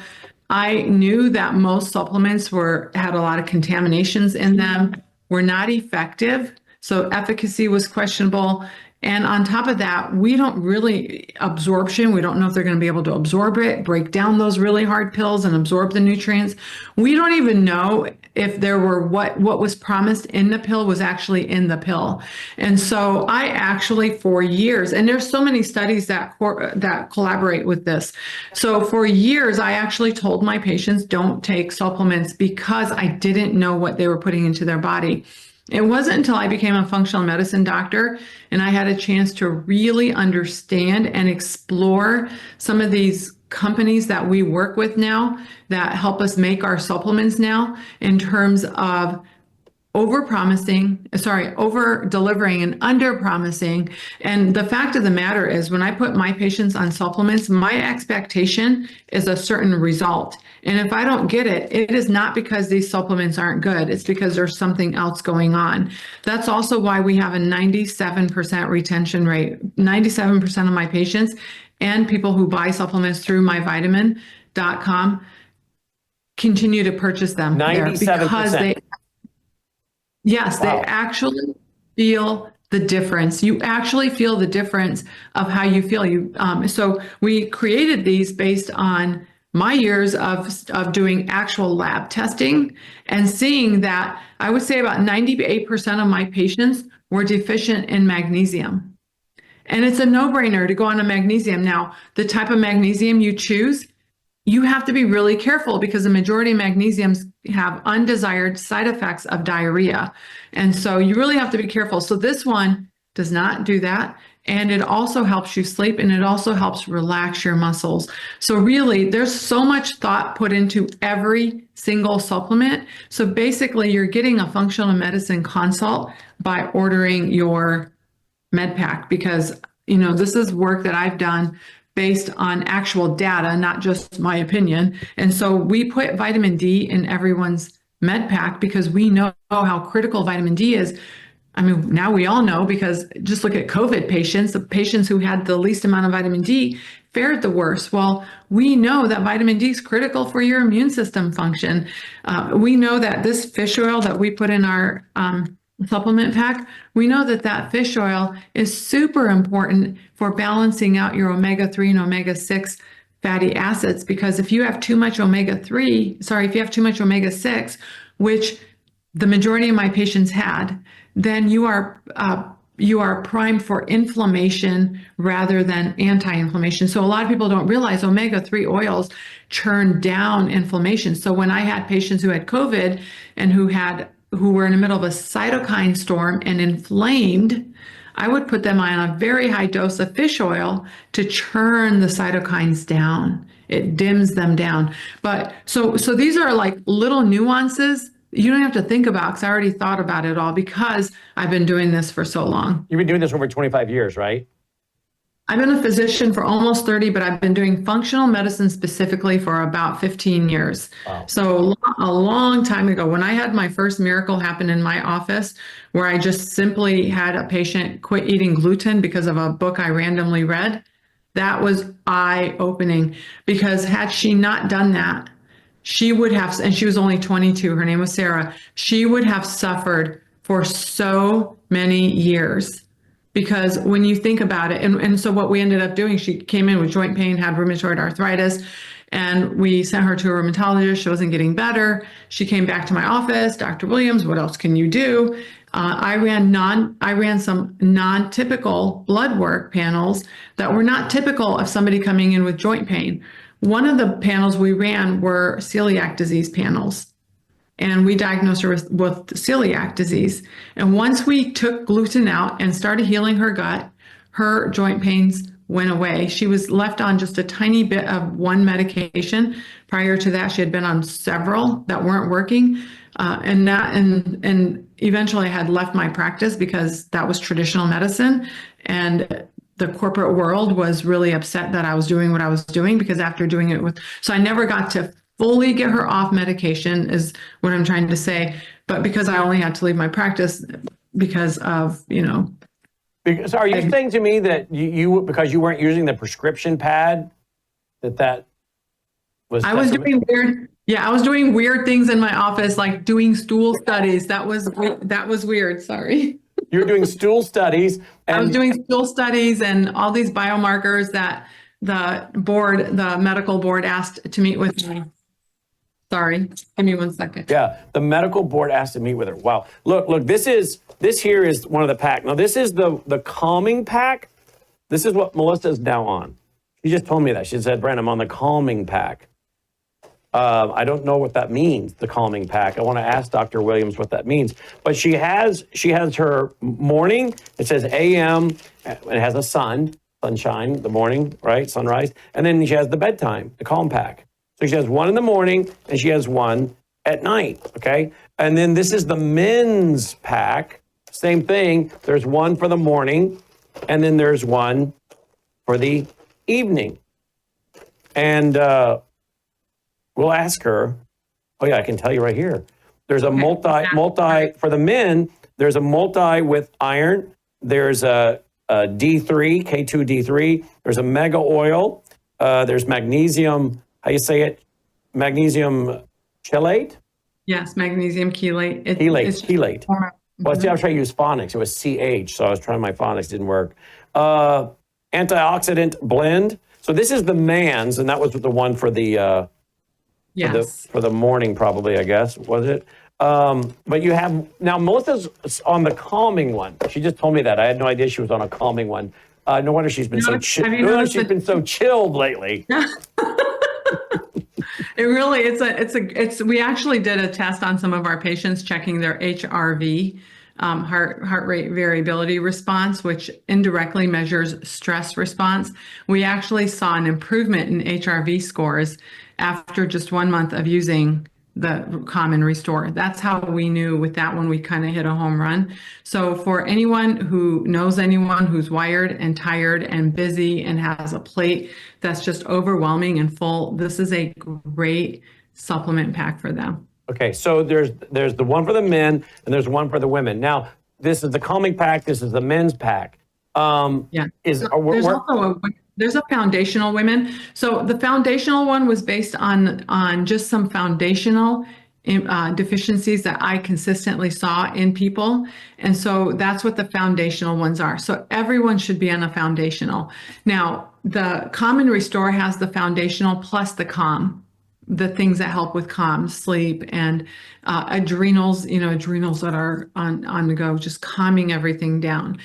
I knew that most supplements had a lot of contaminations in them, were not effective, so efficacy was questionable. And on top of that, we don't really absorption. We don't know if they're going to be able to absorb it, break down those really hard pills and absorb the nutrients. We don't even know if there were what was promised in the pill was actually in the pill. And so I actually, for years, and there's so many studies that collaborate with this. So for years, I actually told my patients, don't take supplements because I didn't know what they were putting into their body. It wasn't until I became a functional medicine doctor and I had a chance to really understand and explore some of these companies that we work with now that help us make our supplements now in terms of over-delivering and under-promising. And the fact of the matter is, when I put my patients on supplements, my expectation is a certain result. And if I don't get it, it is not because these supplements aren't good. It's because there's something else going on. That's also why we have a 97% retention rate. 97% of my patients and people who buy supplements through myvitamin.com continue to purchase them 97%. Because they actually feel the difference. You actually feel the difference of how you feel. So we created these based on my years of doing actual lab testing and seeing that I would say about 98% of my patients were deficient in magnesium. And it's a no-brainer to go on a magnesium. Now, the type of magnesium you choose, you have to be really careful because the majority of magnesiums have undesired side effects of diarrhea. And so you really have to be careful. So this one does not do that. And it also helps you sleep, and it also helps relax your muscles. So really, there's so much thought put into every single supplement. So basically, you're getting a functional medicine consult by ordering your med pack, because this is work that I've done based on actual data, not just my opinion. And so we put vitamin D in everyone's med pack because we know how critical vitamin D is. Now we all know, because just look at COVID patients, the patients who had the least amount of vitamin D fared the worst. Well, we know that vitamin D is critical for your immune system function. We know that this fish oil that we put in our supplement pack, we know that fish oil is super important for balancing out your omega-3 and omega-6 fatty acids, because if you have too much omega-6, which the majority of my patients had, then you are primed for inflammation rather than anti-inflammation. So a lot of people don't realize omega-3 oils churn down inflammation. So when I had patients who had COVID and who had who were in the middle of a cytokine storm and inflamed, I would put them on a very high dose of fish oil to churn the cytokines down. It dims them down. But so these are like little nuances you don't have to think about, because I already thought about it all because I've been doing this for so long. You've been doing this for over 25 years, right? I've been a physician for almost 30, but I've been doing functional medicine specifically for about 15 years. Wow. So a long time ago, when I had my first miracle happen in my office, where I just simply had a patient quit eating gluten because of a book I randomly read, that was eye-opening, because had she not done that, she would have, and she was only 22, her name was Sarah, she would have suffered for so many years. Because when you think about it, and so what we ended up doing, she came in with joint pain, had rheumatoid arthritis, and we sent her to a rheumatologist. She wasn't getting better. She came back to my office. Dr. Williams, what else can you do? I ran some non-typical blood work panels that were not typical of somebody coming in with joint pain. One of the panels we ran were celiac disease panels. And we diagnosed her with celiac disease. And once we took gluten out and started healing her gut, her joint pains went away. She was left on just a tiny bit of one medication. Prior to that, she had been on several that weren't working. And eventually I had left my practice because that was traditional medicine. And the corporate world was really upset that I was doing what I was doing, because after doing it so I never got to fully get her off medication, is what I'm trying to say. But because I only had to leave my practice because of, So are you saying to me that you because you weren't using the prescription pad, that was... I was doing weird... Yeah, I was doing weird things in my office, like doing stool studies. That was weird, sorry. You were doing stool studies. I was doing stool studies and all these biomarkers that the medical board asked to meet with me. Sorry, give me 1 second. Yeah, the medical board asked to meet with her. Wow. Look, this here is one of the pack. Now, this is the calming pack. This is what Melissa's now on. She just told me that. She said, Brent, I'm on the calming pack. I don't know what that means, the calming pack. I want to ask Dr. Williams what that means. But she has her morning. It says AM. It has a sunshine, the morning, right? Sunrise. And then she has the bedtime, the calm pack. So she has one in the morning and she has one at night, okay? And then this is the men's pack. Same thing. There's one for the morning and then there's one for the evening. And we'll ask her. Oh yeah, I can tell you right here. There's a multi for the men. There's a multi with iron. There's a D3, K2 D3. There's a mega oil. There's magnesium. How you say it? Magnesium chelate? Yes, magnesium chelate. Chelate. Well, see, I was trying to use phonics. It was CH, so I was trying my phonics, didn't work. Antioxidant blend. So this is the man's, and that was the one for the for the morning, probably, I guess, was it? But you have now Melissa's on the calming one. She just told me that. I had no idea she was on a calming one. No wonder she's been so chilled lately. It really, we actually did a test on some of our patients checking their HRV, heart rate variability response, which indirectly measures stress response. We actually saw an improvement in HRV scores after just 1 month of using the Calm and Restore. That's how we knew with that one we kind of hit a home run. So for anyone who knows anyone who's wired and tired and busy and has a plate that's just overwhelming and full, this is a great supplement pack for them. Okay, so there's the one for the men and there's one for the women. Now, this is the calming pack. This is the men's pack. There's a foundational women. So the foundational one was based on just some foundational deficiencies that I consistently saw in people. And so that's what the foundational ones are. So everyone should be on a foundational. Now, the Calm and Restore has the foundational plus the calm, the things that help with calm, sleep, and adrenals, adrenals that are on the go, just calming everything down.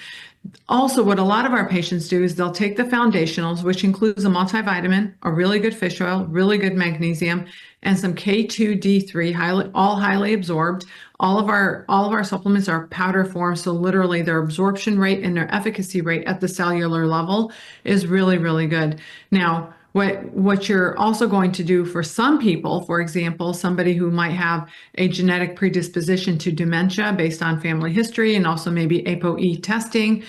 Also, what a lot of our patients do is they'll take the foundationals, which includes a multivitamin, a really good fish oil, really good magnesium, and some K2D3, all highly absorbed. All of our supplements are powder form, so literally their absorption rate and their efficacy rate at the cellular level is really, really good. Now, what you're also going to do for some people, for example, somebody who might have a genetic predisposition to dementia based on family history and also maybe ApoE testing,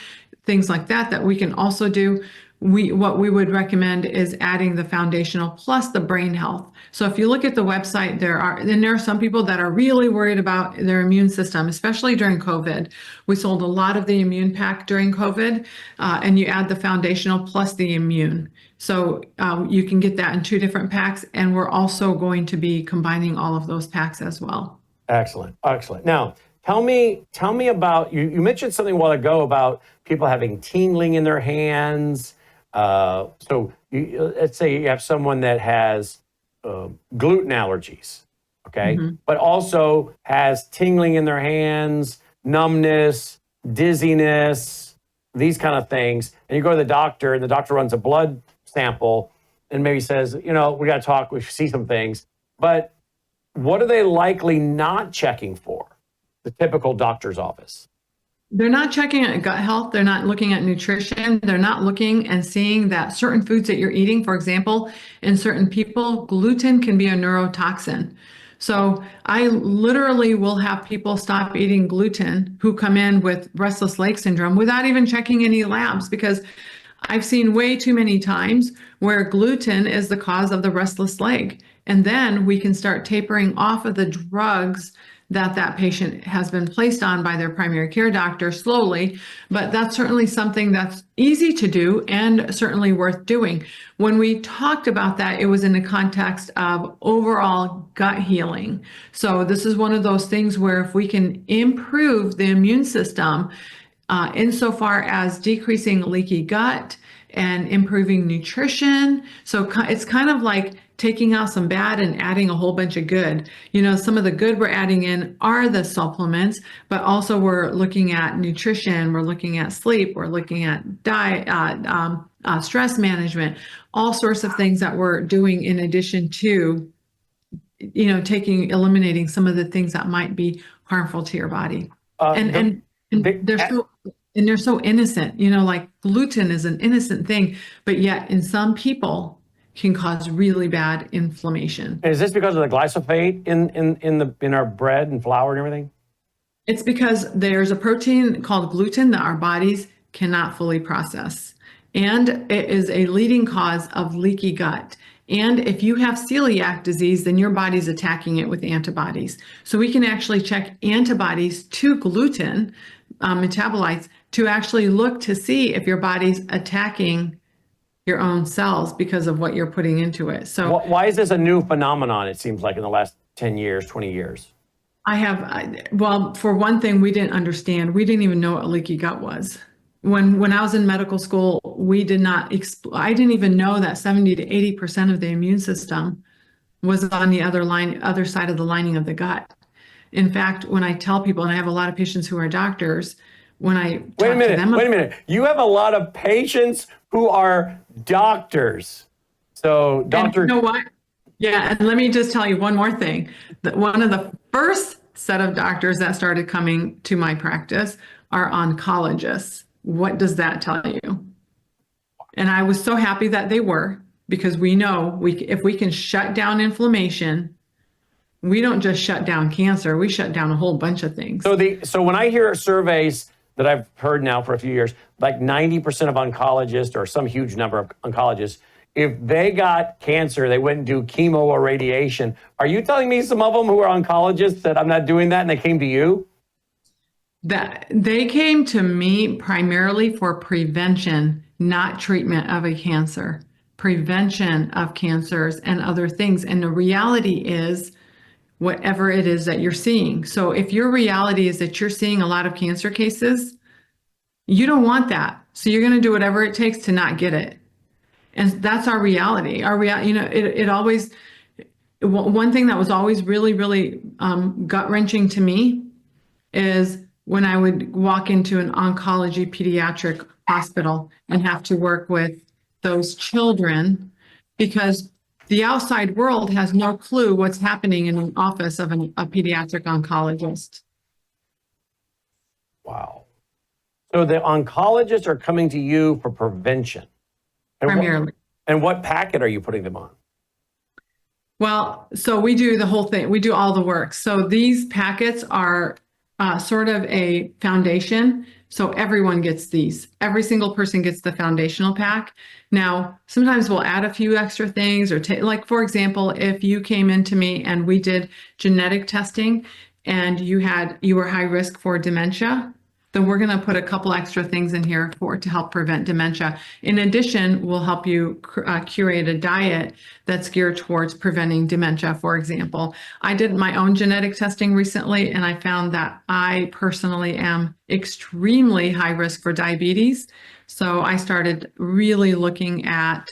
things like that, that we can also do. What we would recommend is adding the foundational plus the brain health. So if you look at the website, there are some people that are really worried about their immune system, especially during COVID. We sold a lot of the immune pack during COVID, and you add the foundational plus the immune. So you can get that in 2 different packs, and we're also going to be combining all of those packs as well. Excellent, excellent. Now, tell me about, you mentioned something a while ago about people having tingling in their hands. Let's say you have someone that has gluten allergies, okay, but also has tingling in their hands, numbness, dizziness, these kind of things. And you go to the doctor, and the doctor runs a blood sample and maybe says, we got to talk, we should see some things. But what are they likely not checking for? The typical doctor's office. They're not checking at gut health. They're not looking at nutrition. They're not looking and seeing that certain foods that you're eating, for example, in certain people, gluten can be a neurotoxin. So I literally will have people stop eating gluten who come in with restless leg syndrome without even checking any labs, because I've seen way too many times where gluten is the cause of the restless leg. And then we can start tapering off of the drugs that patient has been placed on by their primary care doctor slowly. But that's certainly something that's easy to do and certainly worth doing. When we talked about that, it was in the context of overall gut healing. So this is one of those things where if we can improve the immune system insofar as decreasing leaky gut and improving nutrition. So it's kind of like taking out some bad and adding a whole bunch of good. Some of the good we're adding in are the supplements, but also we're looking at nutrition, we're looking at sleep, we're looking at diet, stress management, all sorts of things that we're doing in addition to, eliminating some of the things that might be harmful to your body. And they're so innocent, like gluten is an innocent thing, but yet in some people can cause really bad inflammation. Is this because of the glyphosate in our bread and flour and everything? It's because there's a protein called gluten that our bodies cannot fully process. And it is a leading cause of leaky gut. And if you have celiac disease, then your body's attacking it with antibodies. So we can actually check antibodies to gluten metabolites to actually look to see if your body's attacking your own cells because of what you're putting into it. So why is this a new phenomenon, it seems like, in the last 10 years, 20 years? Well, for one thing, we didn't understand. We didn't even know what a leaky gut was. When I was in medical school, I didn't even know that 70 to 80% of the immune system was on the other side of the lining of the gut. In fact, when I tell people, and I have a lot of patients who are doctors, when I wait a minute. You have a lot of patients who are doctors. So doctor, and you know what? Yeah, and let me just tell you one more thing. One of the first set of doctors that started coming to my practice are oncologists. What does that tell you? And I was so happy that they were, because we know if we can shut down inflammation, we don't just shut down cancer, we shut down a whole bunch of things. So when I hear surveys that I've heard now for a few years, like 90% of oncologists or some huge number of oncologists, if they got cancer, they wouldn't do chemo or radiation. Are you telling me some of them who are oncologists that I'm not doing that and they came to you? That they came to me primarily for prevention, not treatment of a cancer. Prevention of cancers and other things. And the reality is, whatever it is that you're seeing. So if your reality is that you're seeing a lot of cancer cases, you don't want that. So you're going to do whatever it takes to not get it. And that's our reality. It always, one thing that was always really, really gut-wrenching to me is when I would walk into an oncology pediatric hospital and have to work with those children, because the outside world has no clue what's happening in an office of a pediatric oncologist. Wow. So the oncologists are coming to you for prevention. And Primarily. And what packet are you putting them on? Well, so we do the whole thing. We do all the work. So these packets are sort of a foundation. So everyone gets these. Every single person gets the foundational pack. Now, sometimes we'll add a few extra things, or like, for example, if you came into me and we did genetic testing and you were high risk for dementia, then we're going to put a couple extra things in here to help prevent dementia. In addition, we'll help you curate a diet that's geared towards preventing dementia, for example. I did my own genetic testing recently, and I found that I personally am extremely high risk for diabetes. So I started really looking at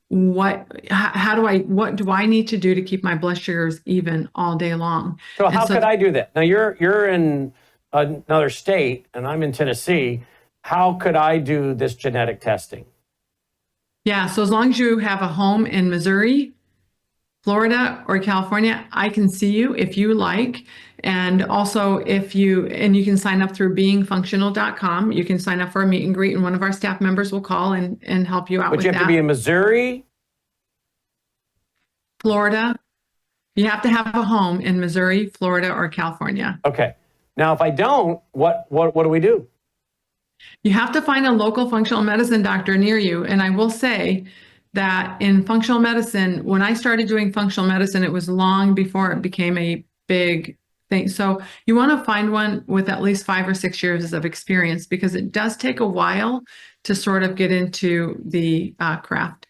what do I need to do to keep my blood sugars even all day long. So how could I do that? Now you're in another state and I'm in Tennessee. How could I do this genetic testing? Yeah, so as long as you have a home in Missouri, Florida, or California, I can see you if you like. And also you can sign up through beingfunctional.com. You can sign up for a meet and greet, and one of our staff members will call and help you out with that. But you have to be in Missouri? Florida. You have to have a home in Missouri, Florida, or California. Okay. Now, if I don't, what do we do? You have to find a local functional medicine doctor near you. And I will say that in functional medicine, when I started doing functional medicine, it was long before it became a big thing. So you want to find one with at least 5 or 6 years of experience, because it does take a while to sort of get into the craft.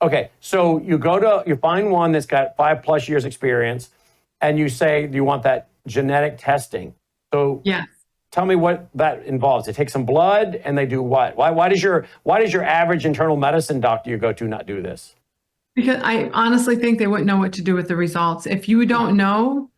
Okay, so you find one that's got 5+ years experience, and you say you want that genetic testing. So yes. Tell me what that involves. They take some blood and they do what? Why does your average internal medicine doctor you go to not do this? Because I honestly think they wouldn't know what to do with the results. If you don't know,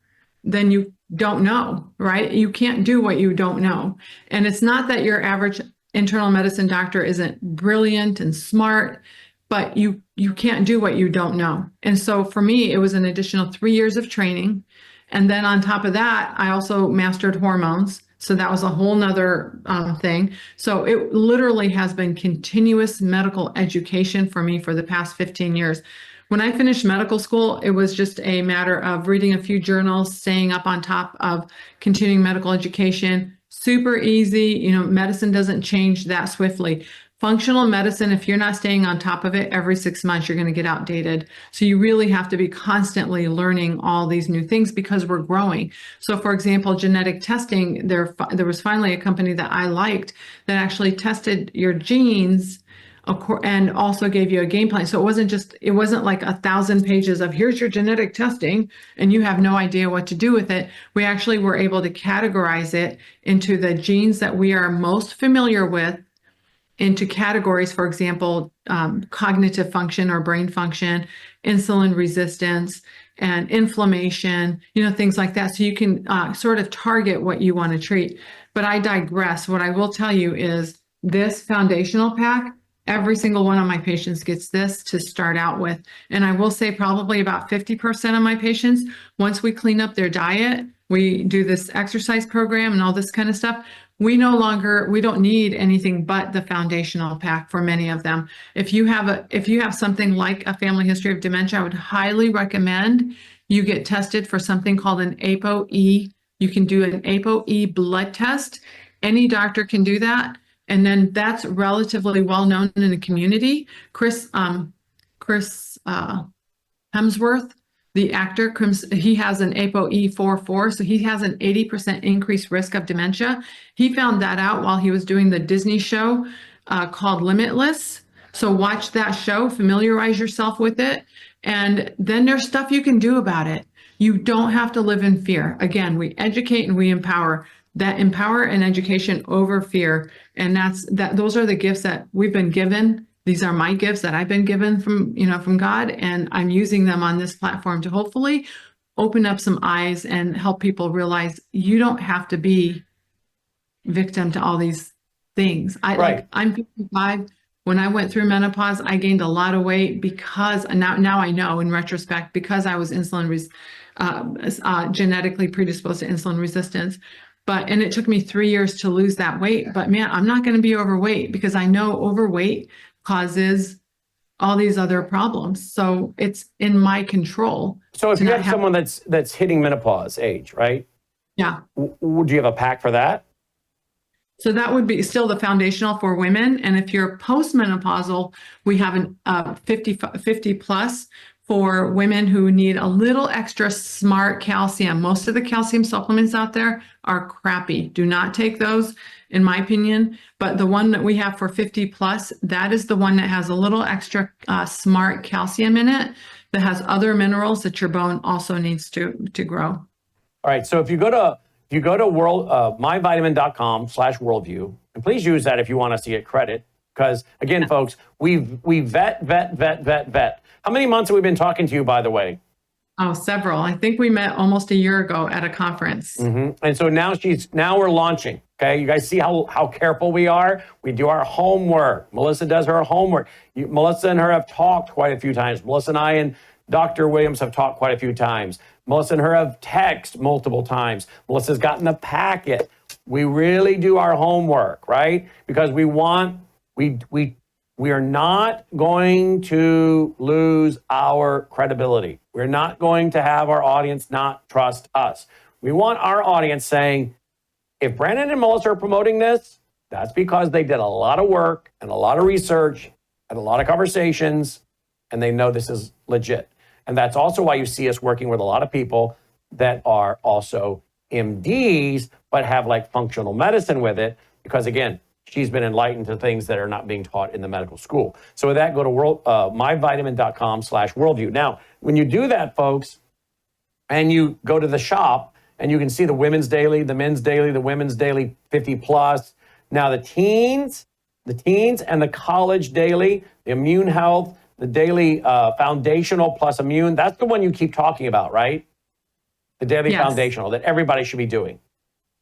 then you don't know, right? You can't do what you don't know. And it's not that your average internal medicine doctor isn't brilliant and smart, but you can't do what you don't know. And so for me, it was an additional 3 years of training. And then on top of that, I also mastered hormones. So that was a whole nother thing. So it literally has been continuous medical education for me for the past 15 years. When I finished medical school, it was just a matter of reading a few journals, staying up on top of continuing medical education. Super easy. Medicine doesn't change that swiftly. Functional medicine, if you're not staying on top of it, every 6 months, you're going to get outdated. So you really have to be constantly learning all these new things because we're growing. So for example, genetic testing, there was finally a company that I liked that actually tested your genes and also gave you a game plan. So it wasn't like 1,000 pages of here's your genetic testing and you have no idea what to do with it. We actually were able to categorize it into the genes that we are most familiar with, into categories, for example, cognitive function or brain function, insulin resistance, and inflammation, things like that. So you can sort of target what you want to treat. But I digress. What I will tell you is this foundational pack, every single one of my patients gets this to start out with. And I will say probably about 50% of my patients, once we clean up their diet, we do this exercise program and all this kind of stuff, we don't need anything but the foundational pack for many of them. If you have something like a family history of dementia, I would highly recommend you get tested for something called an ApoE. You can do an ApoE blood test. Any doctor can do that. And then that's relatively well known in the community. Chris Hemsworth, the actor, he has an ApoE44, so he has an 80% increased risk of dementia. He found that out while he was doing the Disney show called Limitless. So watch that show, familiarize yourself with it, and then there's stuff you can do about it. You don't have to live in fear. Again, we educate and we empower. That empower and education over fear, and those are the gifts that we've been given. These are my gifts that I've been given from God, and I'm using them on this platform to hopefully open up some eyes and help people realize you don't have to be victim to all these things. Right. I'm 55. When I went through menopause, I gained a lot of weight because now I know in retrospect, because I was genetically predisposed to insulin resistance. And it took me 3 years to lose that weight. But man, I'm not going to be overweight because I know overweight causes all these other problems. So it's in my control. So if you have someone that's hitting menopause age, right? Yeah. Would you have a pack for that? So that would be still the foundational for women. And if you're postmenopausal, we have a 50 plus for women who need a little extra smart calcium. Most of the calcium supplements out there are crappy. Do not take those, in my opinion. But the one that we have for 50 plus, that is the one that has a little extra smart calcium in it that has other minerals that your bone also needs to grow. All right. So if you go to myvitamin.com/worldview, and please use that if you want us to get credit, because again, folks, we vet. How many months have we been talking to you, by the way? Oh, several. I think we met almost a year ago at a conference. And so now we're launching. Okay, you guys see how careful we are? We do our homework. Melissa does her homework. Melissa and her have talked quite a few times. Melissa and I and Dr. Williams have talked quite a few times. Melissa and her have texted multiple times. Melissa's gotten the packet. We really do our homework, right? Because we are not going to lose our credibility. We're not going to have our audience not trust us. We want our audience saying, if Brannon and Melissa are promoting this, that's because they did a lot of work and a lot of research and a lot of conversations, and they know this is legit. And that's also why you see us working with a lot of people that are also MDs, but have like functional medicine with it, because again, she's been enlightened to things that are not being taught in the medical school. So with that, go to myvitamin.com/worldview. Now, when you do that, folks, and you go to the shop, and you can see the women's daily, the men's daily, the women's daily 50 plus. Now the teens and the college daily, the immune health, the daily foundational plus immune, that's the one you keep talking about, right? The daily foundational that everybody should be doing.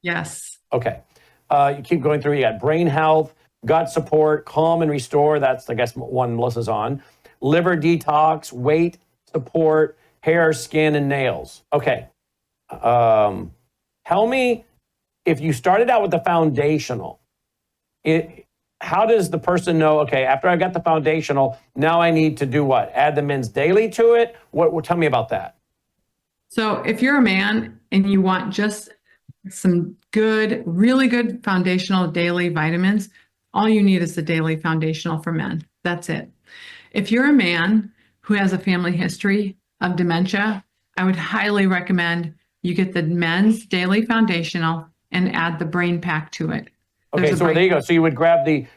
Yes. Okay. You keep going through, you got brain health, gut support, calm and restore. That's, I guess, one Melissa's on. Liver detox, weight support, hair, skin, and nails. Okay. Tell me, if you started out with the foundational, how does the person know, okay, after I got the foundational, now I need to do what? Add the men's daily to it? Tell me about that. So if you're a man and you want just some good, really good foundational daily vitamins, all you need is the daily foundational for men. That's it. If you're a man who has a family history of dementia, I would highly recommend you get the men's daily foundational and add the brain pack to it. Okay, so there you go. So you would grab the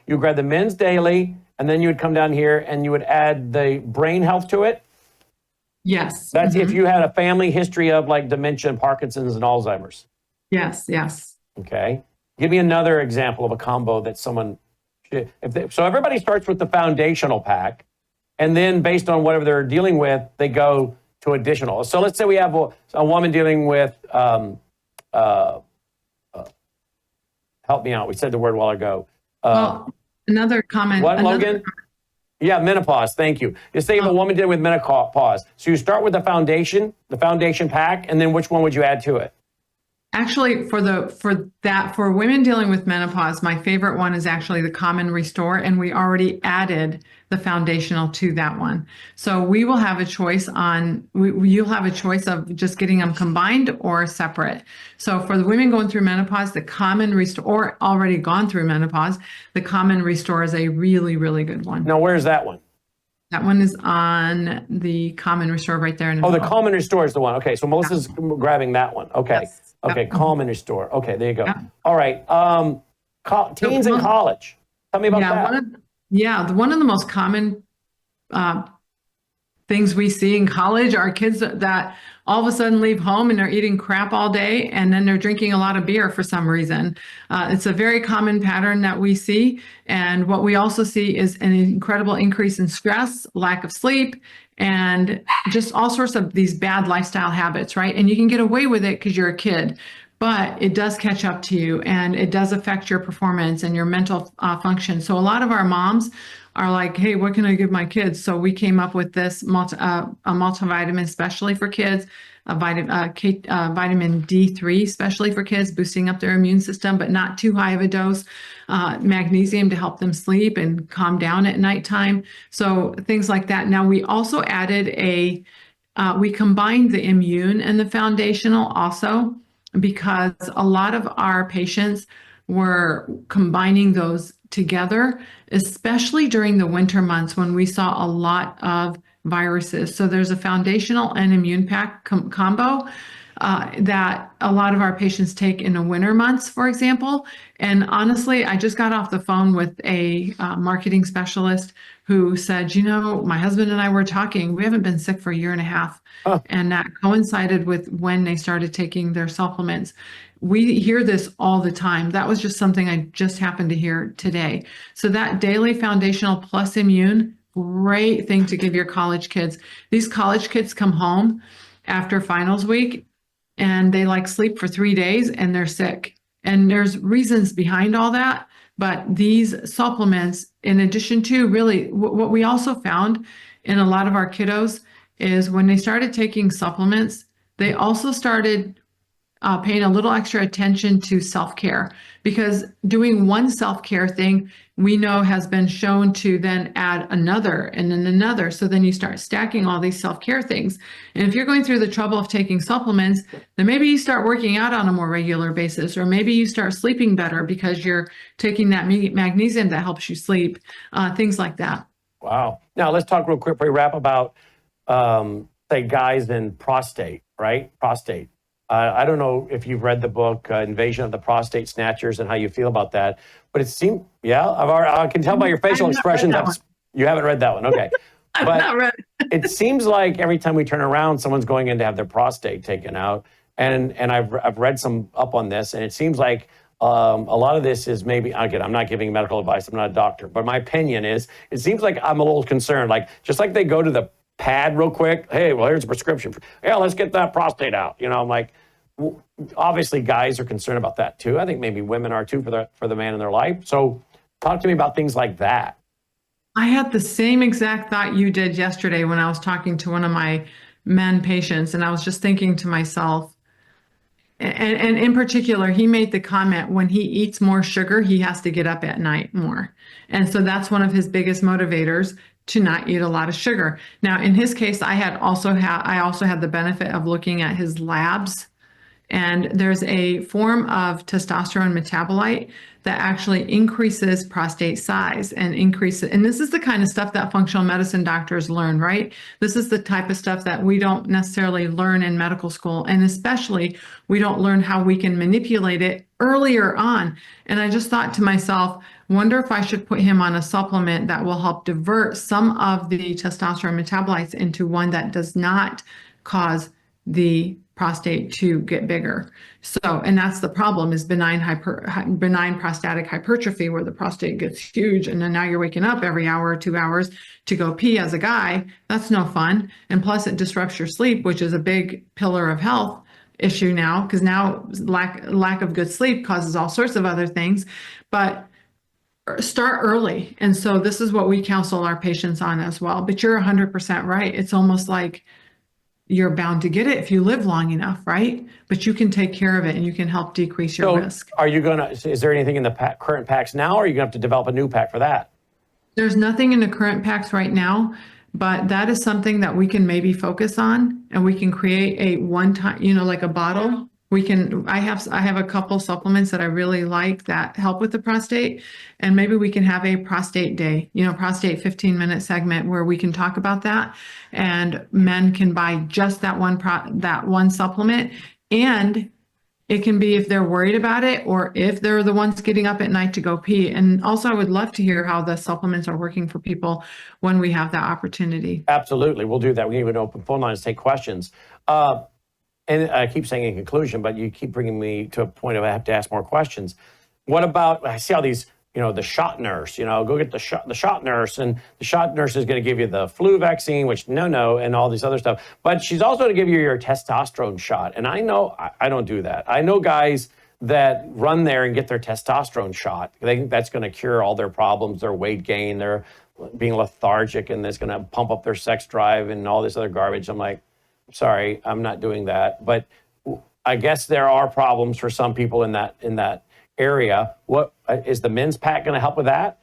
men's daily, and then you would come down here and you would add the brain health to it? Yes. That's if you had a family history of like dementia, Parkinson's, and Alzheimer's. Yes, yes. Okay. Give me another example of a combo that someone should, so everybody starts with the foundational pack, and then based on whatever they're dealing with, they go to additional. So let's say we have a woman dealing with, help me out. We said the word a while ago. Another comment. What, Logan? Yeah, menopause. Thank you. You say you have a woman dealing with menopause. So you start with the foundation pack, and then which one would you add to it? Actually, for women dealing with menopause, my favorite one is actually the Common Restore, and we already added the foundational to that one. So we will have a choice you'll have a choice of just getting them combined or separate. So for the women going through menopause, the Common Restore, or already gone through menopause, the Common Restore is a really, really good one. Now, where's that one? That one is on the Common Restore right there. The Common Restore is the one. Okay, so Melissa's grabbing that one. Okay. Yes. Okay, Common Restore. Okay, there you go. All right. Teens in college. Tell me about that. One of the most common things we see in college are kids that all of a sudden leave home and they're eating crap all day, and then they're drinking a lot of beer for some reason. It's a very common pattern that we see. And what we also see is an incredible increase in stress, lack of sleep, and just all sorts of these bad lifestyle habits, right? And you can get away with it because you're a kid. but it does catch up to you and it does affect your performance and your mental function. So a lot of our moms are like, hey, what can I give my kids? So we came up with this a multivitamin, especially for kids, vitamin D3, especially for kids, boosting up their immune system, but not too high of a dose. Magnesium to help them sleep and calm down at nighttime. So things like that. Now we also added we combined the immune and the foundational also, because a lot of our patients were combining those together, especially during the winter months when we saw a lot of viruses. So there's a foundational and immune pack combo that a lot of our patients take in the winter months, for example. And honestly, I just got off the phone with a marketing specialist who said, you know, my husband and I were talking, we haven't been sick for a year and a half. And that coincided with when they started taking their supplements. We hear this all the time. That was just something I just happened to hear today. So that daily foundational plus immune, great thing to give your college kids. These college kids come home after finals week and they like sleep for 3 days and they're sick. And there's reasons behind all that. But these supplements, in addition to really what we also found in a lot of our kiddos is when they started taking supplements, they also started paying a little extra attention to self-care, because doing one self-care thing we know has been shown to then add another and then another. So then you start stacking all these self-care things. And if you're going through the trouble of taking supplements, then maybe you start working out on a more regular basis, or maybe you start sleeping better because you're taking that magnesium that helps you sleep, things like that. Wow. Now let's talk real quick before we wrap about, say, guys and prostate, right? Prostate. I don't know if you've read the book, Invasion of the Prostate Snatchers, and how you feel about that. But it seemed, I can tell by your facial expression that you haven't read that one. Okay. But not read. It seems like every time we turn around, someone's going in to have their prostate taken out. And I've read some up on this, and it seems like a lot of this is maybe, again, I'm not giving medical advice, I'm not a doctor, but my opinion is, it seems like I'm a little concerned, like just like they go to the pad real quick, hey, well, here's a prescription. Yeah, let's get that prostate out. You know, I'm like, obviously guys are concerned about that too. I think maybe women are too for the man in their life. So talk to me about things like that. I had the same exact thought you did yesterday when I was talking to one of my men patients, and I was just thinking to myself, and in particular, he made the comment, when he eats more sugar, he has to get up at night more. And so that's one of his biggest motivators, to not eat a lot of sugar. Now, in his case, I also had the benefit of looking at his labs, and there's a form of testosterone metabolite that actually increases prostate size and this is the kind of stuff that functional medicine doctors learn, right? This is the type of stuff that we don't necessarily learn in medical school, and especially we don't learn how we can manipulate it earlier on. And I just thought to myself, wonder if I should put him on a supplement that will help divert some of the testosterone metabolites into one that does not cause the prostate to get bigger. So, and that's the problem, is benign prostatic hypertrophy, where the prostate gets huge, and then now you're waking up every hour or 2 hours to go pee as a guy. That's no fun. And plus it disrupts your sleep, which is a big pillar of health issue now, because now lack of good sleep causes all sorts of other things. But start early. And so this is what we counsel our patients on as well. But you're 100% right. It's almost like you're bound to get it if you live long enough, right? But you can take care of it and you can help decrease your risk. Are you is there anything in the current packs now, or are you going to have to develop a new pack for that? There's nothing in the current packs right now, but that is something that we can maybe focus on, and we can create a one-time, like a bottle. I have a couple supplements that I really like that help with the prostate, and maybe we can have a prostate day, prostate 15-minute segment where we can talk about that, and men can buy just that one supplement, and it can be if they're worried about it, or if they're the ones getting up at night to go pee. And also, I would love to hear how the supplements are working for people when we have that opportunity. Absolutely, we'll do that. We can even open phone lines to take questions. And I keep saying in conclusion, but you keep bringing me to a point of I have to ask more questions. What about, I see all these the shot nurse, go get the shot nurse, and the shot nurse is going to give you the flu vaccine, which no, and all this other stuff. But she's also going to give you your testosterone shot. And I know I don't do that. I know guys that run there and get their testosterone shot. They think that's going to cure all their problems, their weight gain, their being lethargic, and that's going to pump up their sex drive and all this other garbage. I'm like, sorry, I'm not doing that. But I guess there are problems for some people in that area. What is the men's pack going to help with that?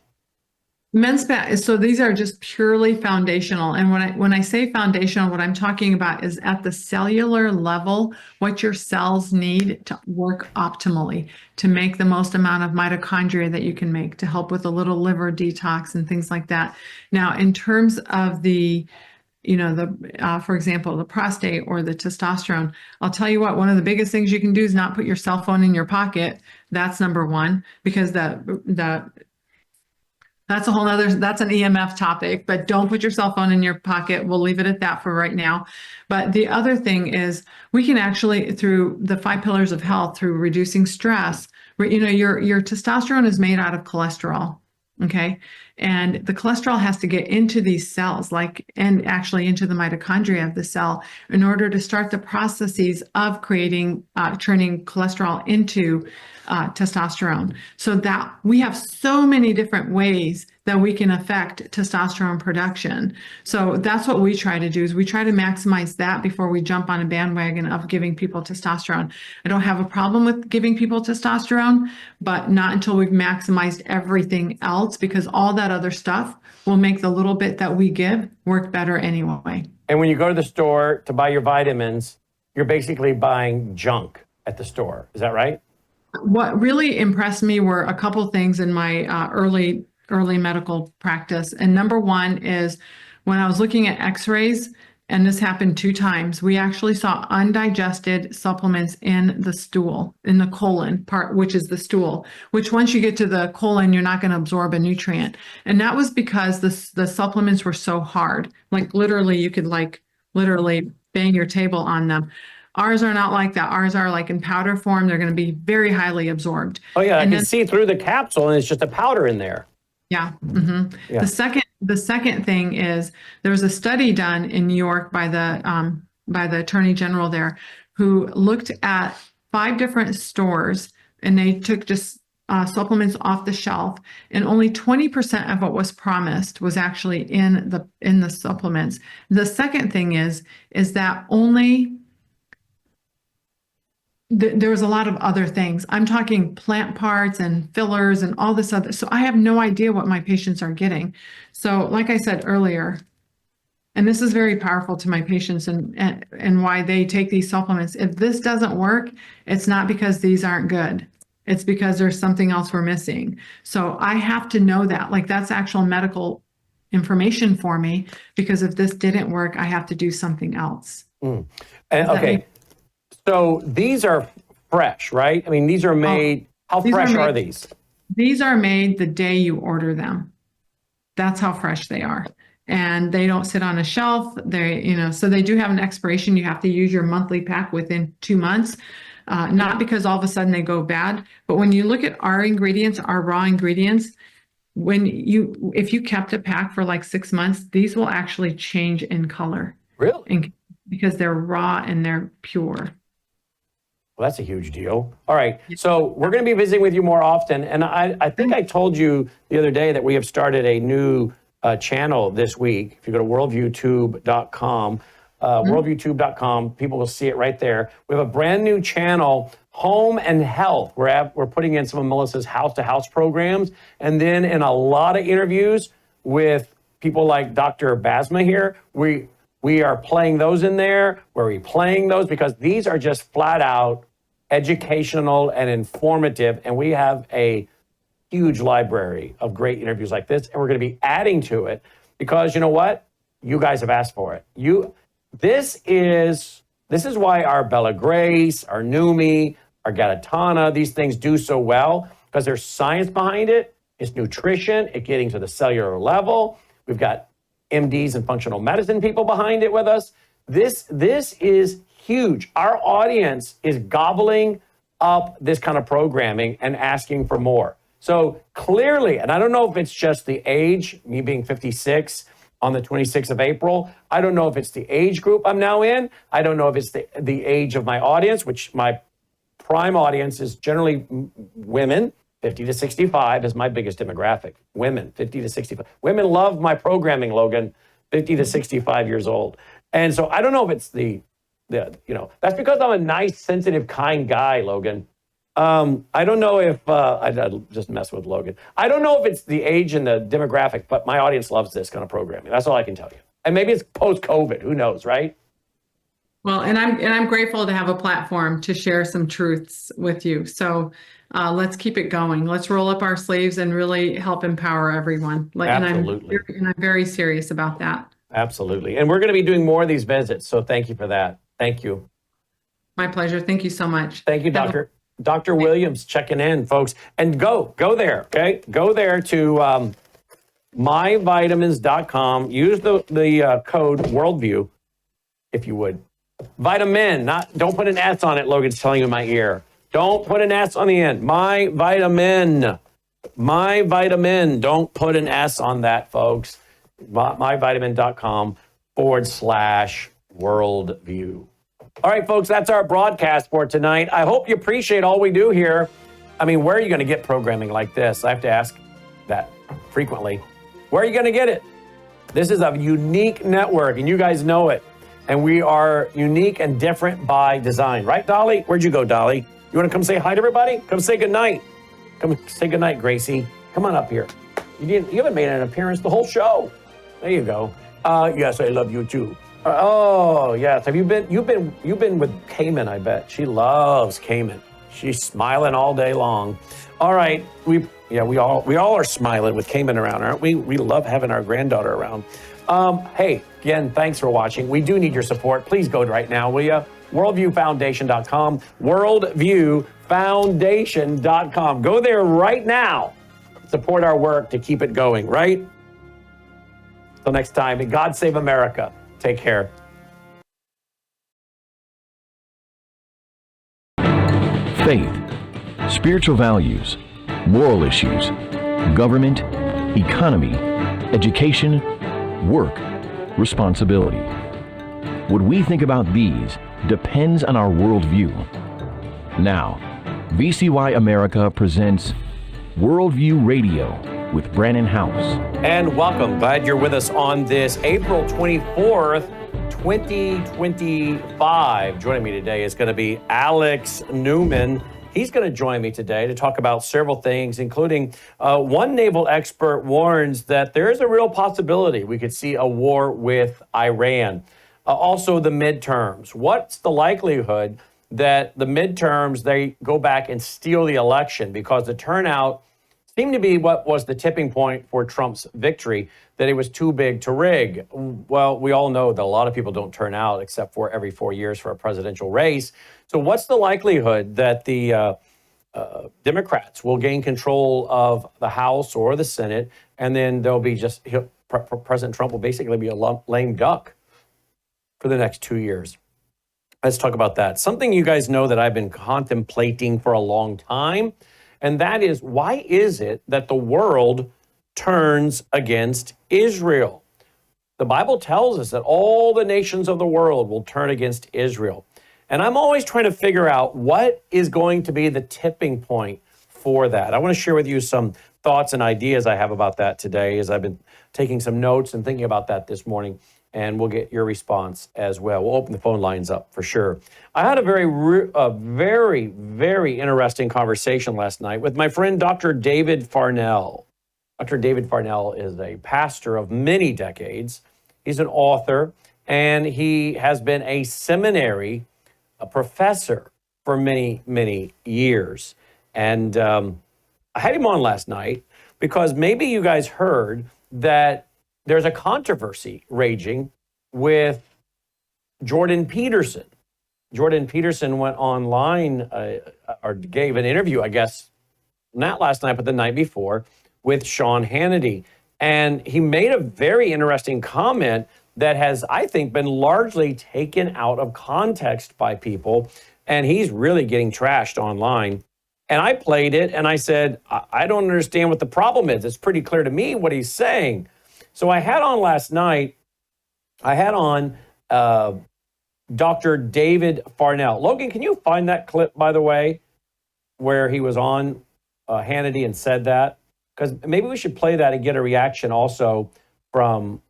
Men's pack. So these are just purely foundational. And when I say foundational, what I'm talking about is at the cellular level, what your cells need to work optimally to make the most amount of mitochondria that you can make to help with a little liver detox and things like that. Now, in terms of the for example, the prostate or the testosterone, I'll tell you what, one of the biggest things you can do is not put your cell phone in your pocket. That's number one, because that's an EMF topic, but don't put your cell phone in your pocket. We'll leave it at that for right now. But the other thing is we can actually, through the 5 pillars of health, through reducing stress, your testosterone is made out of cholesterol. Okay. And the cholesterol has to get into these cells, and actually into the mitochondria of the cell in order to start the processes of turning cholesterol into testosterone. So that we have so many different ways that we can affect testosterone production. So that's what we try to do, is we try to maximize that before we jump on a bandwagon of giving people testosterone. I don't have a problem with giving people testosterone, but not until we've maximized everything else, because all that other stuff will make the little bit that we give work better anyway. And when you go to the store to buy your vitamins, you're basically buying junk at the store. Is that right? What really impressed me were a couple things in my early medical practice. And number one is when I was looking at x-rays, and this happened 2 times, we actually saw undigested supplements in the stool, in the colon part, which is the stool, which once you get to the colon, you're not going to absorb a nutrient. And that was because the supplements were so hard. Like literally, you could literally bang your table on them. Ours are not like that. Ours are like in powder form. They're going to be very highly absorbed. Oh yeah, I can see through the capsule, and it's just a powder in there. Yeah. Mm-hmm. Yeah. The second thing is there was a study done in New York by the Attorney General there, who looked at 5 different stores, and they took just supplements off the shelf, and only 20% of what was promised was actually in the supplements. The second thing is that only there was a lot of other things. I'm talking plant parts and fillers and all this other. So I have no idea what my patients are getting. So like I said earlier, and this is very powerful to my patients and why they take these supplements. If this doesn't work, it's not because these aren't good. It's because there's something else we're missing. So I have to know that. Like, that's actual medical information for me, because if this didn't work, I have to do something else. And okay. So these are fresh, right? I mean, these are made, how fresh are these? These are made the day you order them. That's how fresh they are. And they don't sit on a shelf. So they do have an expiration. You have to use your monthly pack within 2 months. Not because all of a sudden they go bad, but when you look at our ingredients, our raw ingredients, if you kept a pack for like 6 months, these will actually change in color. Really? Because they're raw and they're pure. Well, that's a huge deal. All right. So we're going to be visiting with you more often. And I think I told you the other day that we have started a new channel this week. If you go to worldviewtube.com, worldviewtube.com, people will see it right there. We have a brand new channel, Home and Health. We're putting in some of Melissa's house-to-house programs. And then in a lot of interviews with people like Dr. Basma here, we are playing those in there. We're replaying those because these are just flat out educational and informative. And we have a huge library of great interviews like this. And we're going to be adding to it because you know what? You guys have asked for it. This is why our Bella Grace, our Numi, our Galatana, these things do so well, because there's science behind it. It's nutrition. It's getting to the cellular level. We've got MDs and functional medicine people behind it with us. This is huge. Our audience is gobbling up this kind of programming and asking for more. So clearly, and I don't know if it's just the age, me being 56 on the 26th of April. I don't know if it's the age group I'm now in. I don't know if it's the age of my audience, which my prime audience is generally women. 50 to 65 is my biggest demographic. Women, 50 to 65. Women love my programming, Logan, 50 to 65 years old. And so I don't know if it's that's because I'm a nice, sensitive, kind guy, Logan. I don't know if, I just mess with Logan. I don't know if it's the age and the demographic, but my audience loves this kind of programming. That's all I can tell you. And maybe it's post-COVID, who knows, right? Well, and I'm grateful to have a platform to share some truths with you. So let's keep it going. Let's roll up our sleeves and really help empower everyone. Absolutely. And I'm very serious about that. Absolutely. And we're going to be doing more of these visits. So thank you for that. Thank you. My pleasure. Thank you so much. Thank you, Dr. Williams, checking in, folks. And go there, okay? Go there to myvitamins.com. Use the code Worldview, if you would. Vitamin, don't put an S on it, Logan's telling you in my ear. Don't put an S on the end. My vitamin. Don't put an S on that, folks. myvitamin.com/worldview. All right, folks, that's our broadcast for tonight. I hope you appreciate all we do here. I mean, where are you going to get programming like this? I have to ask that frequently. Where are you going to get it? This is a unique network, and you guys know it. And we are unique and different by design. Right, Dolly? Where'd you go, Dolly? You want to come say hi to everybody? Come say goodnight. Come say goodnight, Gracie. Come on up here. You haven't made an appearance the whole show. There you go. Yes, I love you too. Oh, yes. Have you've been with Cayman, I bet. She loves Cayman. She's smiling all day long. All right. We all are smiling with Cayman around, aren't we? We love having our granddaughter around. Hey, again, thanks for watching. We do need your support. Please go right now, will you? WorldviewFoundation.com. WorldviewFoundation.com. Go there right now. Support our work to keep it going, right? Till next time, and God save America. Take care. Faith, spiritual values, moral issues, government, economy, education, work, responsibility. What we think about these depends on our worldview. Now, VCY America presents Worldview Radio with Brannon Howse. And welcome. Glad you're with us on this April 24th, 2025. Joining me today is going to be Alex Newman. He's going to join me today to talk about several things, including one naval expert warns that there is a real possibility we could see a war with Iran. Also, the midterms. What's the likelihood that the midterms, they go back and steal the election? Because the turnout seemed to be what was the tipping point for Trump's victory, that it was too big to rig. Well, we all know that a lot of people don't turn out except for every 4 years for a presidential race. So what's the likelihood that the Democrats will gain control of the House or the Senate, and then they'll be President Trump will basically be a lame duck for the next 2 years? Let's talk about that. Something you guys know that I've been contemplating for a long time, and that is, why is it that the world turns against Israel? The Bible tells us that all the nations of the world will turn against Israel. And I'm always trying to figure out what is going to be the tipping point for that. I want to share with you some thoughts and ideas I have about that today, as I've been taking some notes and thinking about that this morning. And we'll get your response as well. We'll open the phone lines up for sure. I had a very, very interesting conversation last night with my friend, Dr. David Farnell. Dr. David Farnell is a pastor of many decades. He's an author, and he has been a professor for many, many years. And I had him on last night because maybe you guys heard that there's a controversy raging with Jordan Peterson. Jordan Peterson went online or gave an interview, I guess, not last night, but the night before, with Sean Hannity. And he made a very interesting comment that has, I think, been largely taken out of context by people. And he's really getting trashed online. And I played it and I said, I don't understand what the problem is. It's pretty clear to me what he's saying. So I had on last night, Dr. David Farnell. Logan, can you find that clip, by the way, where he was on Hannity and said that? Because maybe we should play that and get a reaction also from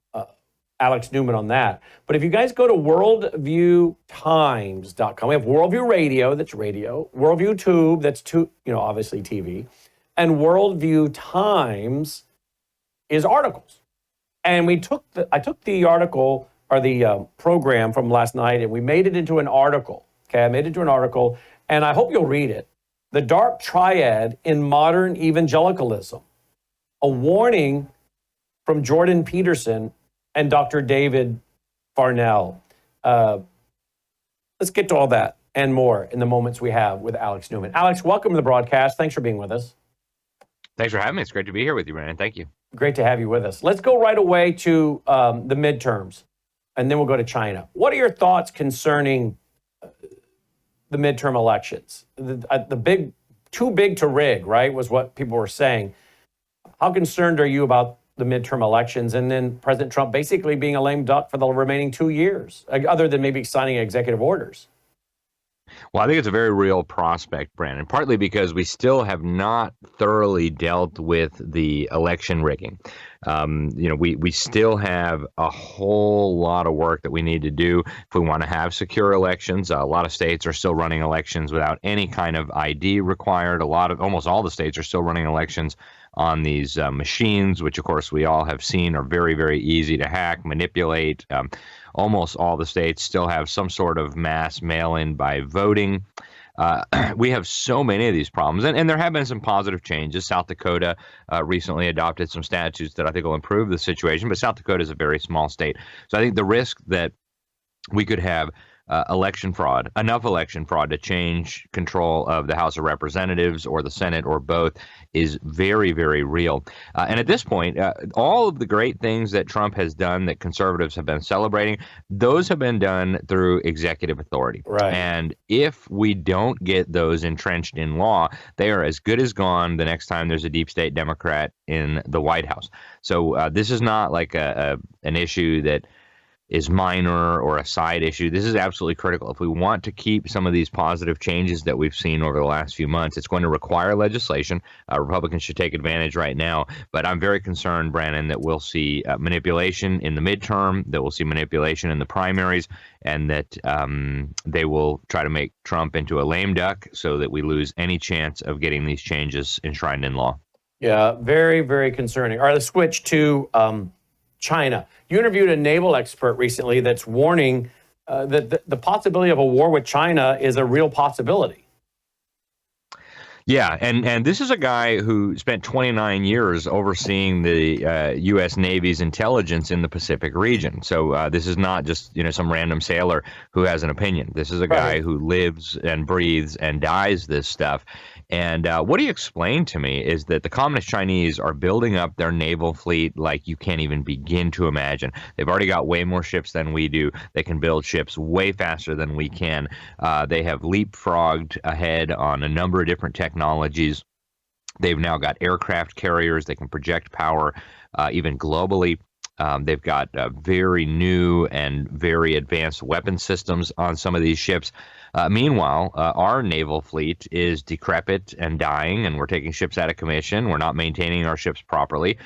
Alex Newman on that. But if you guys go to worldviewtimes.com, we have Worldview Radio, that's radio, Worldview Tube, that's obviously TV, and Worldview Times is articles. And I took the article or the program from last night and we made it into an article. Okay, I made it into an article and I hope you'll read it. The Dark Triad in Modern Evangelicalism. A warning from Jordan Peterson and Dr. David Farnell. Let's get to all that and more in the moments we have with Alex Newman. Alex, welcome to the broadcast. Thanks for being with us. Thanks for having me. It's great to be here with you, Brannon. Thank you. Great to have you with us. Let's go right away to the midterms, and then we'll go to China. What are your thoughts concerning the midterm elections? The big, too big to rig, right, was what people were saying. How concerned are you about the midterm elections and then President Trump basically being a lame duck for the remaining 2 years, other than maybe signing executive orders? Well, I think it's a very real prospect, Brannon, partly because we still have not thoroughly dealt with the election rigging. We still have a whole lot of work that we need to do if we want to have secure elections. A lot of states are still running elections without any kind of ID required. Almost all the states are still running elections on these machines, which, of course, we all have seen are very, very easy to hack, manipulate. Almost all the states still have some sort of mass mail-in by voting. We have so many of these problems, and there have been some positive changes. South Dakota recently adopted some statutes that I think will improve the situation, but South Dakota is a very small state. So I think the risk that we could have enough election fraud to change control of the House of Representatives or the Senate or both is very, very real. And at this point, all of the great things that Trump has done that conservatives have been celebrating, those have been done through executive authority. Right. And if we don't get those entrenched in law, they are as good as gone the next time there's a deep state Democrat in the White House. So this is not like an issue that is minor or a side issue. This is absolutely critical. If we want to keep some of these positive changes that we've seen over the last few months, it's going to require legislation. Republicans should take advantage right now. But I'm very concerned, Brannon, that we'll see manipulation in the midterm, that we'll see manipulation in the primaries, and that they will try to make Trump into a lame duck so that we lose any chance of getting these changes enshrined in law. Yeah, very, very concerning. All right, let's switch to China. You interviewed a naval expert recently that's warning that the possibility of a war with China is a real possibility. Yeah, and this is a guy who spent 29 years overseeing the U.S. Navy's intelligence in the Pacific region. So this is not just some random sailor who has an opinion. This is a guy who lives and breathes and dies this stuff. And what he explained to me is that the Communist Chinese are building up their naval fleet like you can't even begin to imagine. They've already got way more ships than we do. They can build ships way faster than we can. They have leapfrogged ahead on a number of different technologies. They've now got aircraft carriers. They can project power even globally. They've got very new and very advanced weapon systems on some of these ships. Meanwhile, our naval fleet is decrepit and dying, and we're taking ships out of commission. We're not maintaining our ships properly.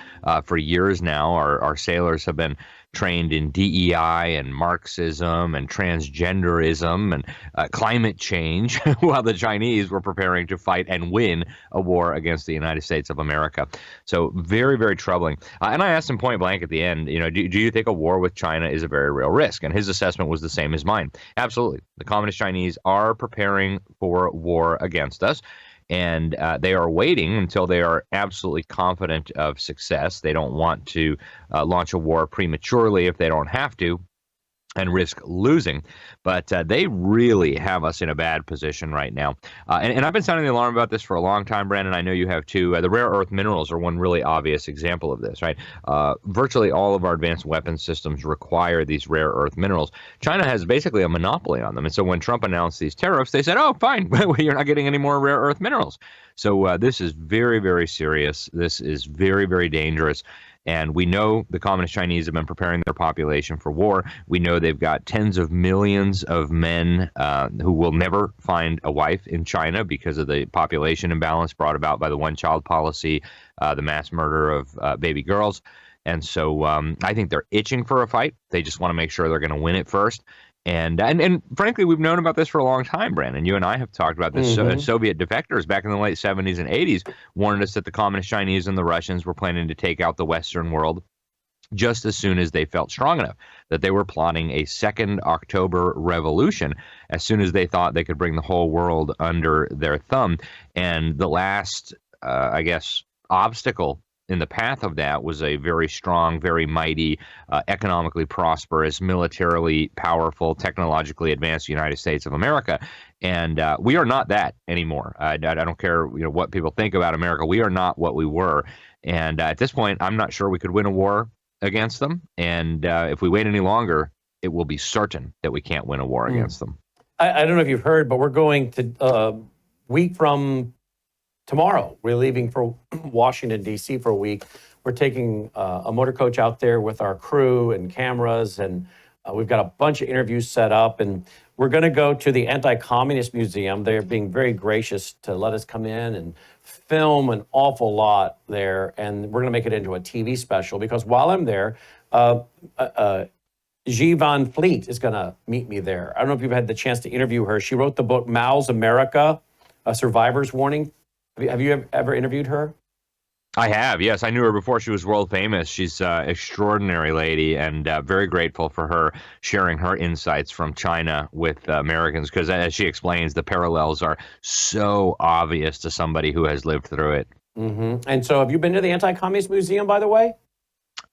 For years now, our sailors have been trained in DEI and Marxism and transgenderism and climate change, while the Chinese were preparing to fight and win a war against the United States of America. So very, very troubling. And I asked him point blank at the end, do you think a war with China is a very real risk? And his assessment was the same as mine. Absolutely. The Communist Chinese are preparing for war against us. And they are waiting until they are absolutely confident of success. They don't want to launch a war prematurely if they don't have to. and risk losing. But they really have us in a bad position right now. And I've been sounding the alarm about this for a long time, Brandon. I know you have too. The rare earth minerals are one really obvious example of this, right? Virtually all of our advanced weapons systems require these rare earth minerals. China has basically a monopoly on them. And so when Trump announced these tariffs, they said, oh, fine, you're not getting any more rare earth minerals. So this is very, very serious. This is very, very dangerous. And we know the Communist Chinese have been preparing their population for war. We know they've got tens of millions of men who will never find a wife in China because of the population imbalance brought about by the one-child policy, the mass murder of baby girls. And so I think they're itching for a fight. They just want to make sure they're going to win it first. And frankly, we've known about this for a long time, Brandon. You and I have talked about this. Soviet defectors back in the late 70s and 80s warned us that the Communist Chinese and the Russians were planning to take out the Western world just as soon as they felt strong enough, that they were plotting a second October revolution as soon as they thought they could bring the whole world under their thumb. And the last, I guess, obstacle in the path of that was a very strong, very mighty, economically prosperous, militarily powerful, technologically advanced United States of America. And we are not that anymore. I don't care what people think about America. We are not what we were. And at this point, I'm not sure we could win a war against them. And if we wait any longer, it will be certain that we can't win a war against them. I don't know if you've heard, but we're going to week from tomorrow. We're leaving for Washington, D.C. for a week. We're taking a motor coach out there with our crew and cameras, and we've got a bunch of interviews set up, and we're going to go to the Anti-Communist Museum. They're being very gracious to let us come in and film an awful lot there, and we're going to make it into a TV special because while I'm there, Xi Van Fleet is going to meet me there. I don't know if you've had the chance to interview her. She wrote the book Mao's America, A Survivor's Warning. Have you ever interviewed her? I have, yes. I knew her before she was world famous. She's an extraordinary lady, and very grateful for her sharing her insights from China with Americans, because as she explains, the parallels are so obvious to somebody who has lived through it. And so have you been to the Anti-Communist Museum, by the way?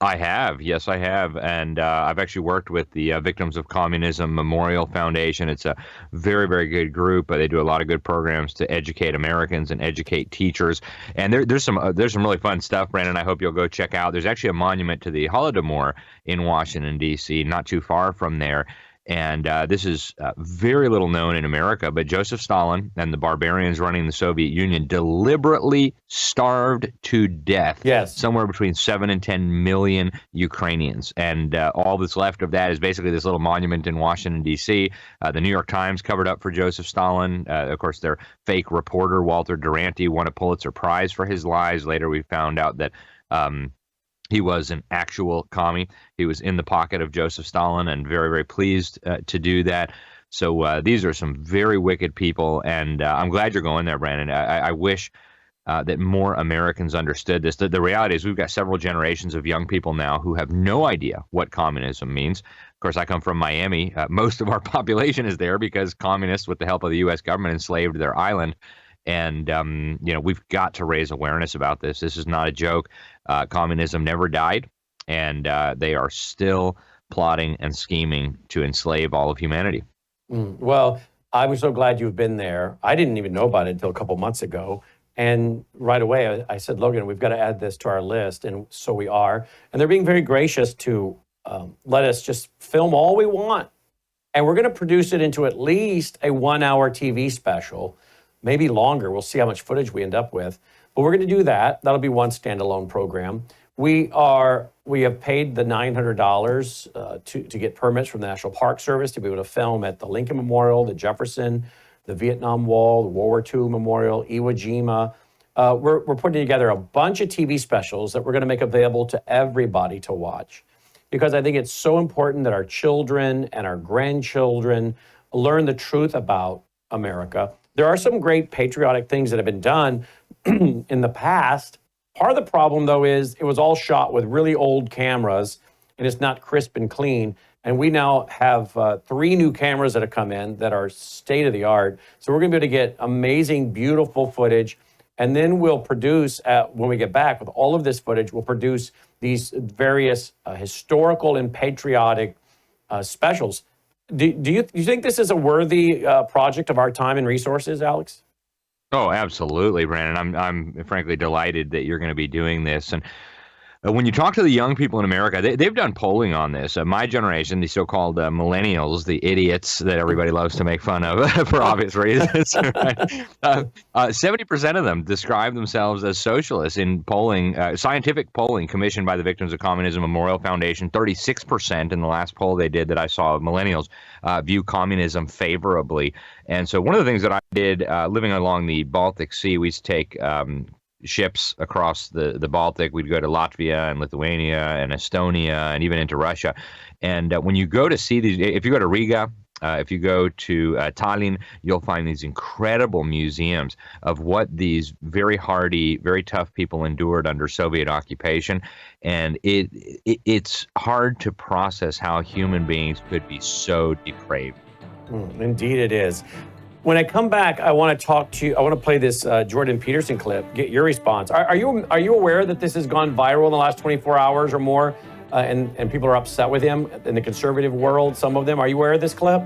I have, yes, I have. And I've actually worked with the Victims of Communism Memorial Foundation. It's a very, very good group. They do a lot of good programs to educate Americans and educate teachers. And there's some really fun stuff, Brandon, I hope you'll go check out. There's actually a monument to the Holodomor in Washington, D.C., not too far from there. And this is very little known in America, but Joseph Stalin and the barbarians running the Soviet Union deliberately starved to death somewhere between 7 and 10 million Ukrainians. And all that's left of that is basically this little monument in Washington, D.C. The New York Times covered up for Joseph Stalin. Of course, their fake reporter, Walter Duranty, won a Pulitzer Prize for his lies. Later, we found out that he was an actual commie. He was in the pocket of Joseph Stalin and very, very pleased to do that. So these are some very wicked people, and I'm glad you're going there, Brandon. I wish that more Americans understood this. The reality is we've got several generations of young people now who have no idea what communism means. Of course, I come from Miami. Most of our population is there because communists, with the help of the U.S. government, enslaved their island. And, we've got to raise awareness about this. This is not a joke. Communism never died, and they are still plotting and scheming to enslave all of humanity. Well, I was so glad you've been there. I didn't even know about it until a couple months ago. And right away, I said, Logan, we've got to add this to our list. And so we are. And they're being very gracious to let us just film all we want. And we're going to produce it into at least a 1-hour TV special. Maybe longer. We'll see how much footage we end up with. But we're going to do that. That'll be one standalone program. We have paid the $900 to get permits from the National Park Service to be able to film at the Lincoln Memorial, the Jefferson, the Vietnam Wall, the World War II Memorial, Iwo Jima. We're putting together a bunch of TV specials that we're going to make available to everybody to watch, because I think it's so important that our children and our grandchildren learn the truth about America. There are some great patriotic things that have been done in the past. Part of the problem, though, is it was all shot with really old cameras, and it's not crisp and clean. And we now have 3 new cameras that have come in that are state-of-the-art. So we're going to be able to get amazing, beautiful footage. And then we'll produce, when we get back with all of this footage, we'll produce these various historical and patriotic specials. Do you think this is a worthy project of our time and resources, Alex? Oh, absolutely, Brandon. I'm frankly delighted that you're going to be doing this. And when you talk to the young people in America, they've done polling on this. My generation, the so-called millennials, the idiots that everybody loves to make fun of for obvious reasons, right? 70% of them describe themselves as socialists in polling, scientific polling commissioned by the Victims of Communism Memorial Foundation. 36% in the last poll they did that I saw of millennials view communism favorably. And so one of the things that I did living along the Baltic Sea, we used to take ships across the Baltic. We'd go to Latvia and Lithuania and Estonia and even into Russia. And when you go to see these, if you go to Riga, if you go to Tallinn, you'll find these incredible museums of what these very hardy, very tough people endured under Soviet occupation. And it's hard to process how human beings could be so depraved. Indeed it is. When I come back, I want to talk to you. I want to play this Jordan Peterson clip. Get your response. Are you aware that this has gone viral in the last 24 hours or more, and people are upset with him in the conservative world? Some of them. Are you aware of this clip?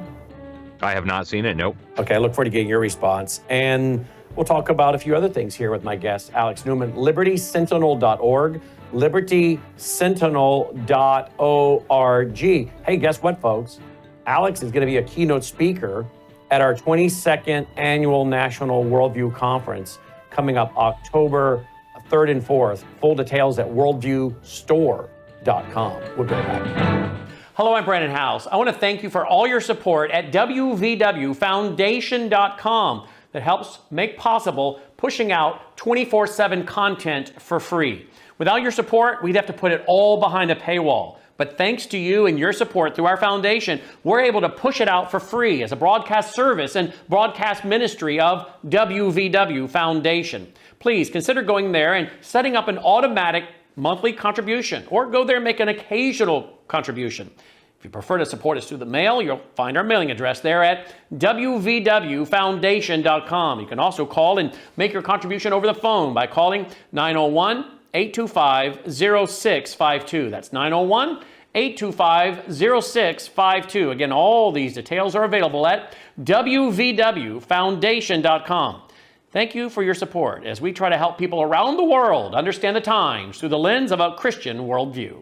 I have not seen it. Nope. Okay, I look forward to getting your response, and we'll talk about a few other things here with my guest, Alex Newman. LibertySentinel.org. LibertySentinel.org. Hey, guess what, folks? Alex is going to be a keynote speaker at our 22nd Annual National Worldview Conference coming up October 3rd and 4th. Full details at worldviewstore.com. We'll be right back. Hello, I'm Brannon Howse. I want to thank you for all your support at wvwfoundation.com that helps make possible pushing out 24/7 content for free. Without your support, we'd have to put it all behind a paywall. But thanks to you and your support through our foundation, we're able to push it out for free as a broadcast service and broadcast ministry of WVW Foundation. Please consider going there and setting up an automatic monthly contribution, or go there and make an occasional contribution. If you prefer to support us through the mail, you'll find our mailing address there at wvwfoundation.com. You can also call and make your contribution over the phone by calling 901-825-0652. That's 901-825-0652. Again, all these details are available at wvwfoundation.com. Thank you for your support as we try to help people around the world understand the times through the lens of a Christian worldview.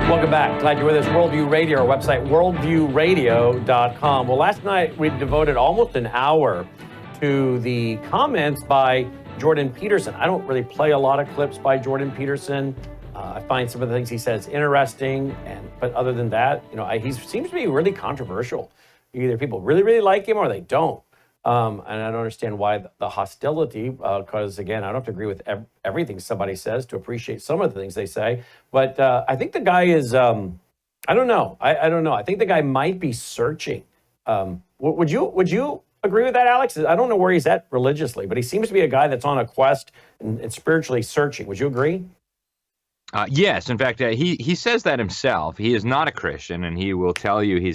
Welcome back. Glad you're with us. Worldview Radio, our website, worldviewradio.com. Well, last night we devoted almost an hour to the comments by Jordan Peterson. I don't really play a lot of clips by Jordan Peterson. I find some of the things he says interesting, but other than that, he seems to be really controversial. Either people really, really like him or they don't. And I don't understand why the hostility, because again, I don't have to agree with everything somebody says to appreciate some of the things they say. But I think the guy is, I don't know. I don't know. I think the guy might be searching. Would you agree with that, Alex? I don't know where he's at religiously, but he seems to be a guy that's on a quest and spiritually searching. Would you agree? Yes. In fact, he says that himself. He is not a Christian, and he will tell you he's not.